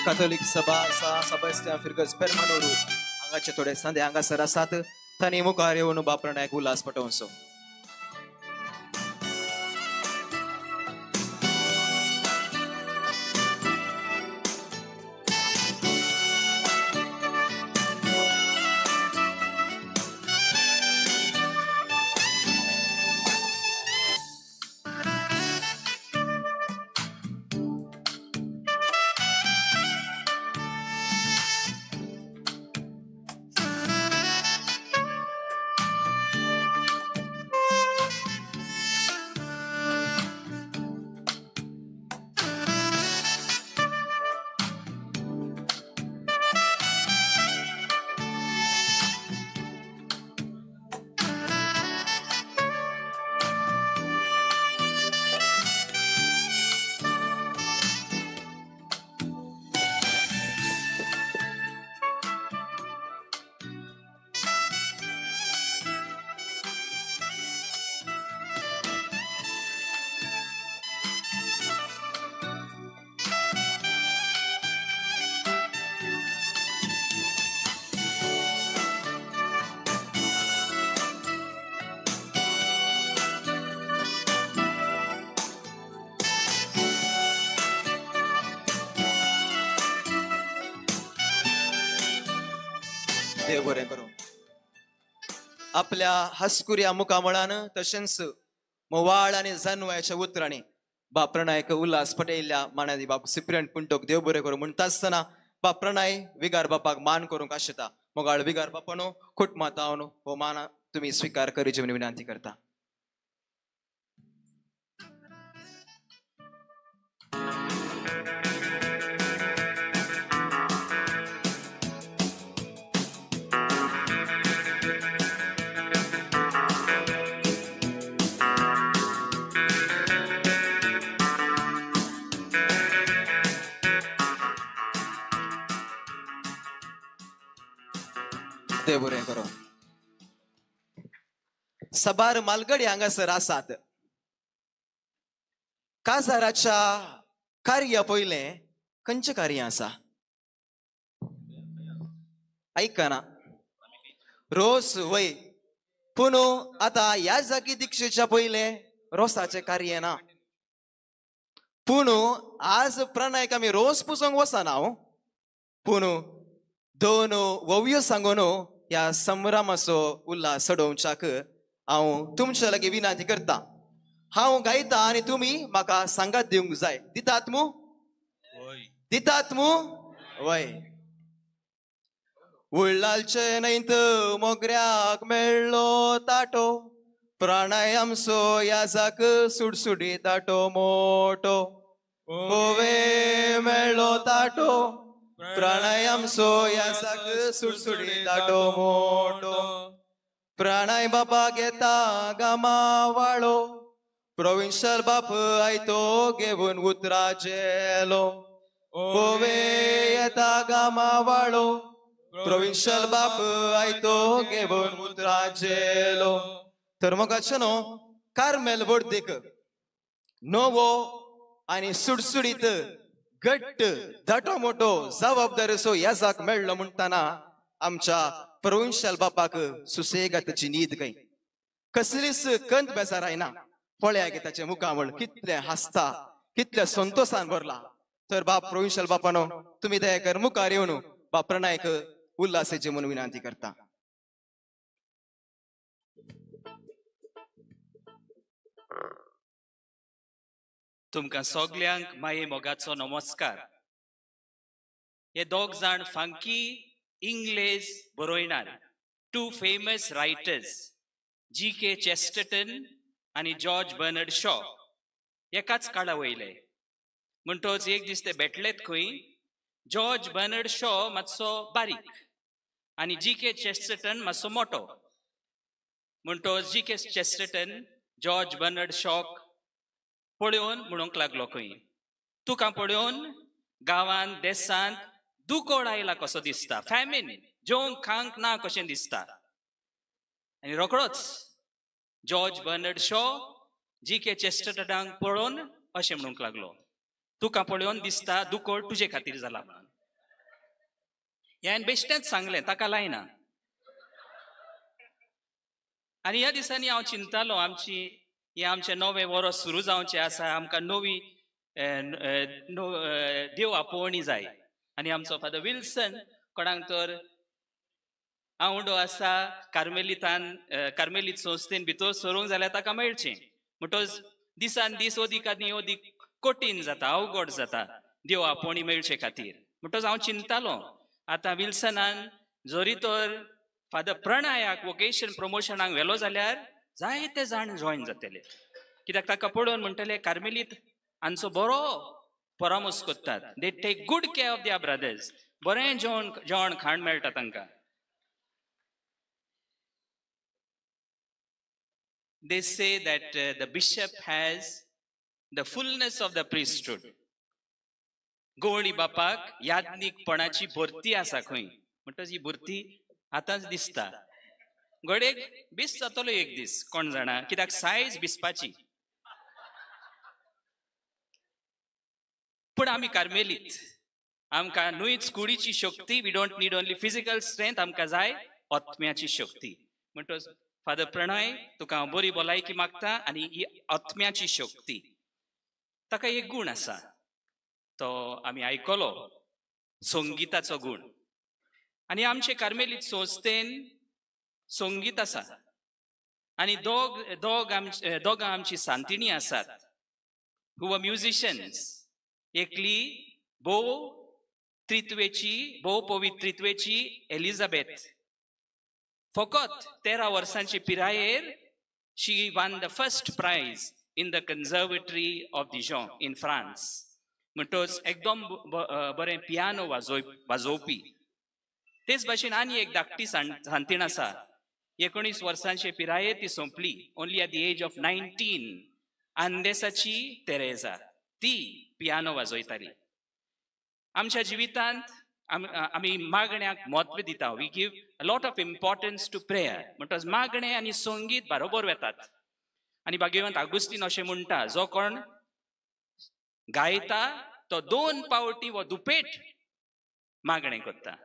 Catholic Sabha sa Sebastian Firgus Permanuru हांगाचे थोडे संदे हांगासर आसात तांणी मुखार येवन बापणाक उल्हास पटोवचो. देव बरें करूं. आपल्या हस्कुऱ्या मुखामळान तशेंच मोवाळ आणि जानवायच्या उतरांनी बाप प्रणयक उल्हास पटयल्ल्या मानादी बाप सिप्रियन पुंटोक देव बरें करूं म्हणटा आसतना बाप प्रणय विगार बापाक मान करूंक आशेता. मोगाळ विगार बापानो खूट मातावनो हो मान तुम्ही स्वीकार करची म्हणून विनंती करता. देव बरें करूं. सबार मालगडी हांगासर आसात. काजाराच्या कार्या पयले खंयचें कार्य आसा? ऐकना रोस वय पूण आता ह्या जागी दिक्षेच्या पयले रोसाचे कार्य ना. पूण आज प्रणयक आमी रोस पुसोंक वचना पूण दोन वव्यो सांगून ह्या संभ्रमाचो उल्हास सोडोवच्याक हांव तुमच्या लागीं विनंती करता. हांव गायता आनी तुमी म्हाका सांगात दिवंक जाय. दितात मू? दितात मू? वय. उळ्ळालचे न्हयत मोगऱ्याक मेळ्ळो ताटो, प्राणायाम सो याजाक सुडसुडी ताटो मोटो. ओवे मेळ्ळो ताटो, प्राणायाम सो याजाक सुडसुडी ताटो मोटो. प्राणाय बाबा घेता गामा वाळो, प्रोविन्शियल बाप आयतो घेवन उतराचेलो. ओवे येता गामा वाळो, प्रोविन्शियल बाप आयतो घेवन उतराचेलो. तर मोगाचे न्हू कार्मेल वर्देक नवो आनी सुडसुडीत घट्ट धाटो मोठो जबाबदारेचो याजाक मेळ्ळो म्हणटाना आमच्या प्रोविन्शियल बापाक सुसेगाची न्हीद गई. कसलीच कंत बेजार आयना. पळयात ताचे मुखावळ कितले हासता, कितल्या संतोषान भरला. तर बाप प्रोविन्शियल बापानो तुम्ही दयाकर मुखार येवन बाप प्रणयक उल्हासाची म्हणून विनंती करता. तुमकां सगल्यांक माये मोगाचो नमस्कार. हे दोग जाण फांकी इंग्लेज बरोयणार, two famous writers G.K. Chesterton आनी जॉर्ज बर्नर्ड शॉ एकाच काळा वयले. म्हणटोच एक दीस ते भेटलेत खंय. जॉर्ज बर्नर्ड शॉ मातसो बारीक आनी G.K. चेस्टर्टन मातसो मोठो. म्हणटोच G.K. Chesterton George Bernard shock पळोवन म्हणूंक लागलो खंय, तुका पळोवन गांवांत देसांत दुकोड आयला कसो दिसता, फॅमिन जेवंक खांक ना कशें दिसता. आनी रोखडोच जॉर्ज बर्नर्ड शॉ G.K. चेस्टर्टनाक पळोवन अशें म्हणूंक लागलो, तुका पळोवन दिसता दुकोड तुजे खातीर जाला म्हणून. ह्यान बेश्टेंच सांगलें, ताका लायना. आनी ह्या दिसांनी हांव चिंतालो हे आमचें नवें वर्स सुरू जावचें आसा, आमकां नवी देव आपोवणी जाय. आनी आमचो फादर विल्सन कोणाक तर आवडो आसा कार्मेलीत संस्थेन भितर सरूंक जाल्यार ताका मेळचें. म्हणटच दिसान दीस अदीक आनी अदीक कठीण जाता, अवघड जाता देव आपोवणी मेळचे खातीर. म्हणटच हांव चिंतालो आतां विल्सनान जरी तर फादर प्रणयाक वोकेशन प्रमोशनाक व्हेलो जाल्यार जायते जाण जॉयन जातले. कित्याक ताका पळोवन म्हणटले कार्मेलीत हांचो बरो परामर्श करतात. They take good care of their brothers. बरें जेवण खाण मेळटा तांकां. They say that the bishop has the fullness of the priesthood. गवळी बापाक याज्ञिकपणाची भरती आसा खंय. म्हणटच ही भरती आतांच दिसता. गडेक बीस जातलो एक दीस, कोण जाणा, कित्याक सायज बिसपाची. पूण आमी कार्मेलीत, आमकां न्हूच कुडीची शक्ती. We don't need only physical strength, आमकां जाय आत्म्याची शक्ती. म्हणटच फादर प्रणय तुका हांव बरी भलायकी मागता. आनी ही आत्म्याची शक्ती ताका एक गूण आसा, तो आमी आयकलो, संगीताचो गूण. आनी आमचे कार्मेलीत संस्थेन संगीत आसा. आनी दोगां आमची सांतिणी आसात, हू आर म्युजिशियन्स. एकली भोव पवित्रित्वेची एलिझाबेथ. फकत 13 वर्सांची पिरायेर she won the first prize in the conservatory of Dijon in France. म्हणटच एकदम बरें पियानो वाजोवपी. तेच भाशेन आनी एक धाकटी सांतीण आसा. 19 वर्सांचे पिरायेर ती सोंपली, only at the age of 19. आंदेसाची तेरेजा, ती पियानो वाजयताली. आमच्या जिवितांत आमी मागण्याक म्हत्व दिता. We give a lot of importance to prayer. म्हणटच मागणें आनी संगीत बरोबर वेतात. आनी भाग्यवंत आगुस्तीन अशें म्हणटा, जो कोण गायता तो 2 पावटी वो दुपेट मागणें करता.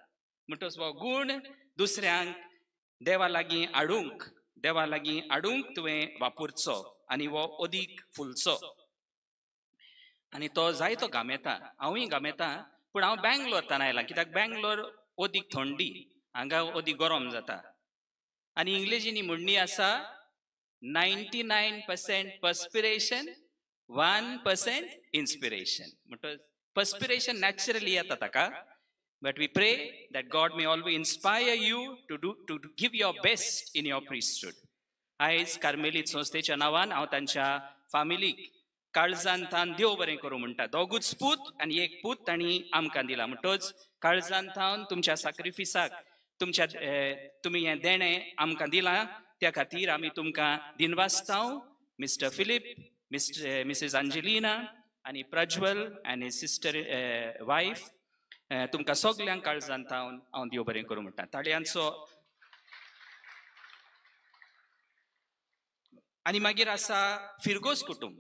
म्हणटच हो गूण दुसऱ्यांक देवा लागीं हाडूंक तुवें वापरचो आनी वो अदीक फुलचो. आनी तो जायतो गामेता. हांवूय गामेता, पूण हांव बँगलोरतान आयलां, कित्याक बँगलोर अदीक थंडी, हांगा अदीक गरम जाता. आनी इंग्लिशींनी म्हणणी आसा, 99% perspiration, 1% inspiration. Perspiration naturally येता ताका, but we pray that God may always inspire you to give your best in your priesthood. आयज कार्मेलीत संस्थेच्या नावान हांव तांच्या फॅमिलीक काळजान तान देव बरें करूं म्हणटा. दोगूच पूत आनी एक पूत तांणी आमकां दिला म्हणटच काळजान तावन तुमच्या सॅक्रिफिसाक तुमी हें देणें आमकां दिलां त्या खातीर आमी तुमकां दिनवासतांव. मिस्टर फिलीप, मिसेस अंजेलिना आनी प्रज्वल आनी सिस्टर वायफ तुमकां सगल्यांक काळजान तावन हांव देव बरें करूं म्हणटा. ताळयांचो. आनी मागीर आसा फिरगोस कुटुंब.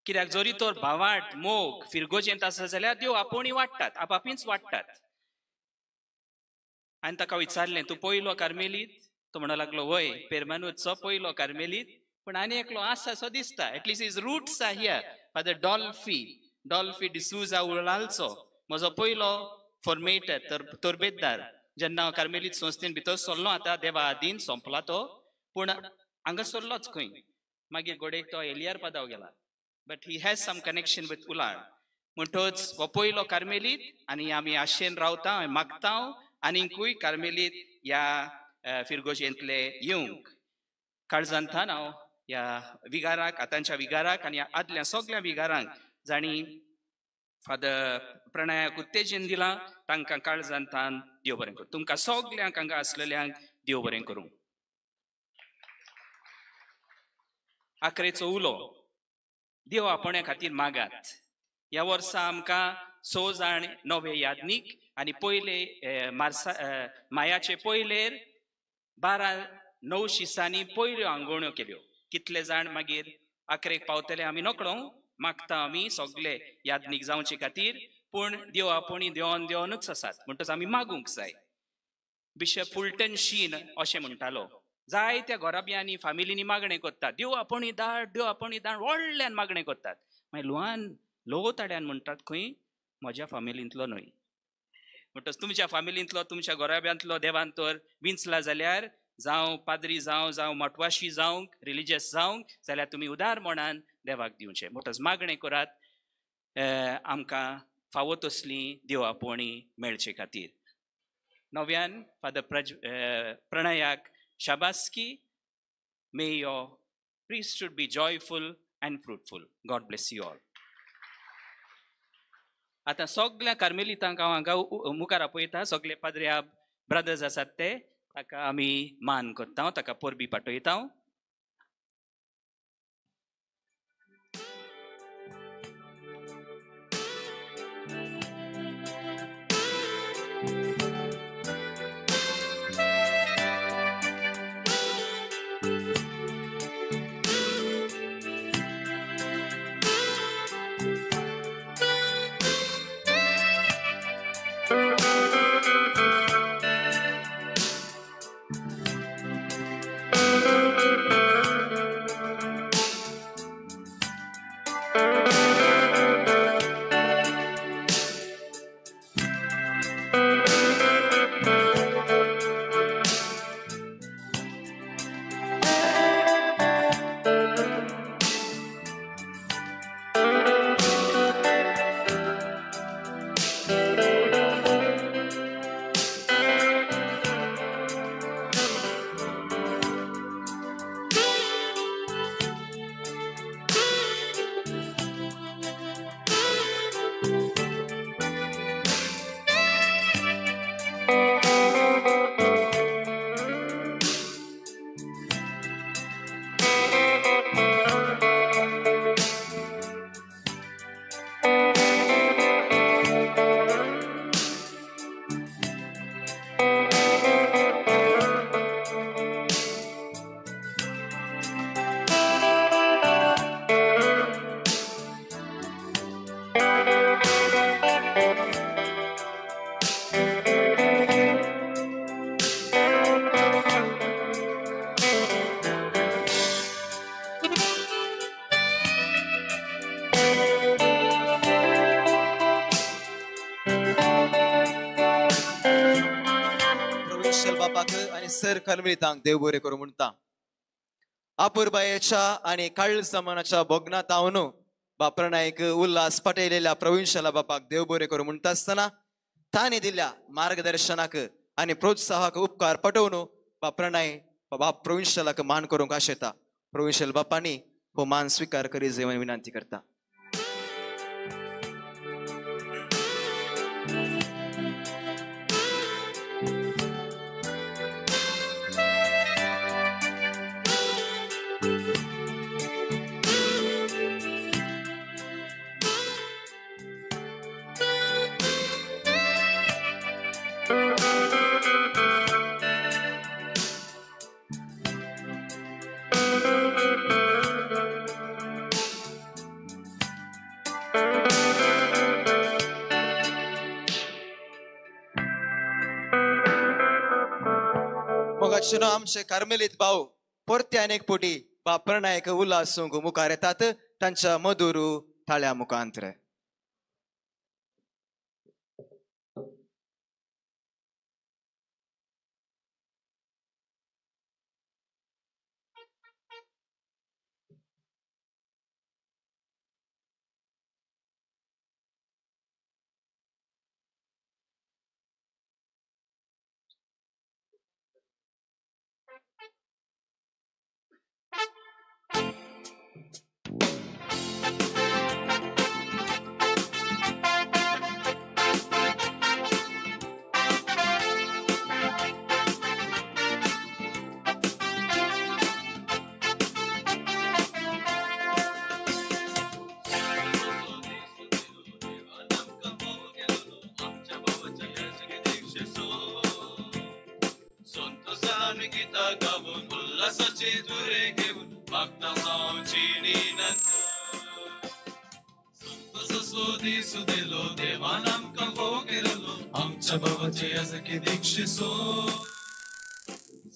कित्याक जरी तर भावाट मोग फिरगोजेंत आसा जाल्यार देव आपोवणी वाडटात, आपापींच वाडटात. हांवें ताका विचारलें तूं पयलो कार्मेलीत? तो म्हणूंक लागलो वय पेरमानूचो पयलो कार्मेलीत, पूण आनी एकलो आसा सो दिसता. At least his roots are here. Father Dolphy D'Souza उरलालचो म्हजो पयलो फॉर्मेटर तोरबेतदार. जेन्ना हांव कार्मेलीत संस्थेन भितर सरलो आतां देवा आदीन सोंपला तो, पूण हांगा सरलोच खंय. मागीर गोडेक तो एलियार पादाव गेला. But he has some connection with Ullal. म्हणटच हो पयलो कार्मेलीत आनी आमी आशेन रावता. हांवें मागता आनीकूय कार्मेलीत ह्या फिरगोजेंतले येवंक. काळजांतान हांव ह्या विगाराक, आतांच्या विगाराक आनी आदल्या सगळ्या विगारांक जाणी फादर प्रणयाक उत्तेजन दिलां, तांकां काळजांतान देव बरें करूं. तुमकां सगल्यांक हांगा आसलेल्यांक देव बरें करूं. आखरेचो उलो देव आपणे खातीर मागात. ह्या वर्सा आमकां 6 जाण नवे यादनीक आनी पयले मायाचे पयलेर 12 नवशिसांनी पयल्यो आंगवण्यो केल्यो. कितले जाण मागीर आखरेक पावतले आमी नकळो. मागता आमी सगळे यादनीक जावचे खातीर, पूण देव आपोवणी देंवनूच आसात म्हणटच आमी मागूंक जाय. बिशप फुलटन शीन अशें म्हणटालो, जायत्या घोराब्यांनी फॅमिलीनी मागणें करतात, देव आपोवणी धाड, देव आपोवणी धाड, व्हडल्यान मागणें करतात. मागीर ल्हव ताड्यान म्हणटात खंय म्हज्या फॅमिलींतलो न्हय. म्हणटच तुमच्या फॅमिलींतलो, तुमच्या घोराब्यांतलो देवान तर विंचला जाल्यार, जावं पाद्री जावं मठवाशी जावं रिलिजियस जावं जाल्यार तुमी उदार मनान देवाक दिवचें. म्हणटच मागणें करात आमकां फावो तसली देव आपोवणी मेळचे खातीर. नव्यान फादर प्रणयाक शाबासकी. मे your priesthood be joyful and fruitful. God bless you all. आतां सगळ्या कार्मेलितांक हांव हांगा मुखार आपयता. सगळे पाद्र्या ब्रदर्स आसात ते, ताका आमी मान करता, ताका परबी पाठयता. सर कार्मेलितांक देव बरें करूं म्हणटा. अपूर्बायेच्या आणि काळ समानाच्या भोगनात हांव बाप्रणायक उल्हास पटयलेल्या प्रवीणशाला बापाक देव बरें करूं म्हणटा आसतना ताणें दिल्ल्या मार्गदर्शनाक आनी प्रोत्साहक उपकार पटोवन बाप्रणय बाप प्रवीणशालाक मान करूंक आशेता. प्रवीणशाल बापांनी हो मान स्वीकार करी जेवण विनंती करता. मोगाचेनो आमचे कार्मेलीत भाऊ परत्यान एक पोटी बाप्रणायक उल्हास मुखार येतात तांच्या मधुर थाळ्या मुखांतर.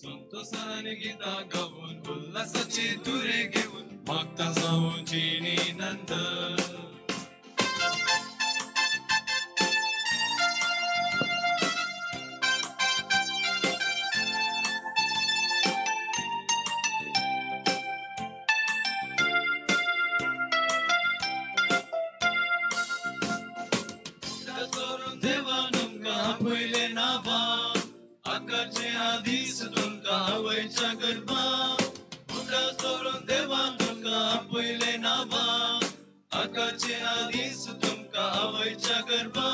संतोषाने गीता गाऊन उल्हासाचे तुरे घेऊन मागता जाऊन चिनी नंद. देवानुका पहिले नावा आकाचे आधीच तुमका आवयच्या गरबा मुठा सोडून देवान तुमका पहिले नावा आकाचे आधीच तुमका आवयच्या गरबा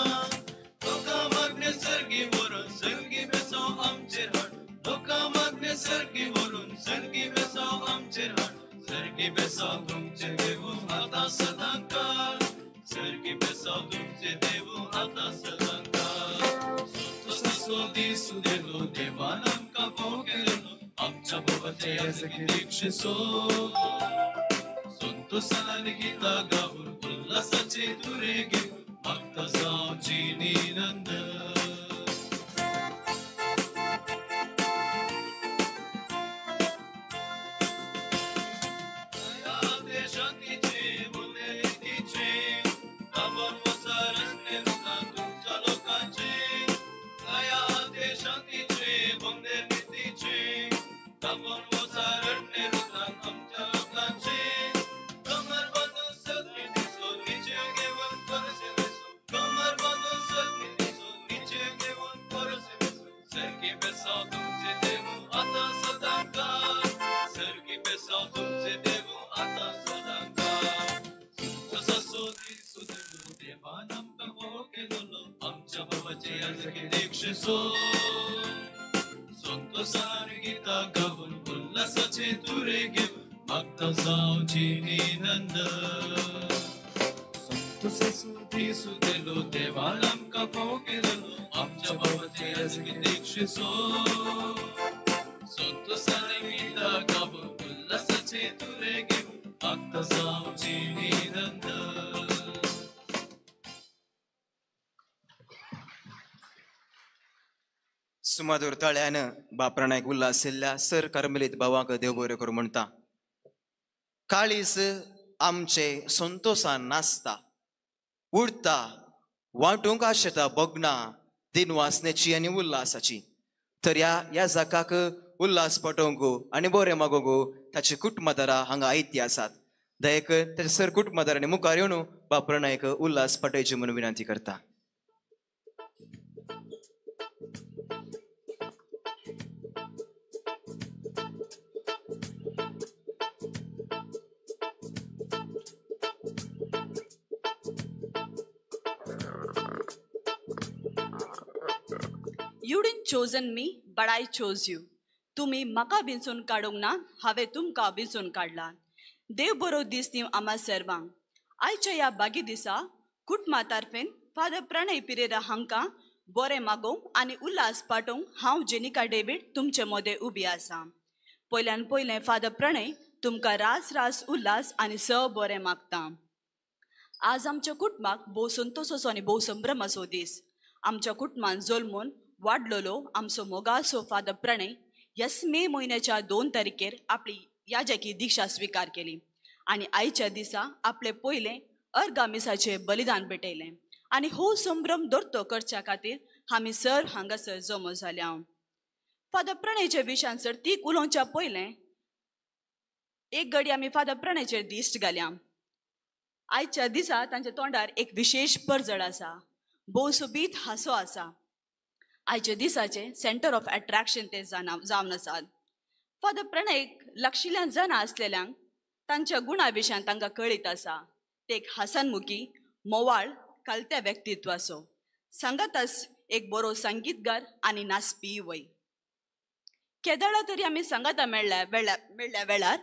लोका मागणे सर्गी वरून संगी बेसो आमचे हाड लोका मागणे सर्गी वरून संगी बेसो आमचे हाड सर्गी बेसो तुमचे देव आता सदांकाळ सर्गी बेसो तुमचे देव आता सदांकाळ. दिसू देलो देवान आमका फोव केलो आमच्या बाबाचे याजकी दीक्षेसो संतोषाने गीता गाऊन उल्हासाचे तुरे घेऊन मागता जाऊची निनंद. शांतीचे बोले तिचे काबर वसारसने रुका तुमच्या लोकांचे शांतीचे बोंदे नीतीचे काबर वसारणे रुतात आमच्या लोकांचे कमर बांधून सगळी दिसो नीचे घेऊन परसे बेसो कमर बांधून सगळी दिसो नीचे घेऊन परसे बेसो सरकी बेसाव तुमचे देव आता सदांकाळ सरकी बेसाव तुमचे देव आता सदांकाळ. तसो दिसू देलो देवान आमका फोव केलो आमच्या बाबाचे याजकी दीक्षेसो संतोषाने गीता गाऊन उल्हासाचे तुरे घेऊन मागता जाऊची निनंद. संतोषासू दिसू देलो देवान आमका फोव केलो आमच्या बाबाचे याजकी दीक्षेसो संतोषाने गीता गाऊन उल्हासाचे तुरे घेऊन मागता जाऊची निनंद. सुमाधुर ताळ्यान बाप्रणायक उल्हास येयल्ल्या सर कार्मेलीत भावांक देव बरें करूं म्हणटा. काळीस आमचे संतोषान नाचता उडता वांटूंक आशेता भोगना दिन वासनेची आनी उल्हासाची. तर ह्या जाकाक उल्हास पटोवंक आनी बरें मागोवंक ताचे कुटुंबादारां हांगा आयती आसात. दयेक ताचे सर कुटुंबादारांनी मुखार येवन बाब प्रणयक उल्हास पटयचे म्हणून विनंती करता. You didn't chosen me, but I chose you. तुम्ही म्हाका बिंचून काडूंक ना, हांवें तुमकां बिंचून काडला. देव बरो दीस दिवं आम्हा सर्वांक. आयच्या ह्या बागी दिसा कुटुंबा तर्फेन फादर प्रणय पिरेरा हांकां बरें मागोवंक आनी उल्हास पाठोवंक हांव जेनिका डेव्हिड तुमचे मदें उबी आसा. पयल्यान पयलें फादर प्रणय तुमकां रास रास उल्हास आनी बरें मागता. आज आमच्या कुटुंबाक भोव संतोशाचो आनी भोव संभ्रमाचो दीस. आमच्या कुटुंबान जल्मून वाडलेलो आमचो मोगाचो फादर प्रणय ह्याच मे म्हयन्याच्या 2 तारखेर आपली याजकी दिक्षा स्वीकार केली आनी आयच्या दिसा आपले पयलें अर्गामिसाचे बलिदान भेटयलें. आनी हो संभ्रम धरतो करच्या खातीर आमी सर हांगासर जमो जाल्या. फादर प्रणयच्या विशयान सर्तीक उलोवच्या पयलें एक घडी आमी फादर प्रणयचेर दिश्ट घाल्या. आयच्या दिसा तांच्या तोंडार एक विशेष परजड आसा, भोव सोबीत हांसो आसा. आयच्या दिसाचे सेंटर ऑफ अट्रॅक्शन ते जावन आसात. फादर प्रणय लक्षिल्ल्यान जाणा आसलेल्यांक तांच्या गुणा विशयान तांकां कळीत आसा. ते एक हसनमुखी मोवाळ कलत्या व्यक्तित्वाचो, सांगातच एक बरो संगीतकार आनी नाचपी वय. केदाळा तरी आमी सांगाता मेळ्ळ्या वेळार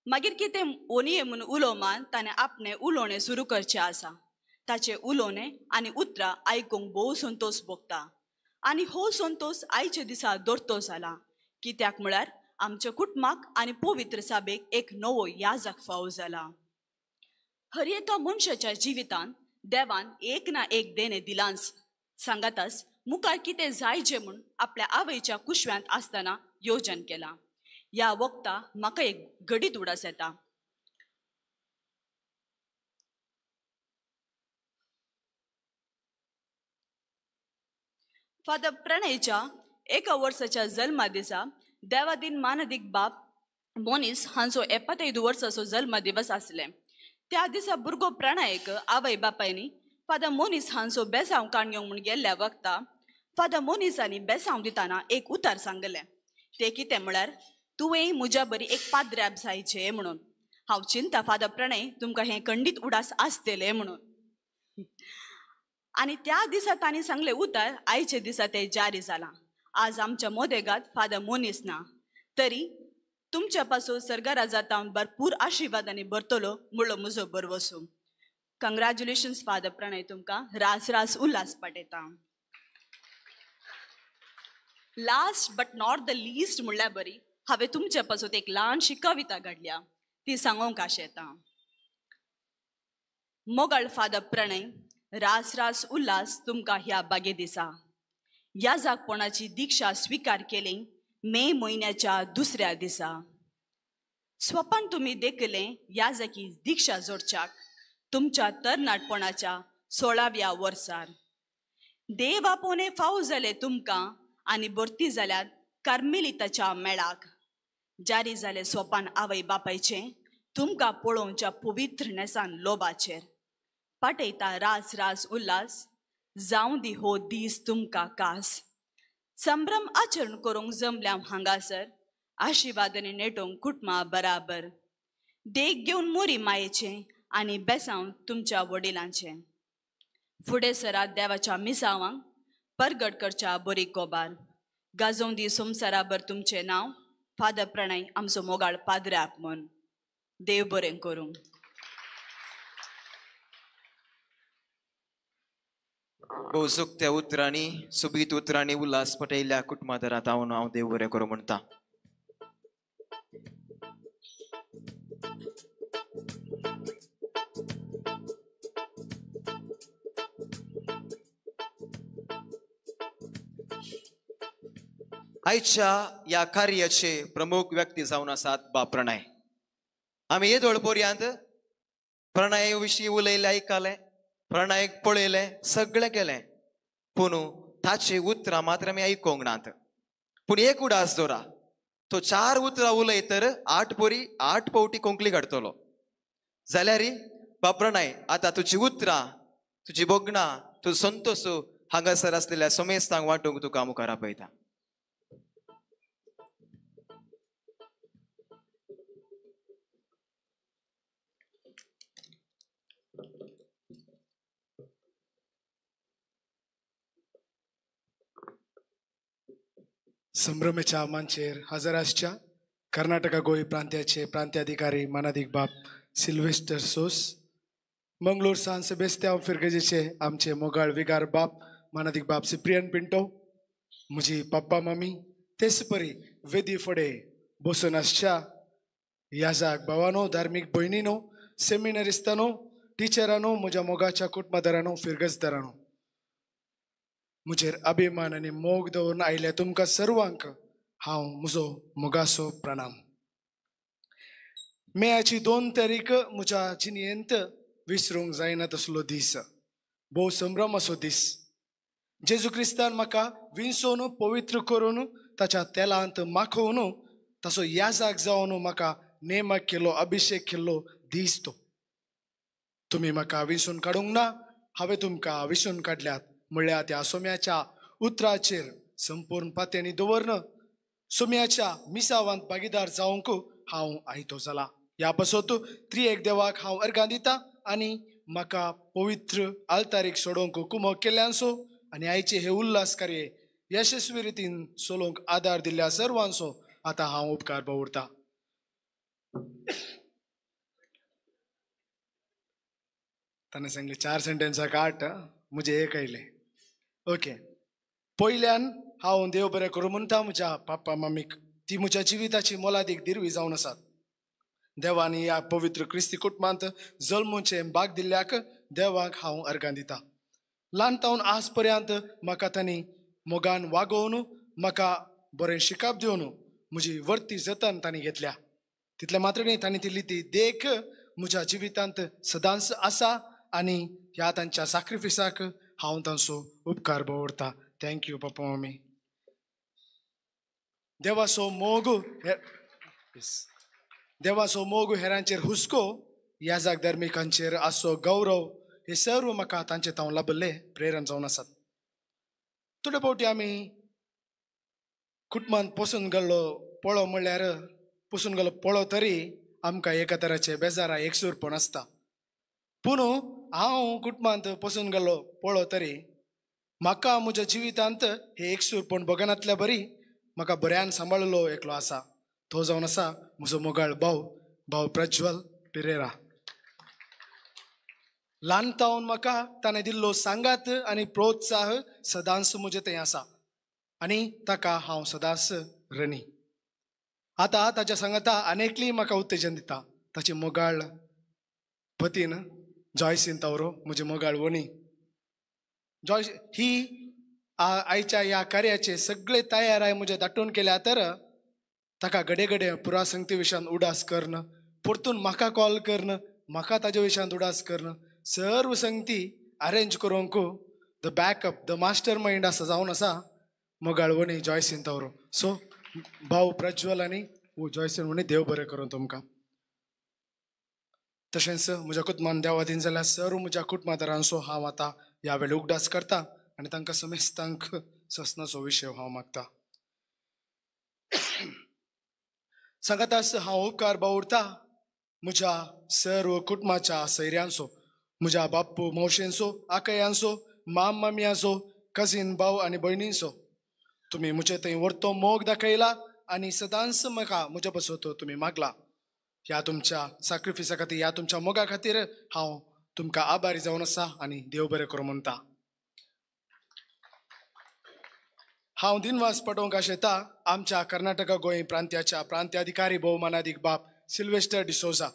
मागीर कितें ओनये म्हणून उलोवमान ताणें आपणें उलोवणें सुरू करचें आसा. ताचें उलोवणें आनी उतरां आयकूंक भोव संतोश भोगता. आनी हो संतोश आयच्या दिसा धरतो जाला. कित्याक म्हळ्यार आमच्या कुटुंबाक आनी पवित्र साबेक एक नवो याजक फावो जाला. हर एका मनशाच्या जिवितान देवान एक ना एक देणें दिलांच. सांगाताच मुखार कितें जायचें म्हूण आपल्या आवयच्या कुशव्यांत आसतना योजन केलां. ह्या वक्ता म्हाका एक घडीत उडास येता. फादर प्रणयच्या 1 वर्साच्या जल्मा दिसा देवादीन मानदीक बाब मोनीस हांचो 75 वर्साचो जल्म दिवस आसले. त्या दिसा भुरगो प्रणयक आवय बापायनी फादर मोनीस हांचो बेसांव काणयो म्हूण गेल्ल्या वक्ता फादर मोनीसांनी बेसांव दितना एक उतार सांगलें. ते कितें म्हळ्यार तुवें म्हज्या बरी एक पाद्र्याब जायचें म्हणून. हांव चिंता फादर प्रणय तुमकां हें खंडीत उडास आसतलें म्हणून. आनी त्या दिसा तांणी सांगलें उतार आयचे दिसा तें जारी जालां. आज आमच्या मोदेगात फादर मोनीस ना, तरी तुमच्या पासून सर्गराजांत भरपूर आशिर्वाद आनी भरतलो म्हणलो म्हजो बरवसो. कंग्रॅच्युलेशन्स फादर प्रणय, तुमकां रास रास उल्हास पाठयता. Last but not the least म्हणल्यार बरी हांवें तुमच्या पासून एक ल्हानशी कविता घडल्या, ती सांगोंक आशेता. मोगाळ फादर प्रणय, रास रास उल्हास तुमकां ह्या बागे दिसा. याजकपणाची दिक्षा स्वीकार केली मे म्हयन्याच्या 2ऱ्या दिसा. स्वपान तुम्ही देखलें याजकी दिक्षा जोडच्याक तुमच्या तरणाटपणाच्या 16व्या वर्सार. देव आपोवणे फावो जाले तुमकां आनी भरती जाल्यात कार्मेलिताच्या मेळाक. जारी जाले स्वपान आवय बापायचें तुमकां पळोवच्या पवित्र नेसान लोबाचेर. पाटयता रास रास उल्हास, जावं दी हो दीस तुमकां कास. संभ्रम आचरण करूंक जमल्या हांगासर, आशिर्वादांनी नेटोवंक कुटुंबा बराबर. देख घेवन मोरी मायेचें आनी बेसांव तुमच्या वडिलांचें. फुडें सरात देवाच्या मिसावांक परगट करच्या बरी कोबार. गाजोवन दी संवसाराभर तुमचें नांव, फादर प्रणय आमचो मोगाळ पाद्र्याक म्हूण. देव बरें करूं. भोव सुक्त्या उतरांनी सुबीत उतरांनी उल्हास पटयल्ल्या कुटुंबादारांत हांव देव बरें करूं म्हणटा. आयच्या ह्या कार्याचे प्रमुख व्यक्ती जावन आसात बाब प्रणय. आमी हे दोळपर्यंत प्रणय विशीं उलयलें आयकलें, प्रणयक पळयलें, सगळें केलें, पूण ताची उतरां मात्र आमी आयकोंक नात. पूण एक उडास दोरा, तो 4 उतरां उलय तर 8 पोरी 8 पावटी कोंकणी काडटलो जाल्यार बाप्राणाय आतां तुजी उतरां तुजी बोगणां तू संतोष हांगासर आसलेल्या समेस्तांक वांटूंक तुका मुखार आपयता. संभ्रमेच्या मंचेर हजर आसच्या कर्नाटका गोंय प्रांत्याचे प्रांत्याधिकारी मानाधिक बाब सिल्वेस्टर सोस, मंगळूर सान सेबेस्त्यांव फिरगेजेचे आमचे मोगाळ विगार बाप मानाधिक बाब सिप्रियन पिंटो, म्हजी पप्पा मम्मी तेच परी वेदी फुडें बसून आसच्या याजाक भावानो, धार्मीक भयणीनो, सेमिनरिस्तानो, टिचरांनो, म्हज्या मोगाच्या कुटुंबदारांनो, फिरगजदारांनो, म्हजेर अभिमान आनी मोग दवरून आयल्या तुमकां सर्वांक हांव म्हजो मोगाचो प्रणाम. मेयाची 2 तारीख म्हज्या जिणेंत विसरूंक जायना तसलो दीस, भोव संभ्रम असो दीस. जेजू क्रिस्तान म्हाका विंचून पवित्र करून ताच्या तेलांत माखोवन ताचो याजाक जावन म्हाका नेमक केलो, अभिशेक केल्लो दीस तो. तुमी म्हाका विंचून काडूंक ना, हांवें तुमकां विंचून काडल्यात म्हळ्यार त्या सोम्याच्या उतराचेर संपूर्ण पात्यांनी दवरन सोम्याच्या मिसावांत भागीदार जावंक हांव आयतो जाला. ह्या पासत त्रिएक देवाक हांव अर्गां दिता आनी म्हाका पवित्र आल्तारीक सोडोवंक कुमक केल्ल्यांचो आनी आयचे हे उल्हास कार्य यशस्वी रितीन चलोवंक आदार दिल्ल्या सर्वांचो आतां हांव उपकार बावुरता. ताणें सांगले 4 सेंटेन्सां काट, म्हजे एक आयले. ओके, पयल्यान हांव देव बरें करूं म्हणटा म्हज्या पापा मम्मीक, ती म्हज्या जिविताची मोलादीक दिरवी जावन आसात. देवान ह्या पवित्र क्रिस्ती कुटुंबांत जल्मूचे भाग दिल्ल्याक देवाक हांव अर्गां दिता. ल्हानतावन आज पर्यंत म्हाका तांणी मोगान वागोवन म्हाका बरें शिकप दिवन म्हजी वर्ती जतन तांणी घेतल्या. तितले मात्र न्ही, तांणी दिल्ली ती देख म्हज्या जिवितांत सदांच आसा आनी ह्या तांच्या सॅक्रिफिसाक हांव तांचो उपकार बावुरता. Thank you papa mummy. देवाचो मोग हेरांचेर हुस्को, याजाक धर्मिकांचेर आसो गौरव, हे सर्व म्हाका तांचे तावन लाभले प्रेरण जावन आसात. थोडे फावटी आमी कुटुंबांत पसून गेल्लो पळो म्हणल्यार पसून गेलो पळो तरी आमकां एका तराचे बेजारा एकसूरपण आसता. पूण हांव कुटुंबांत पसून गेल्लो पळो तरी म्हाका म्हज्या जिवितांत हे एकसूरपण बगनातल्या बरी म्हाका बऱ्यान सांबाळलो एकलो आसा. तो जावन आसा म्हजो मोगाळ भाव प्रज्वल पिरेरा. ल्हानतावन म्हाका ताणें दिल्लो सांगात आनी प्रोत्साह सदांच म्हजे थंय आसा आनी ताका हांव सदांच रनी. आतां ताच्या सांगाता आनेकली म्हाका उत्तेजन दिता. ताची मोगाळ पतीन जॉयसीन तावरो, म्हजी मोगाळ वणी. जॉयस ही आयच्या ह्या कार्याचे सगळे तयाराय म्हजे दाटून केल्या तर ताका घडे घडे पुरा संगती विशयान उडास करन, परतून म्हाका कॉल करन, म्हाका ताजे विशयान उडास करन, सर्व संगती अरेंज करूंक the backup, the master mind आसा जावन आसा मोगाळ वणी जॉयसीन तावरो. सो भाव प्रज्वल आनी जॉयसीन वणी, देव बरें करूं तुमकां. तशेंच म्हज्या कुटुंबान देवादीन जाल्यार सर्व म्हज्या कुटुंबादारांचो हांव आतां ह्या वेळी उगडास करता आनी तांकां समेस्तांक ससनाचो विशय हांव मागता. सांगातास हांव उपकार बावुरता म्हज्या सर्व कुटुंबाच्या सैऱ्यांचो, म्हज्या बाप्पू मावशेंचो, आकयांचो, माम मामयांचो, कझीन भाव आनी भयणींचो. तुमी म्हजे थंय व्हरतो मोग दाखयला आनी सदांच म्हाका म्हजे बसोतो तुमी मागला. ह्या तुमच्या सॅक्रिफिसा खातीर, ह्या तुमच्या मोगा खातीर हांव तुमकां आभारी जावन आसा आनी देव बरें करूं म्हणटा. हांव दिनवास पटोवंक आशेता आमच्या कर्नाटका गोंय प्रांत्याच्या प्रांत्याधिकारी भोवमानाधिक बाब सिल्वेस्टर डिसोजा.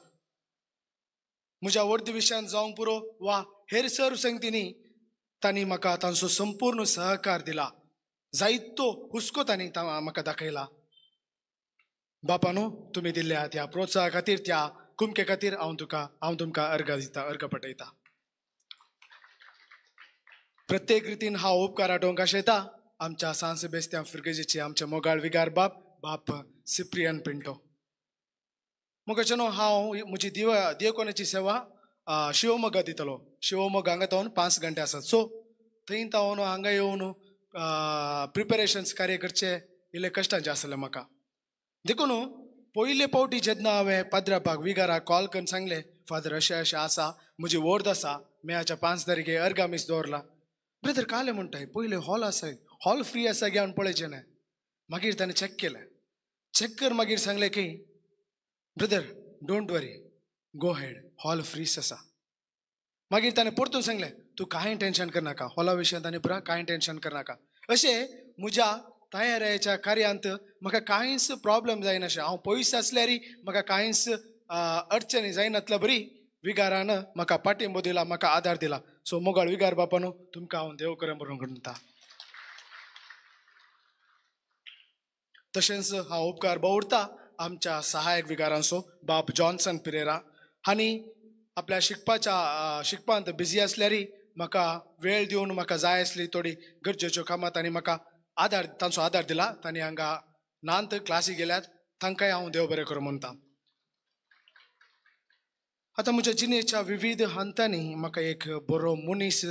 म्हज्या वर्दी विशयान जावंक पुरो वा हेर सर्व संगतींनी तांणी म्हाका तांचो संपूर्ण सहकार दिला. जायतो हुस्को तांणी म्हाका दाखयला. बापानो, तुमी दिल्ल्या त्या प्रोत्साहा खातीर, त्या कुमके खातीर हांव तुमकां अर्घ पटयता. प्रत्येक रितीन हांव उपकार आठोवंक आशेता आमच्या सांस बेस्त्या फिरगेजेचे आमचे मोगाळ विगार बाप सिप्रियन पिंटो मुखाच्यान हांव म्हजी दिवकोणाची सेवा शिवमोगा दितलो शिवमोगा हांगा तावन 5 घंटे आसात सो थंय तावन हांगा येवन प्रिपरेशन्स कार्य करचे इल्ले कश्टांचे आसले म्हाका देखून पयले फावटी जेन्ना हांवें पाद्रापाक विगाराक कॉल करून सांगलें फादर अशें अशें आसा म्हजी वर्द आसा मेयाच्या 5 तारखे अर्गामीस दवरला ब्रदर काले म्हणटाय पयले हॉल आसा हॉल फ्री आसा घेवन पळयचें न्हय मागीर ताणें चॅक केलें चॅक कर मागीर सांगलें की brother don't worry go ahead hall फ्रीच आसा मागीर ताणें परतून सांगलें तूं कांय टेन्शन करनाका हॉला विशयां ताणें पुरा कांय टेन्शन करनाका अशें म्हज्या तयारेच्या कार्यांत म्हाका कांयच प्रॉब्लेम जायनाशें हांव पयस आसल्यारय म्हाका कांयच अडचणी जायनातल्या बरी विगारान म्हाका पाठिंबो दिला म्हाका आदार दिला सो मोगाळ विगार बापानो तुमकां हांव देव करें म्हणून म्हणटा तशेंच हांव उपकार भोवता आमच्या सहायक विगारांचो बाब जॉन्सन पिरेरा हांणी आपल्या शिकपांत बिजी आसल्यारय म्हाका वेळ दिवन म्हाका जाय आसली थोडी गरजेच्यो कामां तांणी म्हाका तांचो आदार दिला तांणी हांगा नांत क्लासी गेल्यात तांकांय हांव देव बरें करूं म्हणटा आतां म्हज्या जिणेच्या विविध हंतांनी म्हाका एक बरो मनीस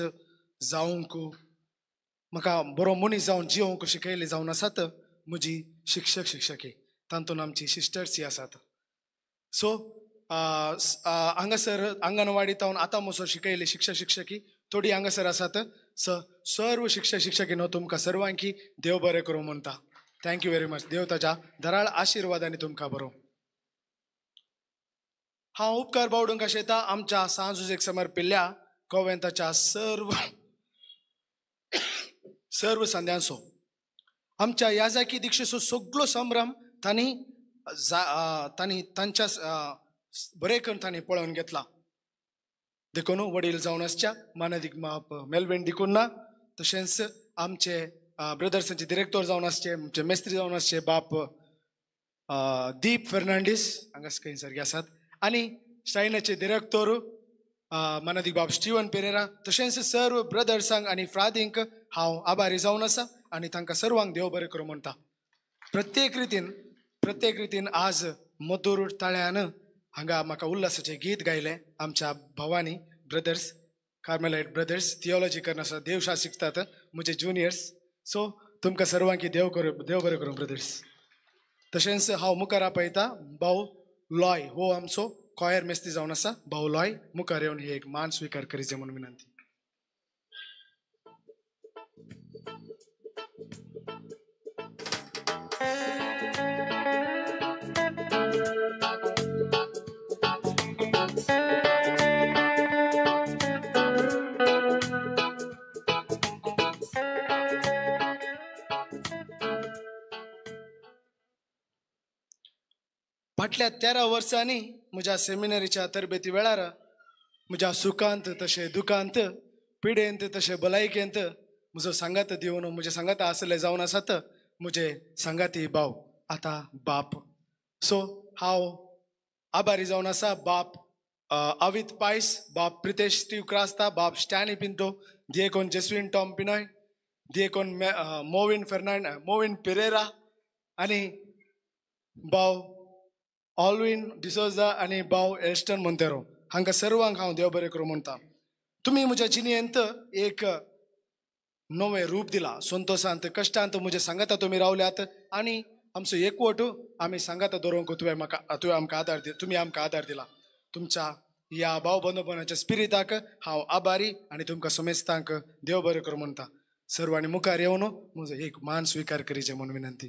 जावंक म्हाका बरो मनीस जावन जिवंक शिकयले जावन आसात म्हजी शिक्षकी तातूंत आमची सिस्टर्स आसात सो हांगासर अंगणवाडी तावन आतां म्हजो शिकयली शिक्षकी थोडी हांगासर आसात सर्व शिक्षकीनो तुमकां सर्वांकी देव बरें करूं म्हणटा थँक्यू व्हेरी मच देव ताच्या धराळ आशिर्वादांनी तुमकां बरो हांव उपकार बावडूंक आशेता आमच्या सांजुजेक समर्पिल्ल्या कॉवेंताच्या सर्व संध्यांचो आमच्या याजाकी दिक्षेचो सगळो संभ्रम तांणी तांच्या बरे करून तांणी पळोवन घेतला देखून वडील जावन आसच्या मानदीक माप मेलवेन देखून ना तशेंच आमचे ब्रदर्सांचे डिरेक्टर जावन आसचे आमचे मेस्त्री जावन आसचे बाप दीप फर्नांडीस हांगास खंय सारके आसात आनी शायनाचे डिरेक्टर मानदीक बाब स्टीवन पेरेरा तशेंच सर्व ब्रदर्सांक आनी फ्रादींक हांव आभारी जावन आसा आनी तांकां सर्वांक देव बरें करूं म्हणटा प्रत्येक रितीन आज मधुर ताळ्यान हांगा म्हाका उल्हासाचें गीत गायलें आमच्या भावानी ब्रदर्स कार्मेलाइट ब्रदर्स थियोलॉजी करनासतना देवशास्त्र शिकतात म्हजे ज्युनियर्स सो तुमकां सर्वांकी देव बरें करूं ब्रदर्स तशेंच हांव मुखार आपयता भाऊ लॉय हो आमचो कॉयर मेस्त्री जावन आसा भाऊ लॉय मुखार येवन ही एक मान स्विकार करीचे म्हणून विनंती फाटल्या 13 वर्सांनी म्हज्या सेमिनरीच्या तरबेती वेळार म्हज्या सुखांत तशें दुखांत पिडेंत तशें भलायकेंत म्हजो सांगात दिवन म्हजे सांगात आसले जावन आसात म्हजे सांगाती भाव आतां बाप सो हांव आभारी जावन आसा बाप अवित पायस बाप प्रितेश स्टीव क्रास्ता बाप स्टॅनी पिंटो दिएकोन जेस्विन टॉम पिनॉय दिएकोन मोविन पेरेरा आनी भाव ऑल्विन डिसोजा आनी भाव एस्टन मोंतेरो हांकां सर्वांक हांव देव बरें करूं म्हणटा तुमी म्हज्या जिणेंत एक नवें रूप दिला संतोशांत कश्टांत म्हजे सांगाता तुमी रावल्यात आनी आमचो एकवट आमी सांगाता दवरूंक तुवें आमकां आदार दिला तुमच्या ह्या भाव बंदोपणाच्या स्पिरिताक हांव आभारी आनी तुमकां समेस्तांक देव बरें करूं म्हणटा सर्वांनी मुखार येवन म्हजो एक मान स्विकार करीचे म्हणून विनंती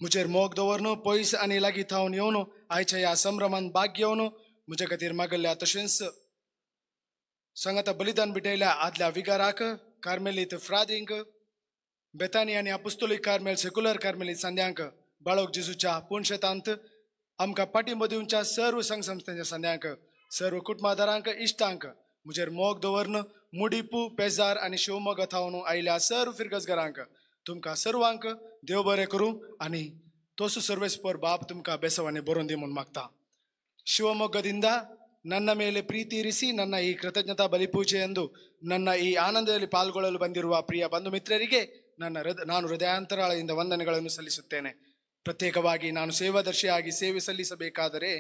मुजेर मोग दवरनो पयस आनी लागीं थावन येवन आयच्या ह्या संभ्रमान भाग घेवन म्हजे खातीर मागल्या तशेंच सांगाता बलिदान भिटयल्या आदल्या विगाराक कार्मेलीत फ्रादींक बेतानी आनी अपुस्तोलीक कार्मेल सेक्युलर कार्मेलीत संध्यांक बाळोक जेजूच्या पुणशेतांत आमकां पाठिंबो दिवच्या सर्व संघ संस्थांच्या संध्यांक सर्व कुटुंबादारांक इश्टांक मुजेर मोग दवरन मुडिपू पेजार आनी शिवमोगा थावन आयल्या सर्व फिरगजगारांक तुमकां सर्वांक देव बरें करूं आनी तोसू सर्वेस्पर बाप तुमकां बेसवानी बरोवन दी म्हूण मागता. ಶಿವಮೊಗ್ಗದಿಂದ ನನ್ನ ಮೇಲೆ ಪ್ರೀತಿ ಇರಿಸಿ ನನ್ನ ಈ ಕೃತಜ್ಞತಾ ಬಲಿಪೂಜೆಯೆಂದು ನನ್ನ ಈ ಆನಂದದಲ್ಲಿ ಪಾಲ್ಗೊಳ್ಳಲು ಬಂದಿರುವ ಪ್ರಿಯ ಬಂಧು ಮಿತ್ರರಿಗೆ ನಾನು ಹೃದಯಾಂತರಾಳದಿಂದ ವಂದನೆಗಳನ್ನು ಸಲ್ಲಿಸುತ್ತೇನೆ. ಪ್ರತ್ಯೇಕವಾಗಿ ನಾನು ಸೇವಾದರ್ಶಿಯಾಗಿ ಸೇವೆ ಸಲ್ಲಿಸಬೇಕಾದರೆ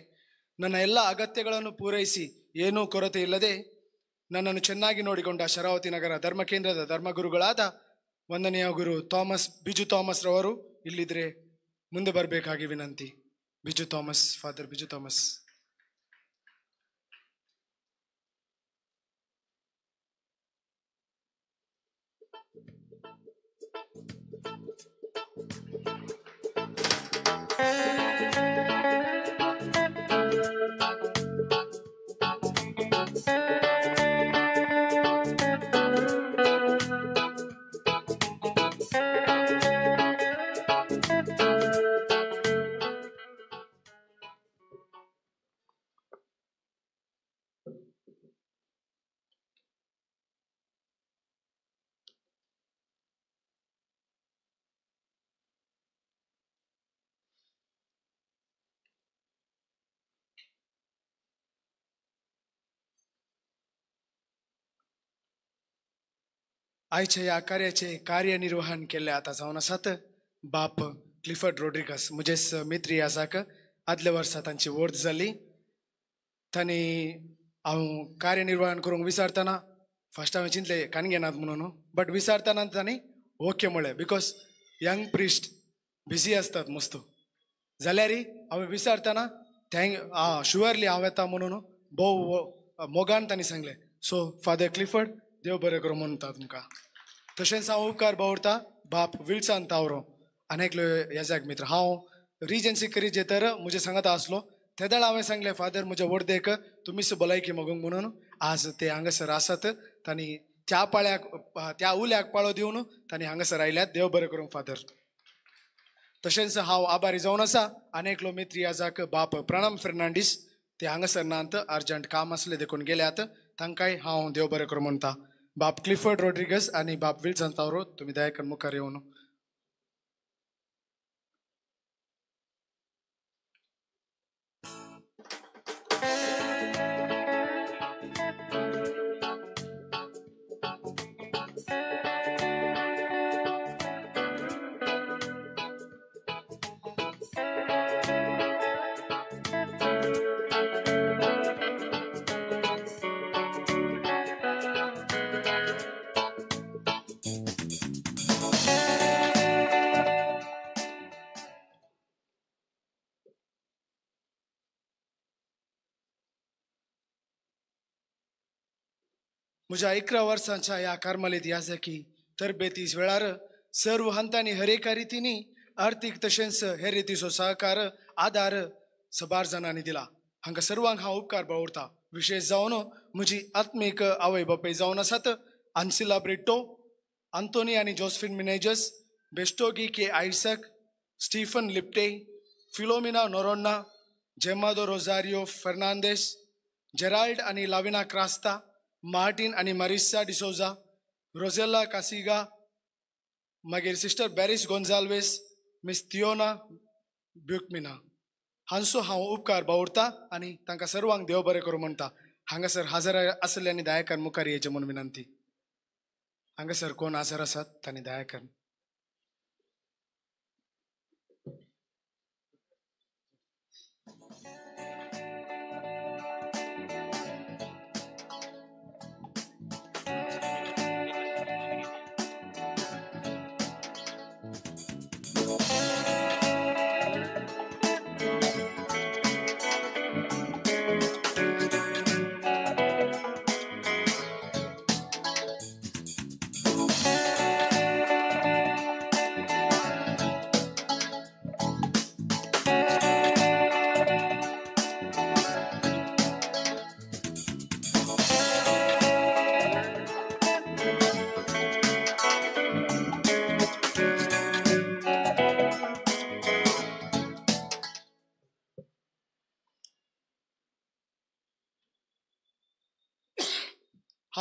ನನ್ನ ಎಲ್ಲ ಅಗತ್ಯಗಳನ್ನು ಪೂರೈಸಿ ಏನೂ ಕೊರತೆ ಇಲ್ಲದೆ ನನ್ನನ್ನು ಚೆನ್ನಾಗಿ ನೋಡಿಕೊಂಡ ಶರಾವತಿ ನಗರ ಧರ್ಮಕೇಂದ್ರದ ಧರ್ಮಗುರುಗಳಾದ ವಂದನೀಯ ಗುರು ಬಿಜು ಥಾಮಸ್ ರವರು ಇಲ್ಲಿದ್ರೆ ಮುಂದೆ ಬರಬೇಕಾಗಿ ವಿನಂತಿ. Biju Thomas, father Biju Thomas. आयच्या या कार्याचे कार्यनिर्वहन केले आता जावन आसात बाप क्लिफर्ड रोड्रिगस. मुझेच मित्री आसाक आदल्या वर्सा तांची वोर्थ जाली. तांणी हांव कार्यनिर्वहन करूंक विचारतना फर्स्ट हांवें चिंतलें कान घेनात म्हणून, बट विचारतना तांणी ओके म्हळें. बिकॉज यंग प्रिस्ट बिजी आसतात मस्त. जाल्यार हांवें विचारतना शुअरली हांव येता म्हणून भोव मोगान तांणी सांगलें. सो फादर क्लिफर्ड, देव बरें करूं म्हणटा तुमकां. तशेंच हांव उपकार बावरता बाप विल्सन तावरो आनेकलो येजाक मित्र. हांव रिजन्सी करीत जेतर म्हजे सांगात आसलो तेदळ हांवें सांगलें फादर म्हज्या वर्देक तुमीच भलायकी मोगूंक म्हणून. आज ते हांगासर आसात. तांणी त्या पाळ्याक त्या उल्याक पाळो दिवन तांणी हांगासर आयल्यात. देव बरें करूं फादर. तशेंच हांव आभारी जावन आसा आनेकलो मित्री आजाक बाप प्रणम फेर्नांडीस. ते हांगासर नात, अर्जंट काम आसलें देखून गेल्यात. तांकांय हांव देव बरें करूं म्हणटा. बाप क्लिफर्ड रोड्रिगस आनी बाप विल्सन तावरो तुमी दया करून मुखार येवन. म्हज्या 11 वर्सांच्या ह्या कार्मालीत याजकी तरबेतीस वेळार सर्व हंतांनी हर एका रितींनी आर्थीक तशेंच हेर रितीचो सहकार आदार सबार जाणांनी दिला. हांकां सर्वांक हांव उपकार बावरता. विशेश जावन म्हजी आत्मीक आवय बापूय जावन आसात आन्सिला ब्रिट्टो, आंतोनी आनी जोसेफीन मिनेजस, बेस्टोगी के आयसक, स्टीफन लिप्टे, फिलोमिना नोरोन्ना, जेमादो रोजारियो फर्नांदेस, जेराल्ड आनी लाविना क्रास्ता, मार्टिन आनी मारिसा डिसोजा, रोजेला कासिगा, मागीर सिस्टर बॅरिस गोन्जाल्वेस, मिस थियोना ब्युकमिना हांचो हांव उपकार बावरता आनी तांकां सर्वांक देव बरें करूं म्हणटा. हांगासर हजर आसल्यांनी दयाकान मुखार येचें म्हणून विनंती. हांगासर कोण हजर आसात तांणी दयाकान.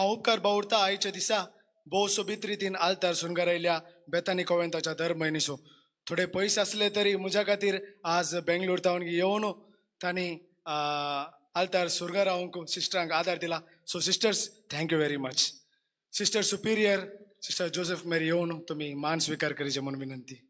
हांव उपकार बावुरता आयच्या दिसा भोव सोबीत रितीन आल्तार सुनगारायल्या बेतानी कॉवेंताच्या दर म्हयनेचो. थोडे पयस असले तरी म्हज्या खातीर आज बेंगलोर तावन येवन तांणी आल्तार सुरगारावंक सिस्टरांक आदार दिला. So sisters, thank you very much. Sister superior sister Joseph Mary येवन तुमी मान स्वीकार करीचे म्हणून विनंती.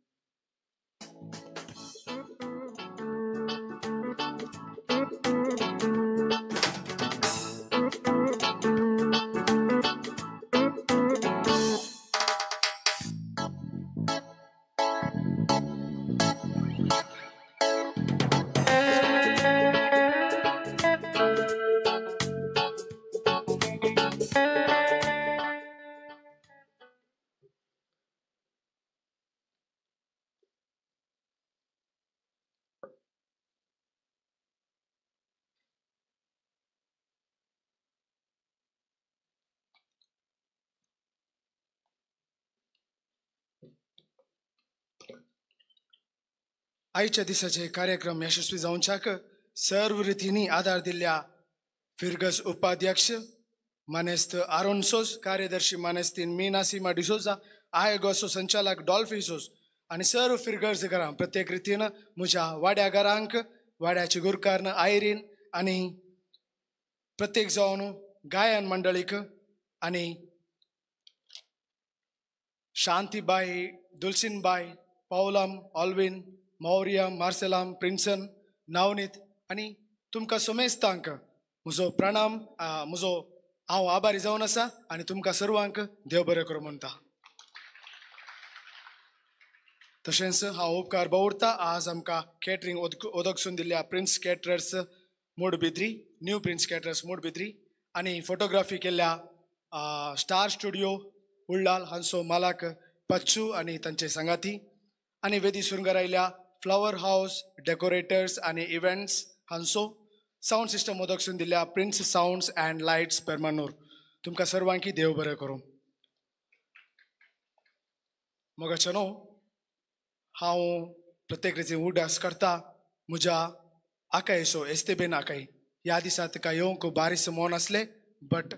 आयच्या दिसाचे कार्यक्रम यशस्वी जावच्याक सर्व रितींनी आदार दिल्ल्या फिरगस उपाध्यक्ष मानेस्त आरोन्सोस, कार्यदर्शी मानेस्तीन मीनासीमा डिसोजा, आयोगोसो संचालक डॉल्फिसोस आणि सर्व फिरगर्स घरां प्रत्येक रितीन म्हज्या वाड्या घरांक, वाड्याची गुरकारन आयरीन आणि प्रत्येक जावन गायन मंडळीक आणि शांतीबाई, दुलसिनबाई, पावलम, ऑल्विन, मौर्यम, मार्सेलाम, प्रिन्सन, नवनीत आणि तुमकां समेस्तांक म्हजो प्रणाम, हांव आभारी जावन आसा आणि तुमकां सर्वांक देव बरें करूं म्हणटा. तशेंच हांव उपकार बावुरता आज आमकां कॅटरिंग उदकसून दिल्ल्या prince caterers Moodbidri, new prince caterers Moodbidri आणि फोटोग्राफी केल्ल्या स्टार स्टुडिओ उल्लाल हांचो मालक पच्चू आणि तांचे संगाती आणि वेदी सुरगारायल्या फ्लावर हाऊस डेकोरेटर्स आणि इव्हेंट्स हांचो साऊंड सिस्टम उदकसून दिल्ल्या प्रिन्स साऊंड्स अँड लायट्स पेरमानूर. तुमकां सर्वांकी देव बरें करूं. मोगाच्या न्हू हांव प्रत्येक रितीन उडास करता म्हज्या आकायचो एस्तेबेन आकाई. ह्या दिसा तिका येवंक बारीस मोन आसले, बट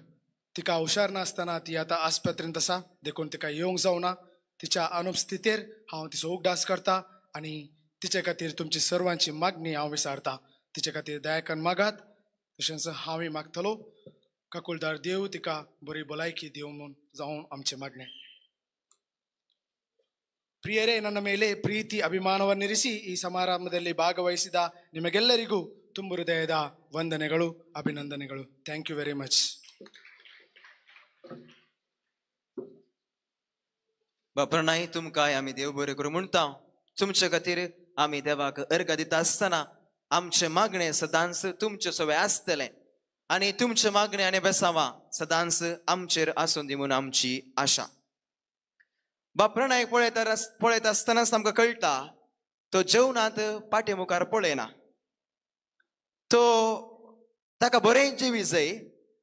तिका हुशार नासतना ती आतां आस्पत्रेंत आसा, देखून तिका येवंक जावना. तिच्या अनुपस्थितीर हांव तिचो उगडास करता आणि तिचे खातीर तुमची सर्वांची मागणी हांव विचारता. तिचे खातीर दयाकन मागात. तशेंच हांवूय मागतलो काकुलदार देव तिका बरी भलायकी दिवं म्हूण जावन आमचे मागणे. ಪ್ರಿಯರೇ, ನನ್ನ ಮೇಲೆ ಪ್ರೀತಿ ಅಭಿಮಾನವನ್ನಿರಿಸಿ ಈ ಸಮಾರಂಭದಲ್ಲಿ ಭಾಗವಹಿಸಿದ ನಿಮಗೆಲ್ಲರಿಗೂ ತುಂಬು ಹೃದಯದ ವಂದನೆಗಳು, ಅಭಿನಂದನೆಗಳು. Thank you very much. बापरनाय तुमकां आमी देव बरें करूं म्हणटा. तुमचे खातीर आमी देवाक अर्घ दिता आसतना आमचे मागणे सदांच तुमचे सवय आसतले आनी तुमचे मागणे आनी बेसांवां सदांच आमचेर आसूं दी म्हूण आमची आशा. बापरनायक पळयता आसतनाच आमकां कळटा तो जेवणांत पाटे मुखार पळयना. तो ताका बरें जिवी जाय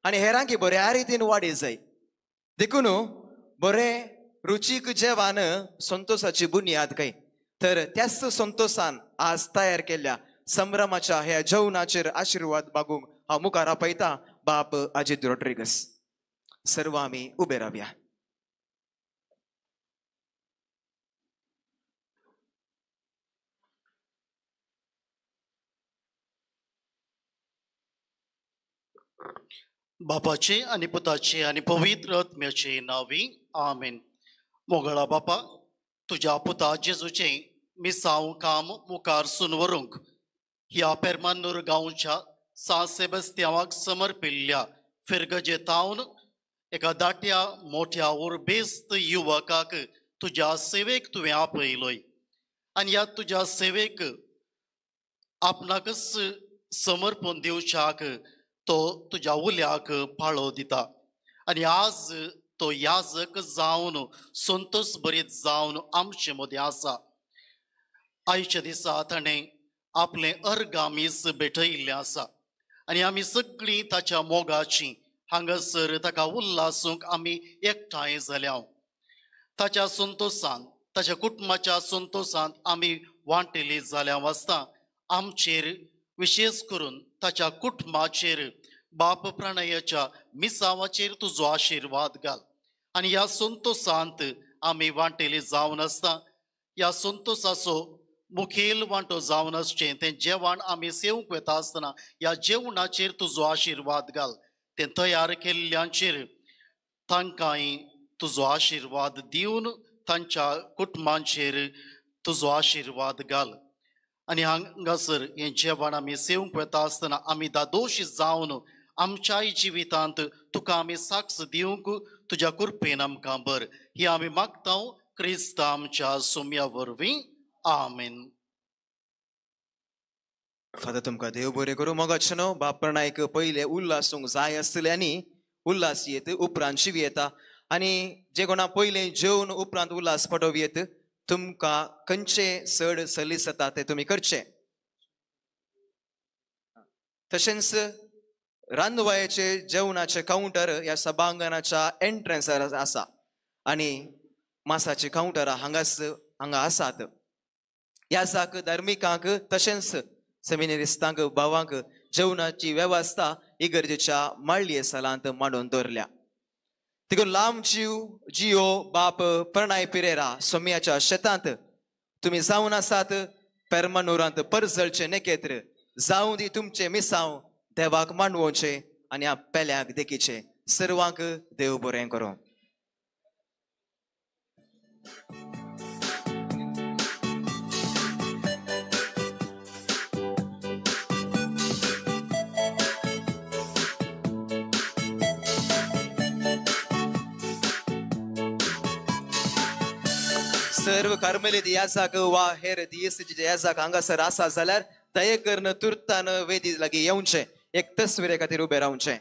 आनी हेरांकी बऱ्या रितीन वाडी जाय. देखून बरें रुचीक जेवण संतोषाची बुनयाद काय. तर त्याच संतोषान आज तयार केल्ल्या संभ्रमाच्या ह्या जेवणाचेर आशिर्वाद मागूंक हांव मुखार आपयता बाप अजित रॉड्रिगस. सर्व आमी उबे रावया. बापाचे आणि पुताचे आणि पवित्र आत्म्याचे नावी आमेन. मोगळा बापा, तुझ्या पुता जेजूचे मिसांव काम मुखार सून व्हरूंक ह्या पेरमान्नूर गांवच्या सान सेबस्त्यांवाक समर्पिल्ल्या फिरगजेतावन एका दाट्या मोठ्या उर्बेस्त युवकाक तुझ्या सेवेक तुवें आपयलोय आनी ह्या तुझ्या सेवेक आपणाकच समर्पण दिवच्याक तो तुझ्या उल्याक पाळो दिता. आनी आज तो याजक जावन संतोष भरीत जावन आमचे मदें आसा. आयच्या दिसा ताणें आपले अर्गामीस भेटयिल्लें आसा आनी आमी सगळीं ताच्या मोगाची हांगासर ताका उल्हासूंक आमी एकठांय जाल्या. ताच्या संतोषांत, ताच्या कुटुंबाच्या संतोषांत आमी वांटेली जाल्या आसता आमचेर विशेष करून ताच्या कुटुंबाचेर बाप प्रणयाच्या मिसावाचेर तुझो आशीर्वाद घाल आणि ह्या संतोषांत आम्ही वांटेले जावन आसता ह्या संतोषाचो मुखेल वांटो जावन आसचें तें जेवण आमी सेवूंक वेता आसतना ह्या जेवणाचेर तुजो आशीर्वाद घाल तें तयार केल्ल्यांचेर तांकांय तुजो आशीर्वाद दिवन तांच्या कुटुंबांचेर तुजो आशीर्वाद घाल आणि हांगासर हें जेवण आमी सेवूंक वेता आसतना आमी दादोश जावन आमच्याय जिवितांत तुका आमी साक्ष दिवंक तुज्या कृपेन आमकां बर ही आमी मागतां क्रिस्त आमच्या सुम्या वरवीं आमेन. फादर तुमकां देव बरें करूं. मोगाचें न्हू बाप प्रणयक पयले उल्हासूंक जाय आसतलें आनी उल्हास येत उपरांत शिवी येता आनी जे कोणा पयलें जेवन उपरांत उल्हास पटोव येत तुमकां खंयचे चड सलीस जाता ते तुमी करचे. तशेंच रांदवयाचे जेवणाचे कावंटर ह्या सभांगणाच्या एंट्रन्सार आसा आनी मासाची कावंटरां हांगा आसात. ह्या जाक धार्मिकांक तशेंच सेमिनेरिस्तांक भावांक जेवणाची वेवस्था इगर्जेच्या माळये सालांत मांडून दवरल्या. देखून लांब जियो बाप प्रणय पिरेरा सोम्याच्या शेतांत तुमी जावन आसात पेरमानुरांत परजळचे नेकेत्र जावं दी तुमचे मिसांव देवाक मांडवोचे आनी ह्या पेल्याक देखीचे सर्वांक देव बरें करूं. सर्व कार्मेलीत याजाक वा हेर दियेसीचे याजाक हांगासर आसा जाल्यार दये करून तुर्तान वेदी लागीं येवचें एक तस्विरे खातीर उबें रावचें.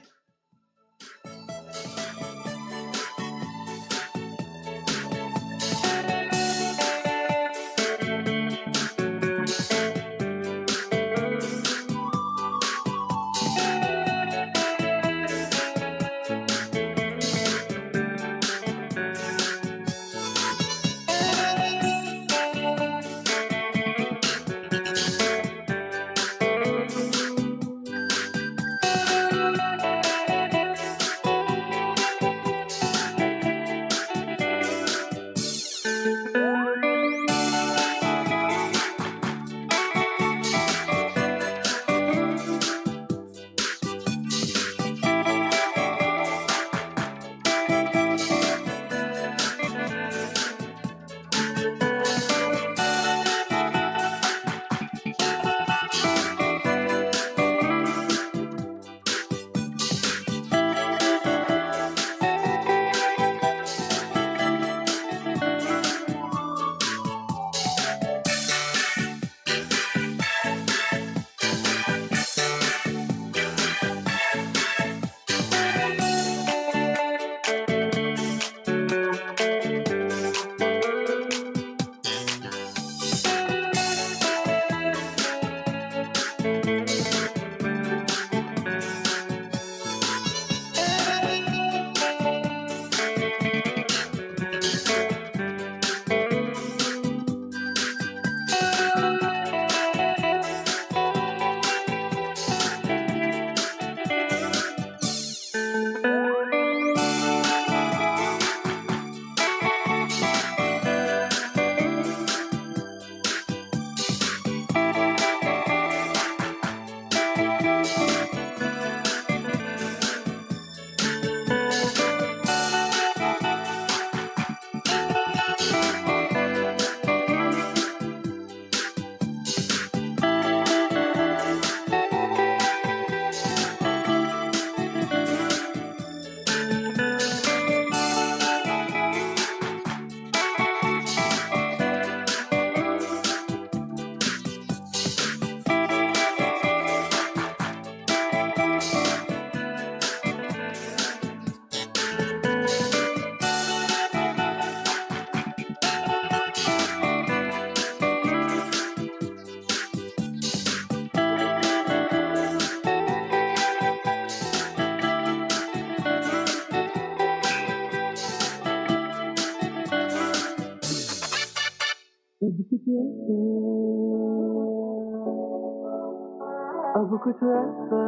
अब कुछ ऐसा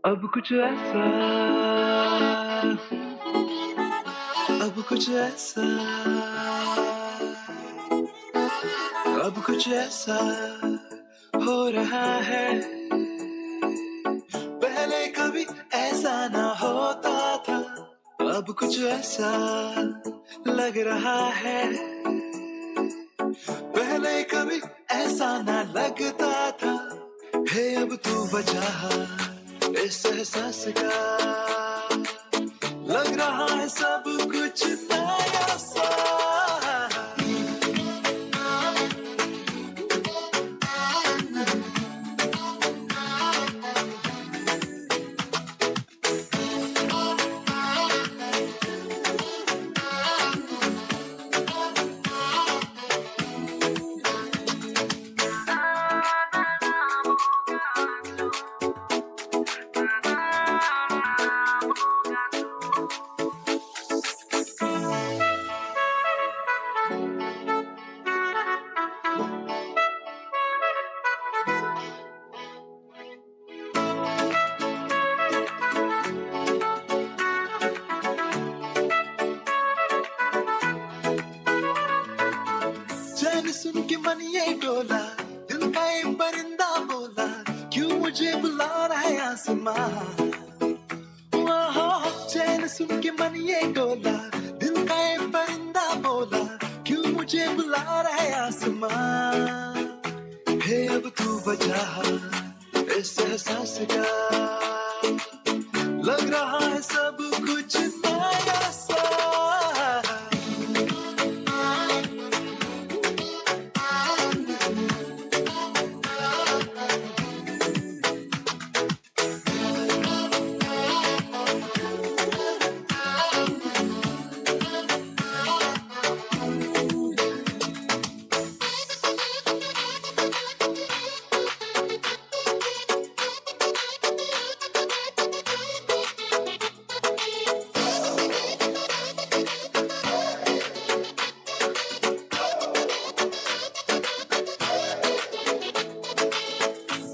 अब कुछ ऐसा, अब कुछ ऐसा, अब कुछ ऐसा हो रहा है, पहले कभी ऐसा ना होता था। अब कुछ ऐसा लग रहा है, पहले कभी ऐसा ना लगता था। है अब तू वजह इस एहसास का, लग रहा है सब कुछ नया सा। चैन सुन के मन ये डोला, दिल का ये परिंदा बोला, क्यों मुझे बुला रहा है आसमां। चैन सुन के मन ये डोला, दिल का ये परिंदा बोला, क्यों मुझे बुला रहा है आसमां। है अब तू वजह इस एहसास का, लग रहा है सब कुछ नया सा।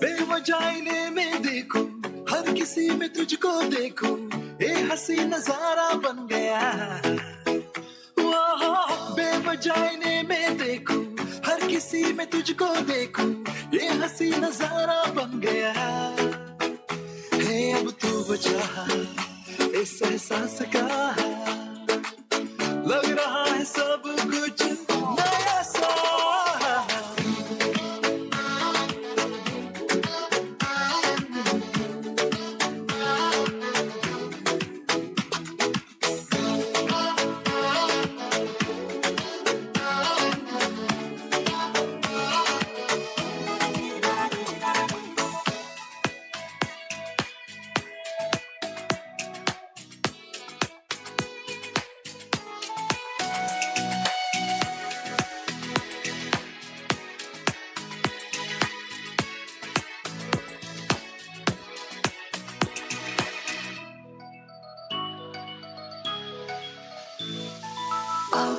बेवजाइने में देखूं, हर किसी में तुझको देखूं, ये हंसी नजारा बन गया। बेवजाइने में देखूं, हर किसी में तुझको देखूं, ये हंसी नजारा बन गया। है अब तू वजह इस एहसास का, लग रहा है सब कुछ नया सा।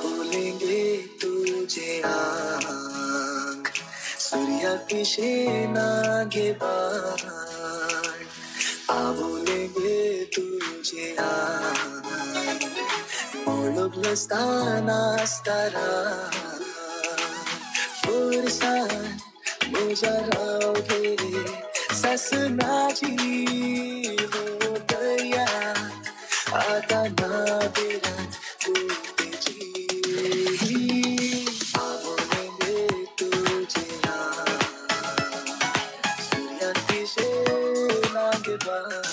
बोलेंगे तुझे आँख, सूर्य की शेनागे बार। बोलेंगे तुझे आँख, मोळगलस्ताना स्तारा फुरसान मुझा रावगे ससनाजी हो गया आता ना बेरा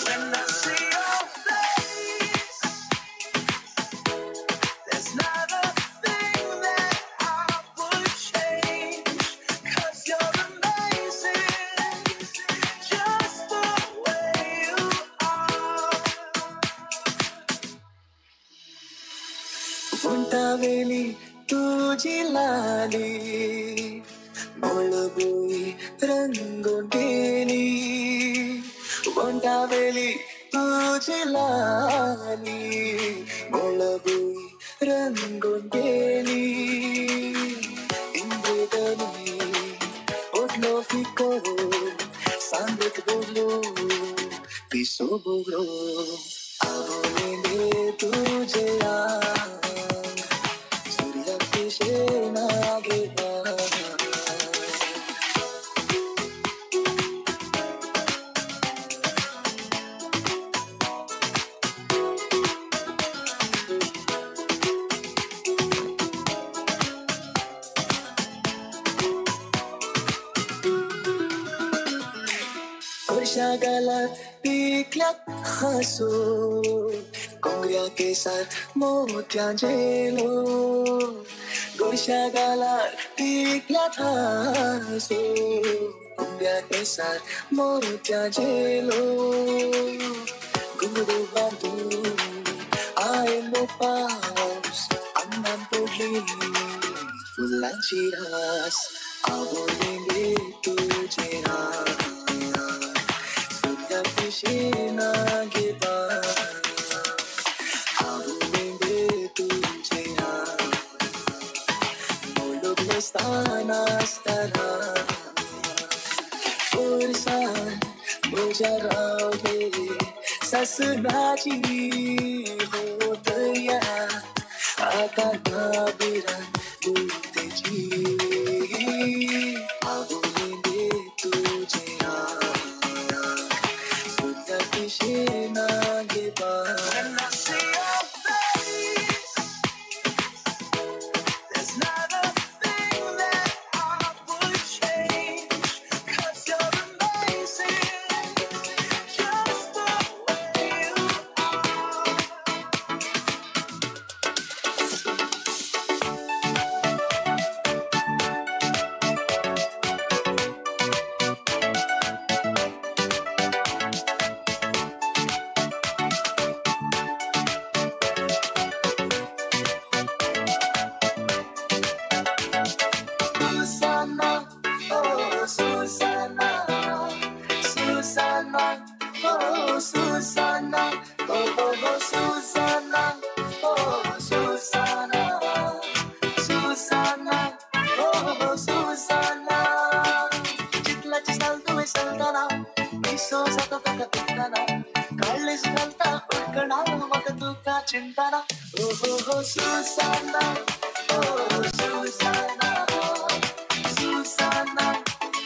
When I see your face, there's not a thing that I would change. 'Cause you're amazing, just the way you are. Untavelli tuji lali, molbui rangon geli. Untavelli तुझे लाली, मोळबुई रंगून गेली. इंद्रधनी ओढलो फिको, सांगत बोललो पिसो बुगरो आवलेंगे तुझे सूर्य की शेना गेला गला टिकल्यात हसू कोंगऱ्या केसात मोत्या जेलो गोरशा गाला टिकल्यात हसू कोंगऱ्या केसात मोत्या जेलो घुंगरू बांधून आयलो पाऊस अंगणात पडली फुलांची रास आवलेंगे तुझे शेना गेला आवलेंगे तुझे मुलुक नसताना असताना फुरसाण तुझ्या रावले सासणाची होत या आता नाबिरा दूतेची आवलेंगे तुझे शेना गेला चिंताना oh Susanna oh Susanna Susanna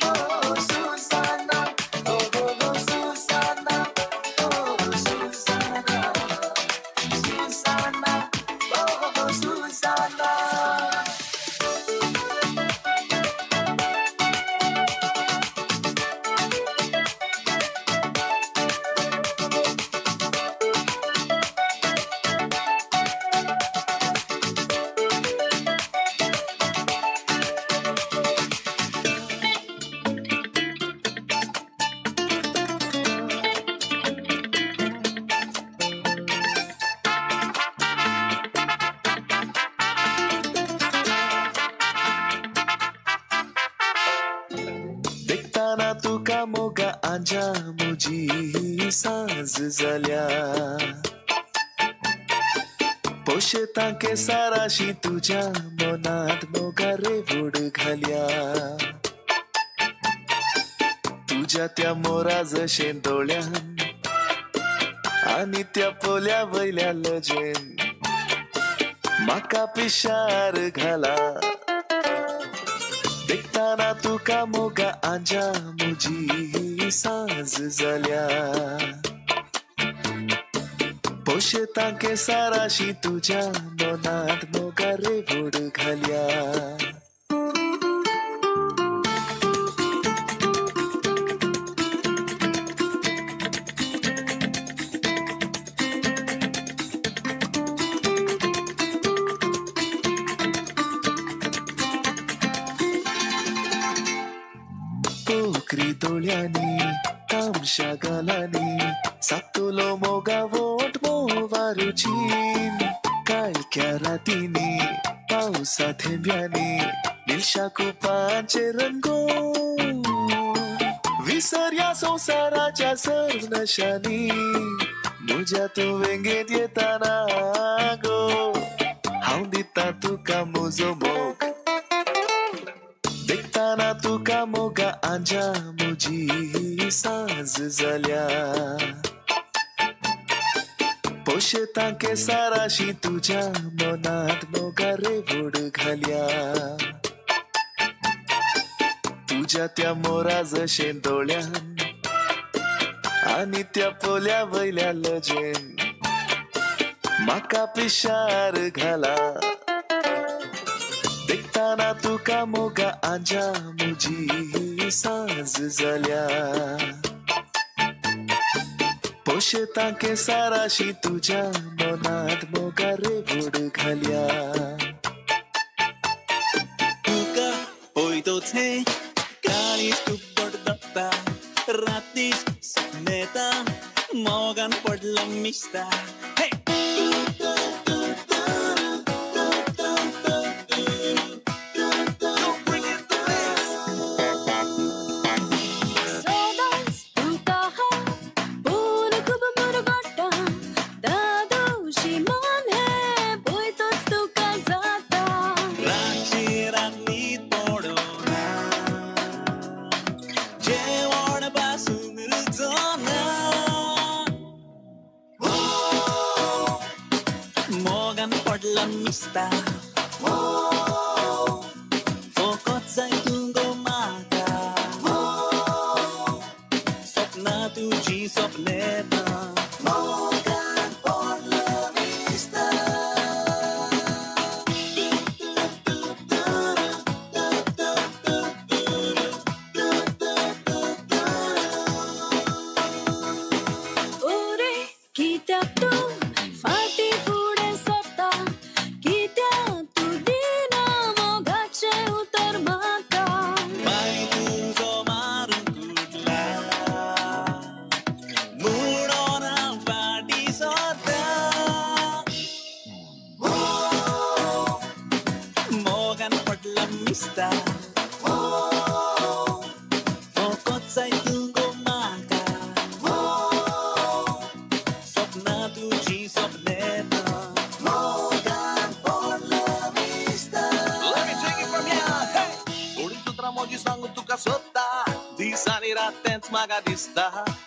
oh Susanna oh Susanna oh Susanna Susanna oh Susanna आजा मुजी सांज जाल्या पोशेता के साराशी तुझ्या मनात मोगारे वूड घाल्या तुझ्या त्या मोरा जशे डोळ्यान आणि त्या पोल्या वयल्या लजेन माका पिशार घाला देखताना तुका मोगा आजा मुजी सांज जाल्या पोशेता के साराशी तुझ्या मनात मोगारे वूड घाल्या पोकरी दोळ्यांनी तामशा गालांनी सातुलो मोगा वोट मोवारुचीन काळक्या रातीनी पावसा थेंब्यांनी निळशा कुपांचे रंगो विसर्या संसाराच्या सर्वनशांनी मुझ्या तू वेंगेत येताना गो हांव दिता तुका मुजो मोग देखताना तुका मोगा आजा मुजी सांज जाल्या पोशेता केसाराशी तुझ्या मनात मोगारे वोड घाल्या तुझ्या त्या मोरा जशे डोळ्यान आणि त्या पोल्या वयल्या लजेन म्हाका पिशार घाला देखताना तुका मोगा आंजा मुजी सांज जाल्या पोशेता केसाराशी तुझ्या मनात मोगारे वोड घाल्या तुका पळयतोच हे काळीज तू पडता रातीच सपनेता मोगान पडला मिस्ता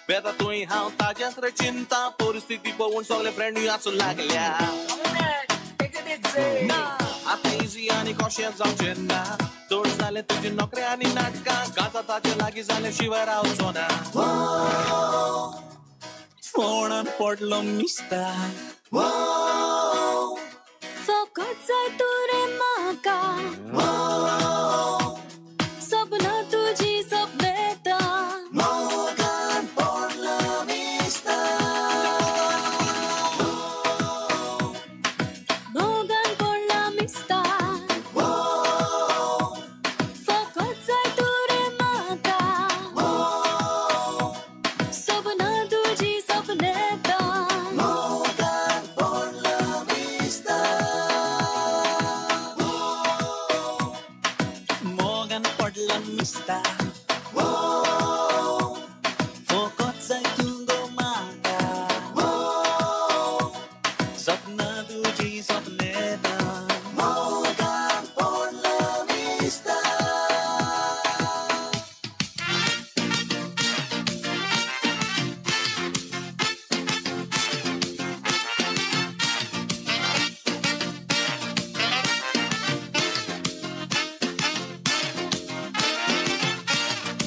बेता तुई हांव ताजेच रे चिंता परिस्थिती पळोवन सगळे फ्रेंड आसूं लागल्या आतां इजी आनी कशें जावचें ना चड जालें तुजी नोकरी आनी नाटकां गाता ताचे लागीं जालें शिवाय रावचो ना फोणान पडलो मिस्ता फकत जाय तूं रे म्हाका सपनां तुजी सपनेता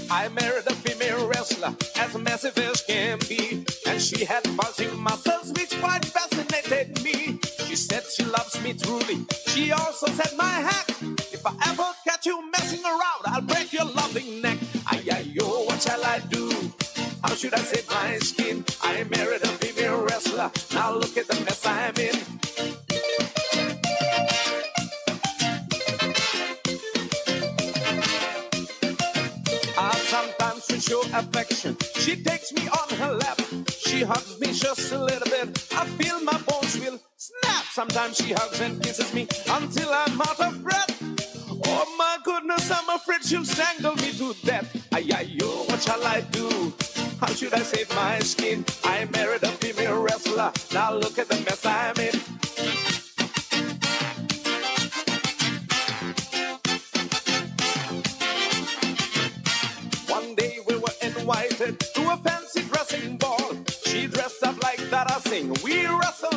I married a female wrestler, as massive as can be. And she had bulging muscles which quite fascinated me. She said she loves me truly. She also said, my hack, if I ever catch you messing around, I'll break your loving neck. Ay, ay, yo, what shall I do? How should I save my skin? I married a female wrestler. Now look at the mess I'm in. Sometimes we show affection. She takes me on her lap. She hugs me just a little bit. I feel my bones will snap. Sometimes she hugs and kisses me until I'm out of breath. Oh my goodness, I'm afraid she'll strangle me to death. Ay, ay, yo, what shall I do? How should I save my skin? I married a female wrestler. Now look at the mess I'm in. Invited to a fancy dressing ball. She dressed up like that I sing. We wrestled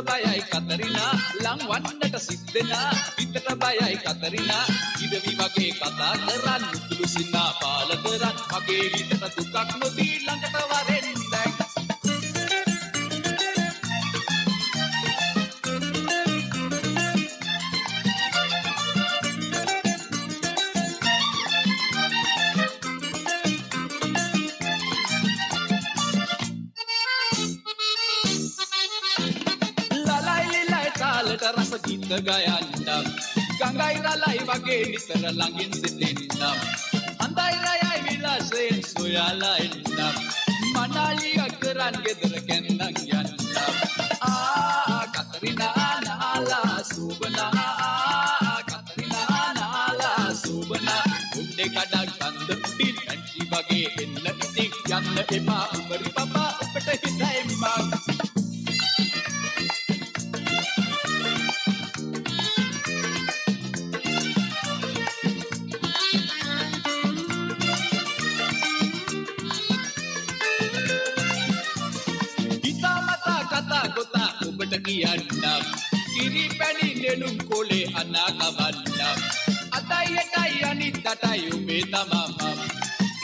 bayai Katarina lang wannata siddena pitata bayai Katarina idwi wage kata karan tulusinna pala karan mage hitata dukak nodi langata warendai rasa gita gayandam gangai ralai wage nitara langin sitendam andai rayai vilasen soyala endam manali akaran gedara kendang yandam Katarina nala subana Katarina nala subana unde kadak bandudin kanchi wage enna itik yanna epa umari papa upata hitai mag Kiyandam kiri pani nenum kole anakavandam atai etai anittatai ubeta mama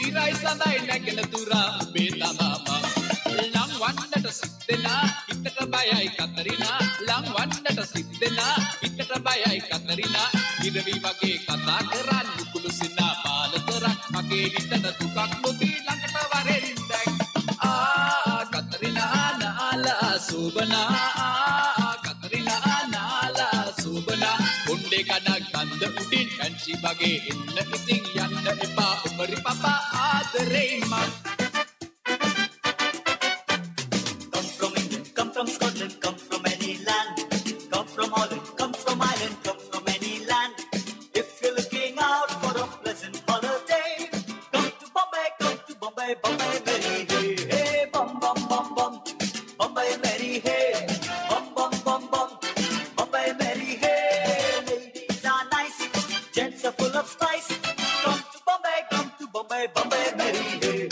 irai sadai nagena tura ubeta mama lang wannata siddena ittata bayai Katarina lang wannata siddena ittata bayai Katarina idwi wage kata karan ukulusinna pala karan mage ittata dukak nodi langata warendai Katarina nala subana unde kadak tanda udin kanchi wage enna iting yanna epa umari papa adare mag Come from England, come from Scotland, come from any land, come from Holland, come from Ireland, come from any land. If you're looking out for a pleasant holiday, come to Bombay, Bombay, Mary, hey, hey, bum bum bum bum, Bombay, Mary, hey, bum bum bum bum, Bombay, Mary, hey. Gents are full of spice. Come to Bombay, Bombay, Mary, hey.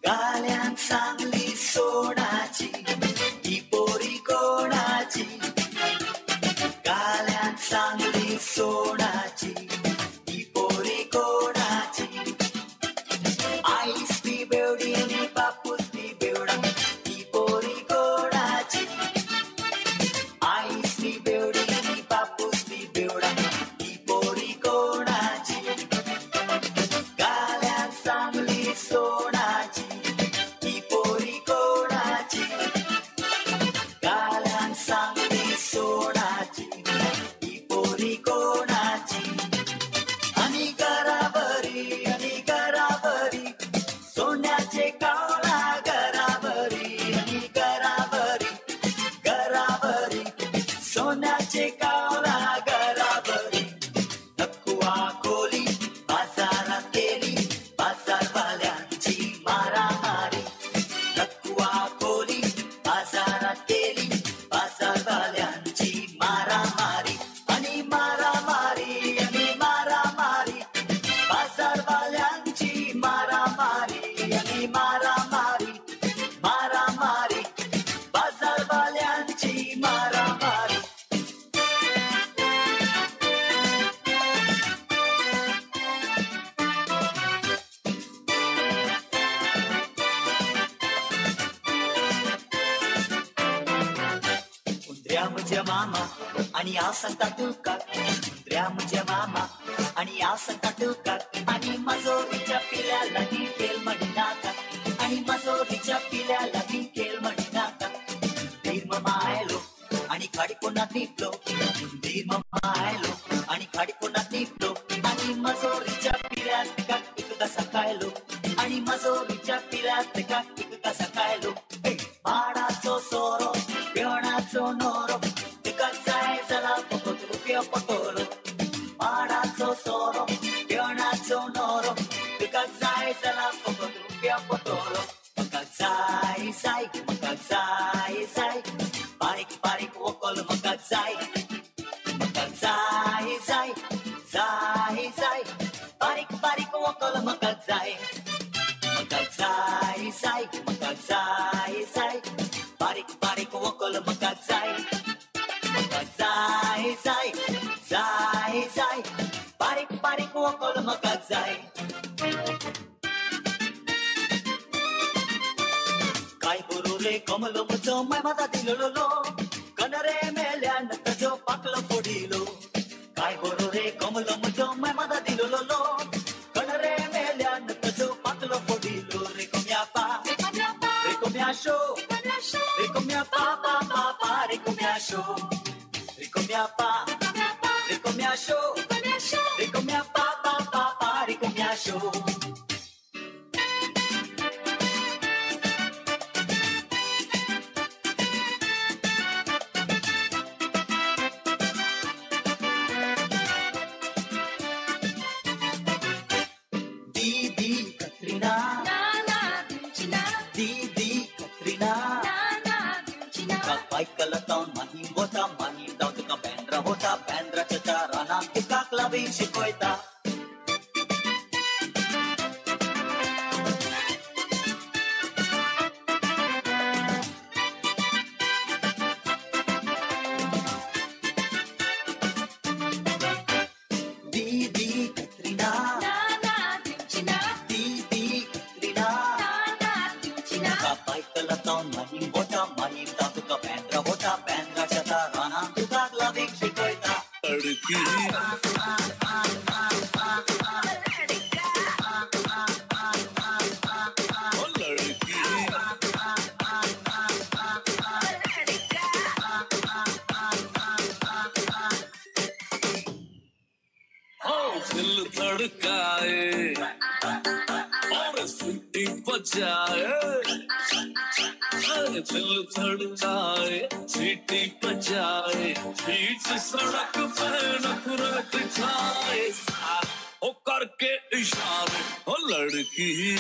Galyang sangli sonachi, ipori konachi. Galyang sangli sonachi. Mama, ani asanta tuka, Andrea mama, ani asanta tuka, ani mazoricha pila lagi kel madinaka, ani mazoricha pila lagi kel madinaka. Dirma maelo, ani kadipona niplo, dirma maelo, ani kadipona niplo, ani mazoricha pila teka ikuka sakaelo, ani mazoricha pila teka ikuka sakaelo. Hey, para soro, piona sonoro. Potolo, Marazzo solo, Leonazzo noro, Magazai sarà poco truppia potolo, Magazai sai, Parik okol Magazai, वकल म्हाका जाय म्हाका जाय जाय म्हाका जाय जाय बारीक बारीक वकल म्हाका जाय म्हाका जाय जाय जाय जाय बारीक बारीक वकल म्हाका जाय काय बरो रे कमलो म्हजो माय माता दिलोलो कनरे मेल्यान ताजो पाकलो फोडिलो काय बरो रे कमलो म्हजो माय माता दिलोलो कनरे मेल्यान ताजो पाकलो फोडिलो रे कोम्या पा रे कोम्या शो रे कोम्या पा पा पा पा रे कोम्या शो रे कोम्या पा रे कोम्या शो रे कोम्या पा पा पा पा रे कोम्या show Michael town mahi down to Bandra chacha rana tuka clubbing shikoita Didi Katrina Didi Katrina Michael town mahi down to Bandra chacha rana tuka clubbing shikoita दिल धड़काए और सीटी बजाए दिल धड़काए सीटी बजाए बीच सड़क पे नखरा दिखाए ओ करके इशारे ओ लड़की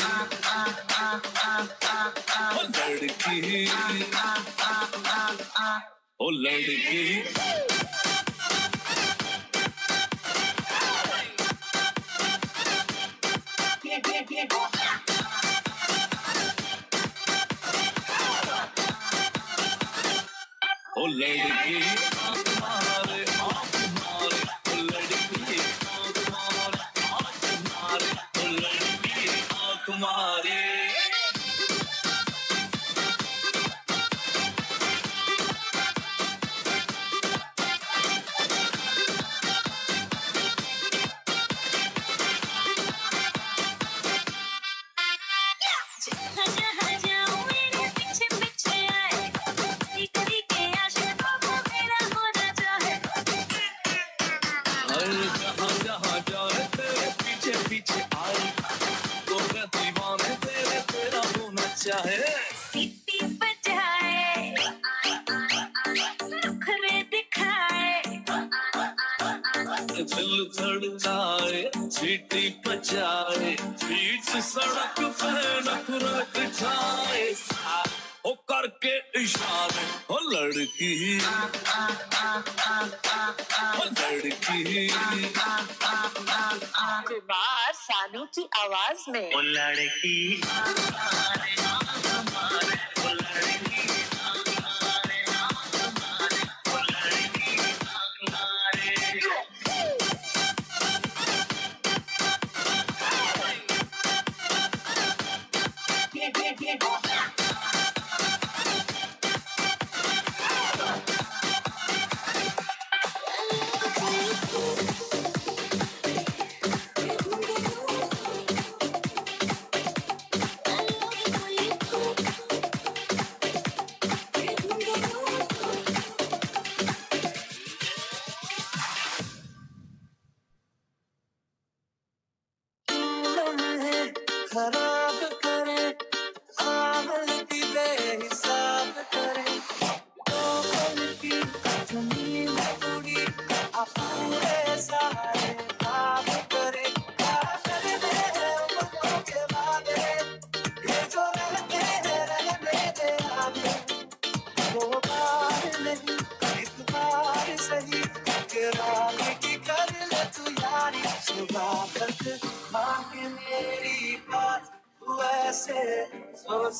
ओ लड़की ओ लड़की मारे ओ लड़की मारे ओ लड़की आँख मारे चाहे सीटी बजाए नखरे दिखाए दिल धड़काए सीटी बजाए बीच सड़क पे नखरा दिखाए ओ करके इशारे ओ लड़की कुमार सानू की आवाज में ओ लड़की खराब करे आग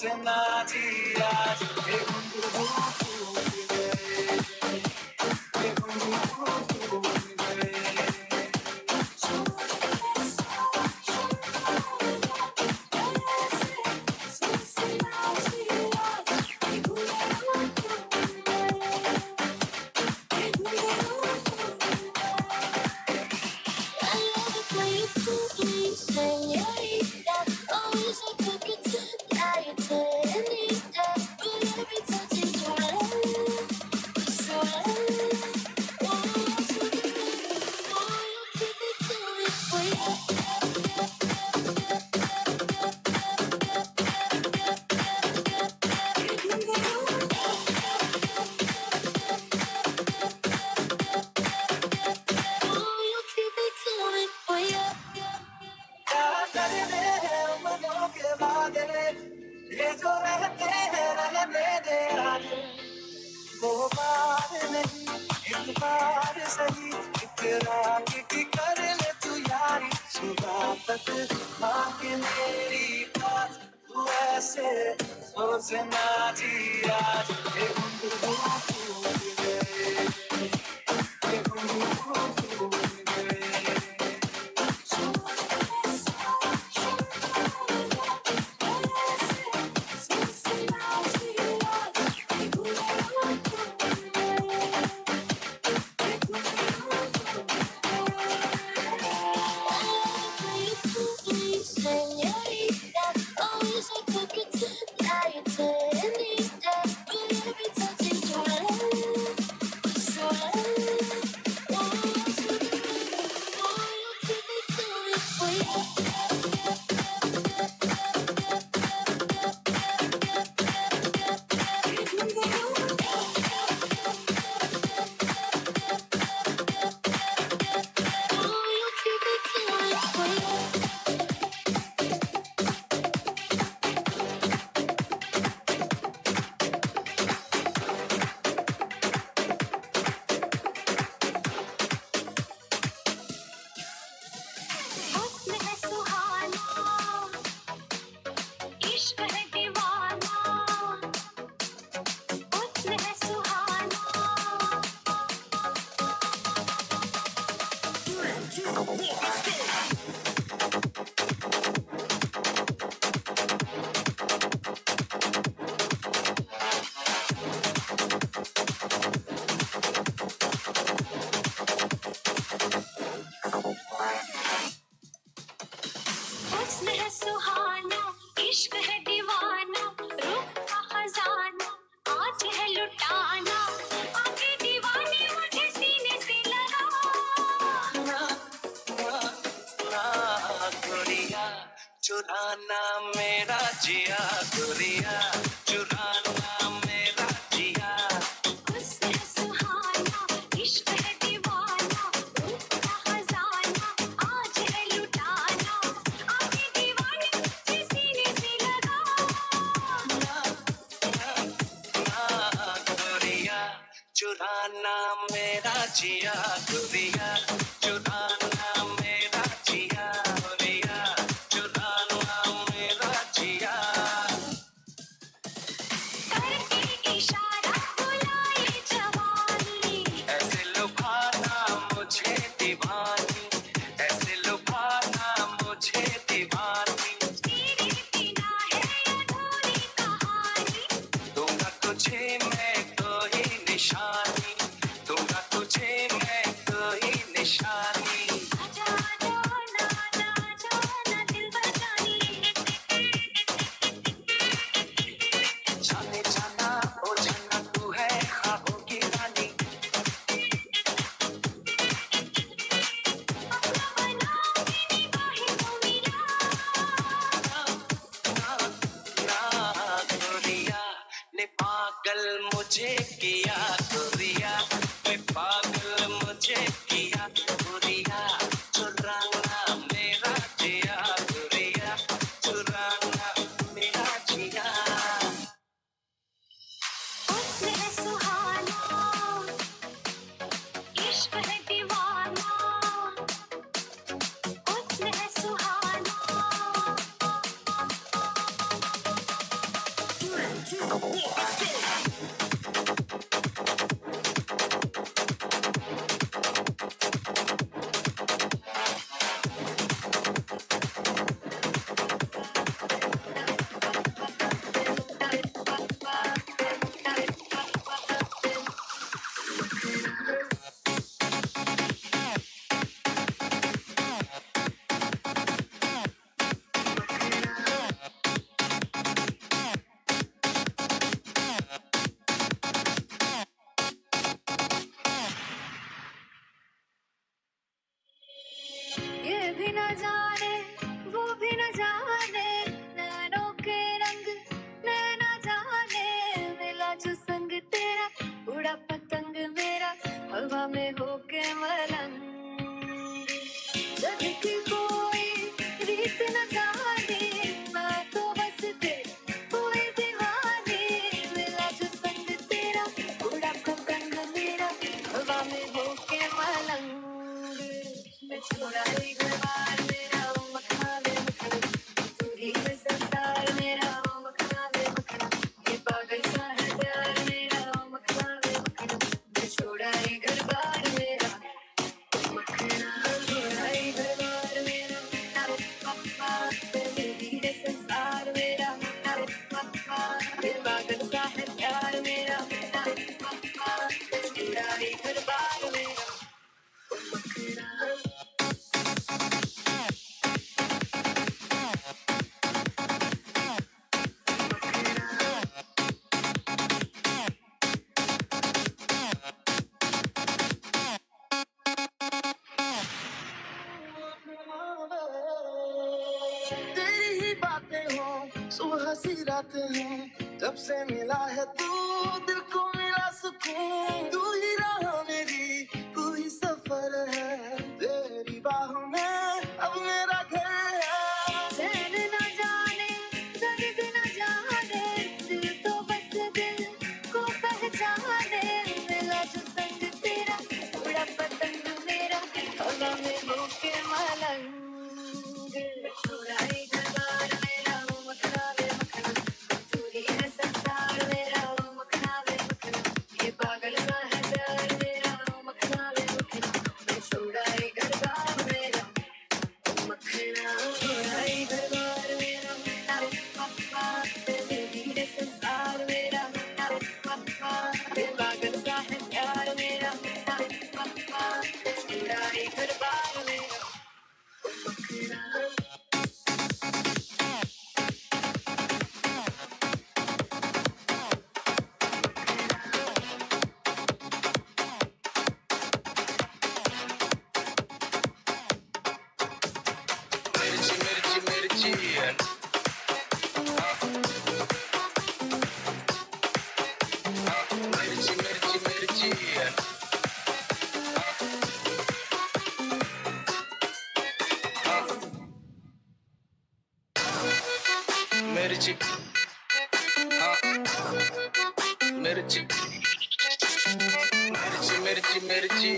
सोचे ना जी आज ये घुंघरू टूट गए, ये घुंघरू टूट गए। ये जो रहते हैं रहने दे आगे, वो बार नहीं एक बार सही इकरार की कर ले तू यारी, सुबह तक मांगे मेरी बात तू ऐसे सोचे ना जी आज ये घुंघरू टूट गए, ये घुंघरू टूट गए। चुराना मेरा जिया गोरिया, चुराना मेरा जिया। हुस्न सुहाना इश्क है दीवाना, रूप का खजाना आज है लुटाना, आके दीवाने तुझे सीने से लगा। ना गोरिया, चुराना मेरा जिया गोरिया, चुराना मेरा जिया गोरिया, चुराना मेरा जिया। करके इशारा बुलाए जवानी, ऐसे लुभाना मुझे दीवानी, ऐसे लुभाना मुझे दीवानी। तेरे बिना है अधूरी कहानी, दूंगा तुझे मैं कोई निशानी, दूंगा तुझे मैं कोई निशानी। आजा आजा ना ना आजा ना दिल बजानी, जाने जाना ओ जाना तू है ख्वाबों की रानी। अपना बना मेरी बाहें को मिला, ना गोरिया ने पागल मुझे किया गोरिया, ने पागल मुझे किया गोरिया, चुराना मेरा जिया गोरिया, चुराना मेरा जिया। हुस्न है सुहाना इश्क है दीवाना, हुस्न है सुहाना। ये भी न जाने वो भी न जाने नैनों के रंग नैना जाने मिला जो संग तेरा उड़ा पतंग मेरा हवा में होके मलंग जग की कोई रीत न जाने मैं तो बस तेरी कोई दीवानी मिला जो संग तेरा उड़ा पतंग मेरा हवा में होके मलंग मैं छोड़ा ही घर बार मेरा ओ मखना ले मखना तू ही है संसार मेरा ओ मखना ले मखना ये पागल सा है प्यार मेरा ओ मखना ले मखना मैं छोड़ा ही घर बार मेरा ओ मखना छोड़ा ही घर बार मेरा ना पापा तेरी है संसार मेरा ना पापा ये पागल सा है प्यार मेरा ना पापा छोड़ा ही घर बार मेरा ओ मखना तेरी ही बातें हो सुबह सी रातें हैं जब से मिला है तू दिल को मिला सुकून तू ही राह मेरी तू ही सफर है तेरी बाहों में अब मेरा घर है चैन न जाने दर्द न जाने दिल तो बस दिल को पहचाने मिला जो संग तेरा उड़ा पतंग मेरा हवा में होके मलंग छोड़ा ही घर बार मेरा ओ मखना वे मखना तू ही है संसार मेरा ओ मखना वे मखना ये पागल सा है प्यार मेरा ओ मखना वे मखना मैं छोड़ा ही घर बार मेरा ओ मखना छोड़ा ही घर बार मेरा नारे पापा तेरी है संसार मेरा नारे पापा ये पागल सा है प्यार मेरा नारे पापा छोड़ा ही घर बार मेरा ओ मखना मिर्ची मिर्ची मिर्ची मिर्ची मिर्ची मिर्ची मिर्ची मिर्ची मिर्ची मिर्ची मिर्ची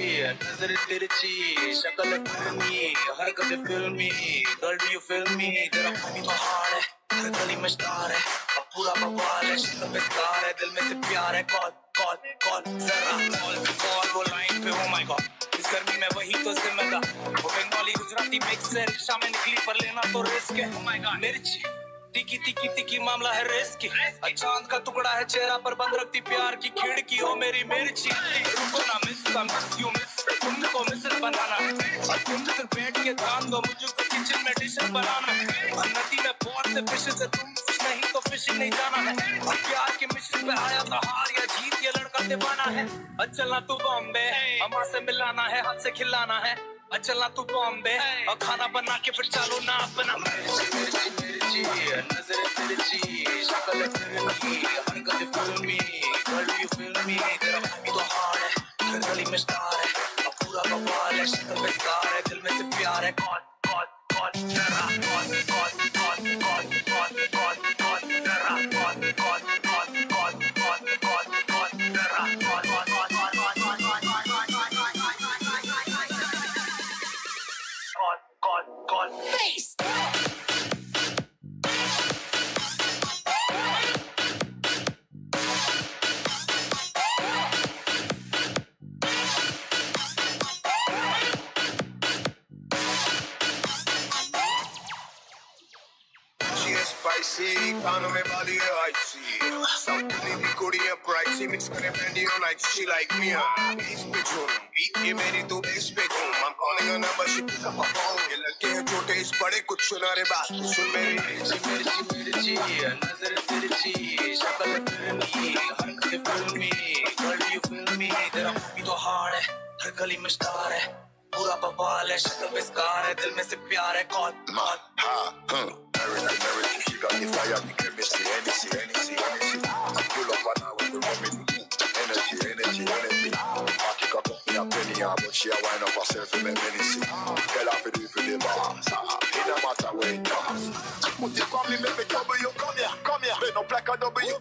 नजर तिरछी शक्ल फिल्मी हरकत फिल्मी girl do you feel me तेरा खूबी तो हार्ड है हर गली में स्टार है अब पूरा बवाल है शक्ल पे स्टार है दिल में से प्यार है कॉल कॉल कॉल जरा कॉल पे कॉल वो लाइन पे ओ माय गॉड इस गर्मी में वही तो जिम्मेदार वो बंगाली गुजराती मिक्स है रिक्शा में निकली पर लेना तो रिस्क है ओ माय गॉड मिर्ची तिकी तिकी तिकी मामला है रिस्की चांद का टुकड़ा है चेहरा पर बंद रखती प्यार की खिड़की हो मेरी मिर्ची रुको ना मिस यू मिस तुमको मिसल बनाना और तुम सिर्फ बैठ के ध्यान दो मुझे किचन में डिश बनाना और नदी में बहुत से फिशेस है तुम फिश नहीं तो फिशिंग नहीं जाना है और प्यार के मिशन पे आया तो हार या जीत ये लड़का दीवाना है और चलना तू बॉम्बे हमारे से मिलाना है हाथ से खिलाना है और चलना तू बॉम्बे और खाना बना के फिर चालू ना अपना मिर्ची मिर्ची मिर्ची नजर तिरछी शक्ल फिल्मी हरकत फिल्मी girl do you feel me तेरा खूबी तो हार्ड है हर गली में स्टार है और पूरा बवाल है शक्ल पे स्टार है दिल में से प्यार है कॉल कॉल कॉल जरा call call call call call call call जरा call call call call call call call जरा कॉल कॉल कॉल face कानों में बाली है आईसी साउथ की कुड़ियां प्राइसी मिक्स करे ब्रांडी और नाइट शी लाइक मी इस पे झूम बीट ये मेरी तो इस पे घूम I'm calling her number she pick up her phone ये लड़के हैं छोटे इस बड़े कुछ सुना रे बात सुन मेरी मिर्ची नजर तिरछी शक्ल फिल्मी हरकतें फिल्मी girl you feel me तेरा भी तो हार्ड है हर गली में स्टार है पूरा बवाल है शक्ल पे स्कार है दिल में से प्यार है कौन Everything she got the fire, the chemistry, energy. I pull up and I with the remedy. Energy. Party cock up me a penny, but she a wind up herself in me menacing. Tell her to do for the boss. It no matter where it comes. Put it on me, make me trouble you. Come here. Bend up like a W.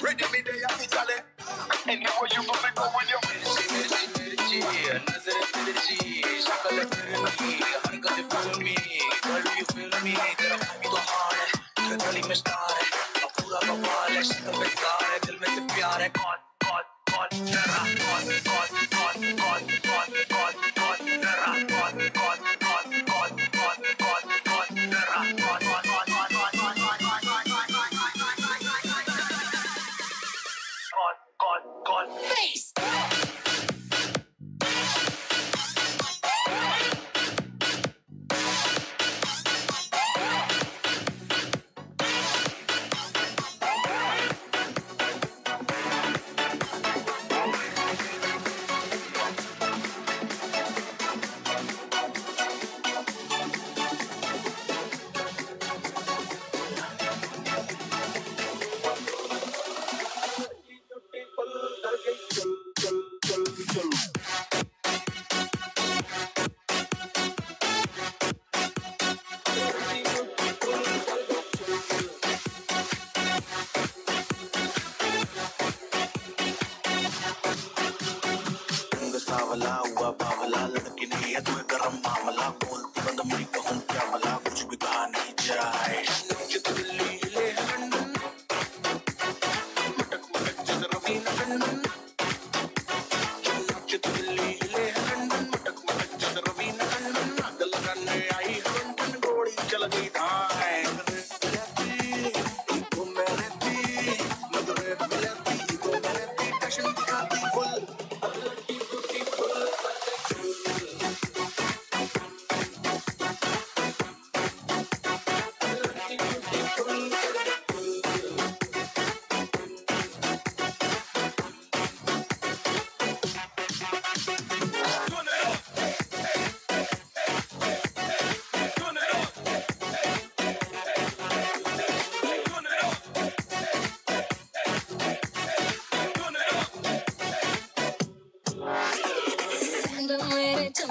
Ready me there, Italy. Anywhere you go, me go with you. Mirchi, nazar mirchi, shakal firmi, harkat firmi. Girl, you feel me? Tera भी तो हार है, हर गली में star है, अब पूरा बवाल है, शक्ल पे स्कार है, दिल में से प्यार है, कौन, तेरा, Face! सावला हुआ बावला लड़की नहीं है तुम्हें गरम मामला बोलती बंद मेरी कहूँ क्या भला कुछ भी कहा नहीं जाए दिल्ली ले लंदन मटक जैसे रवीना टंडन दिल्ली ले लंदन मटक जैसे रवीना टंडन दिल लगाने आई लंदन गोली चल गई धाए तो मेरे थी मधुरे मिलती तो मेरे थी टशन दिखाती फुल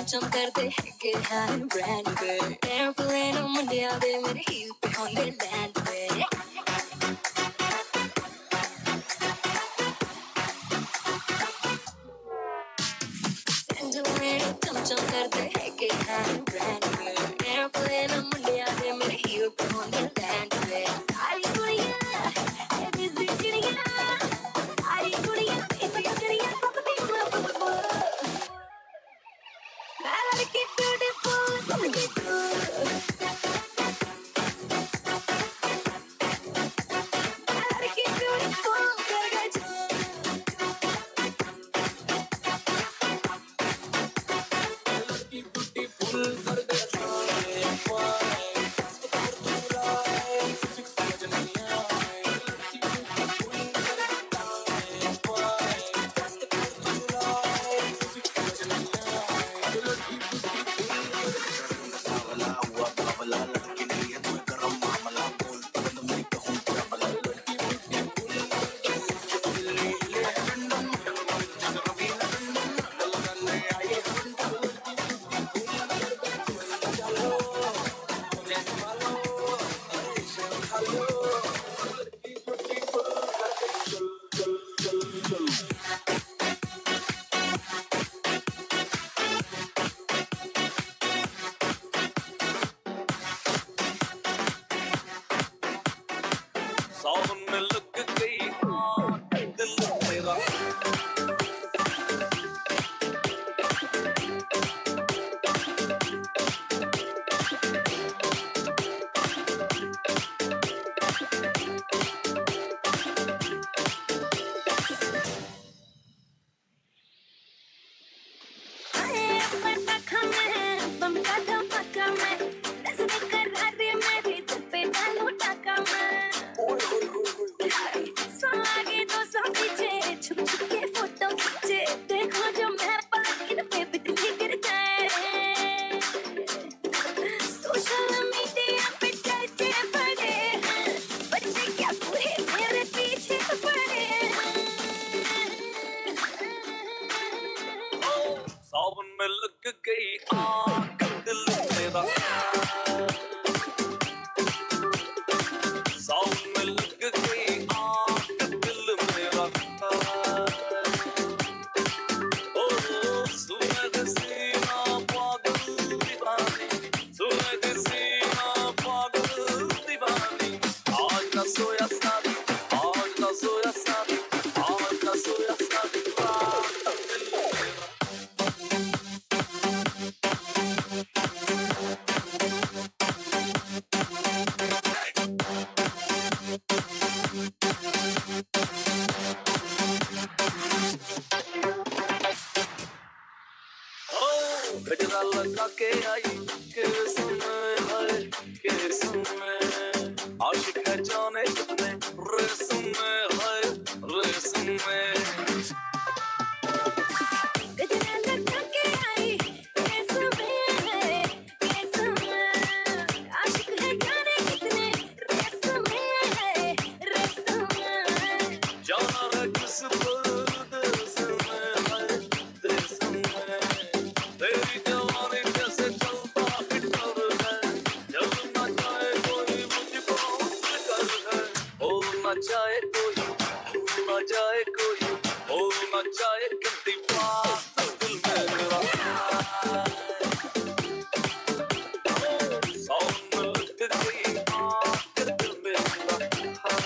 चम करते हैं कि हम ब्रांड पे एयरप्लेन मुंडिया दे मेरे हील पे होंगे लैंड पे चम करते हैं कि हम ब्रांड पे एयरप्लेन मुंडिया दे मेरे हील पे होंगे लैंड पे सारी कुड़ियां ये बिजी चिड़ियां सारी कुड़ियां ऐसी चिड़ियां पकड़ी I like it beautiful, like it good. I like it beautiful, like it good. गई आग दिल मेरा साउंड में लग गई आग दिल मेरा ओ सुनग सीना पागल दीवानी सुनग सीना पागल दीवानी आज ना सोया साथी आज ना सोया साथी आज ना सोया साथी गजरा लगा के आई के समय है के समय आशिक है जाने कितने रेसम में है रेसम में गजरा लगा के आई के समय है के समय आशिक है जाने कितने रेसम में है रेसम में जाना है किस परदेस में है देश में तेरी जवानी जैसे चलता हिटर है जब न चाहे कोई मुझको फिकर है भूल न जाए कोई भूल न जाए कोई भूल न जाए कितनी बात दिल में मेरा साउंड में लग गई आग दिल में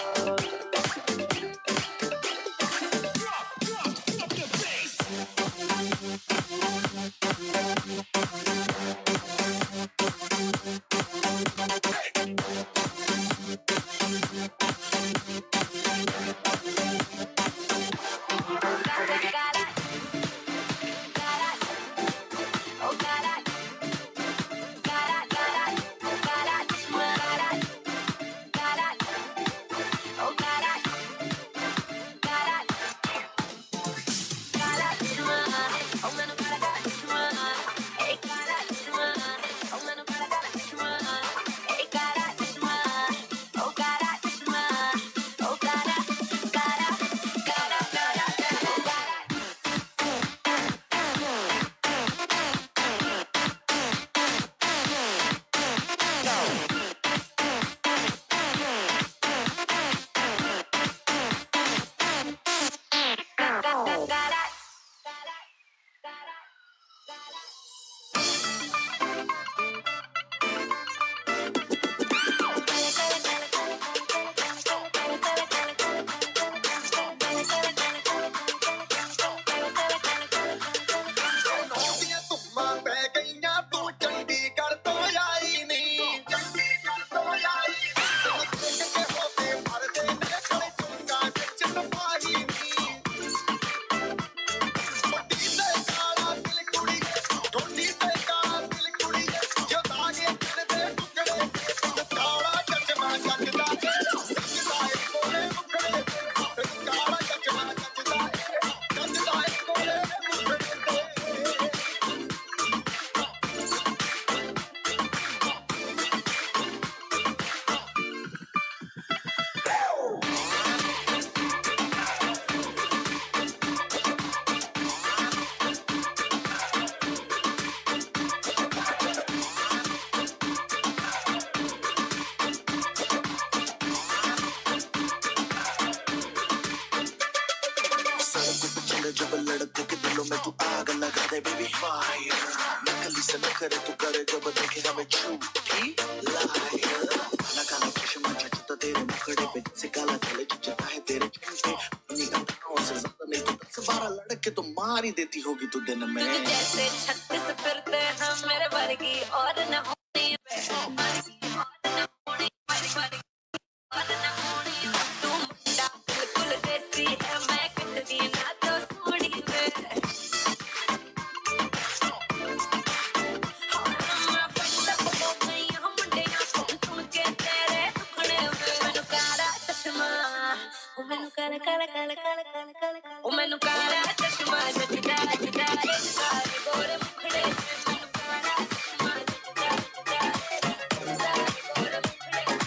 मेरा जब लड़कों के दिलों में तू आग लगा दे बेबी फायर नकली से न करे तू करे जब देखे हमें झूठी लायर काला काला चश्मा जचता तेरे मुखड़े पे जैसे काला चले जचता है तेरे चेहरे अपनी अंतरों से ज्यादा नहीं तो 10-12 लड़के तो मार ही देती होगी तू दिन में तुझे जैसे 36 फिरते हैं मेरे वर्गी और न होनी और न होनी तू मुंडा बिल्कुल देसी है मैं कितनी ना तो सोनी में मैं फटता हो गई हम मुंडे सुन के तेरे टुकड़े में मैनू काला चश्मा ओ मैनू काला काला काला काला काला काला ओ मैनू काला चश्मा जचदा जचदा सारे गोरे मुखड़े मैनू काला चश्मा जचदा जचदा गोरे मुखड़े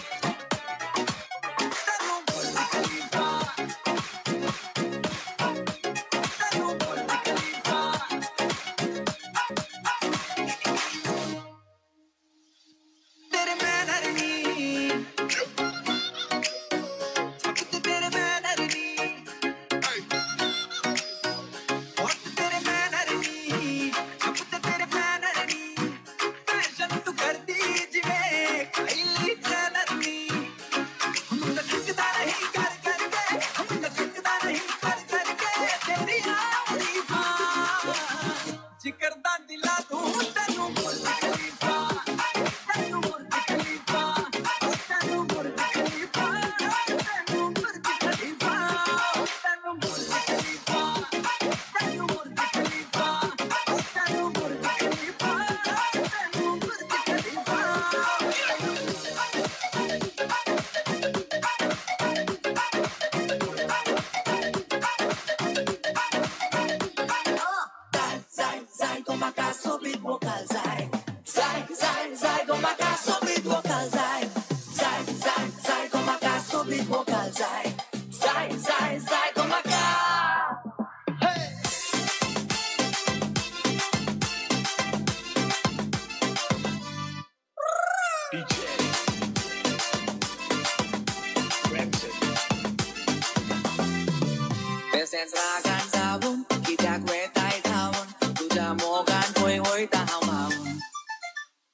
तशेंच रागान जावून कित्याक वेताय धांवून तुज्या मोगान पळय वयता हांव भावून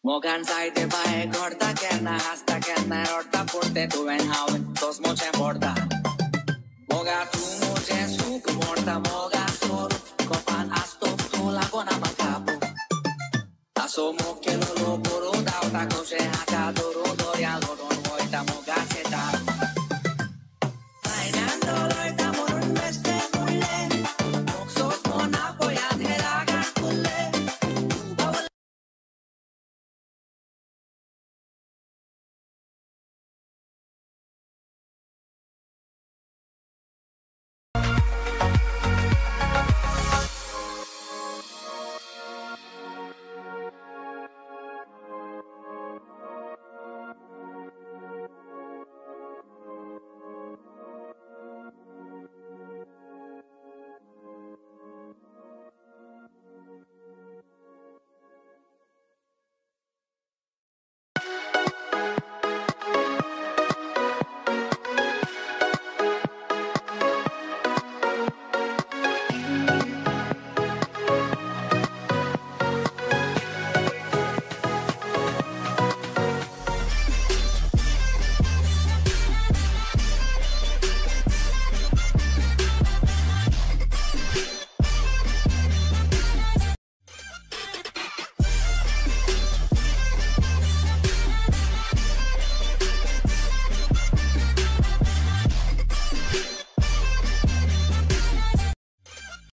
मोगान जायते बाये घडटा केन्ना हांसता केन्ना रडटा पूण तें तुवें हांवें तोच मोचें पडटा मोगा तूं मोचें सूख मोडटा मोगा सोडून कोपान आसतो तूं लागोना म्हाका आसो मोग केलो लो बरो धांवता कशें हाका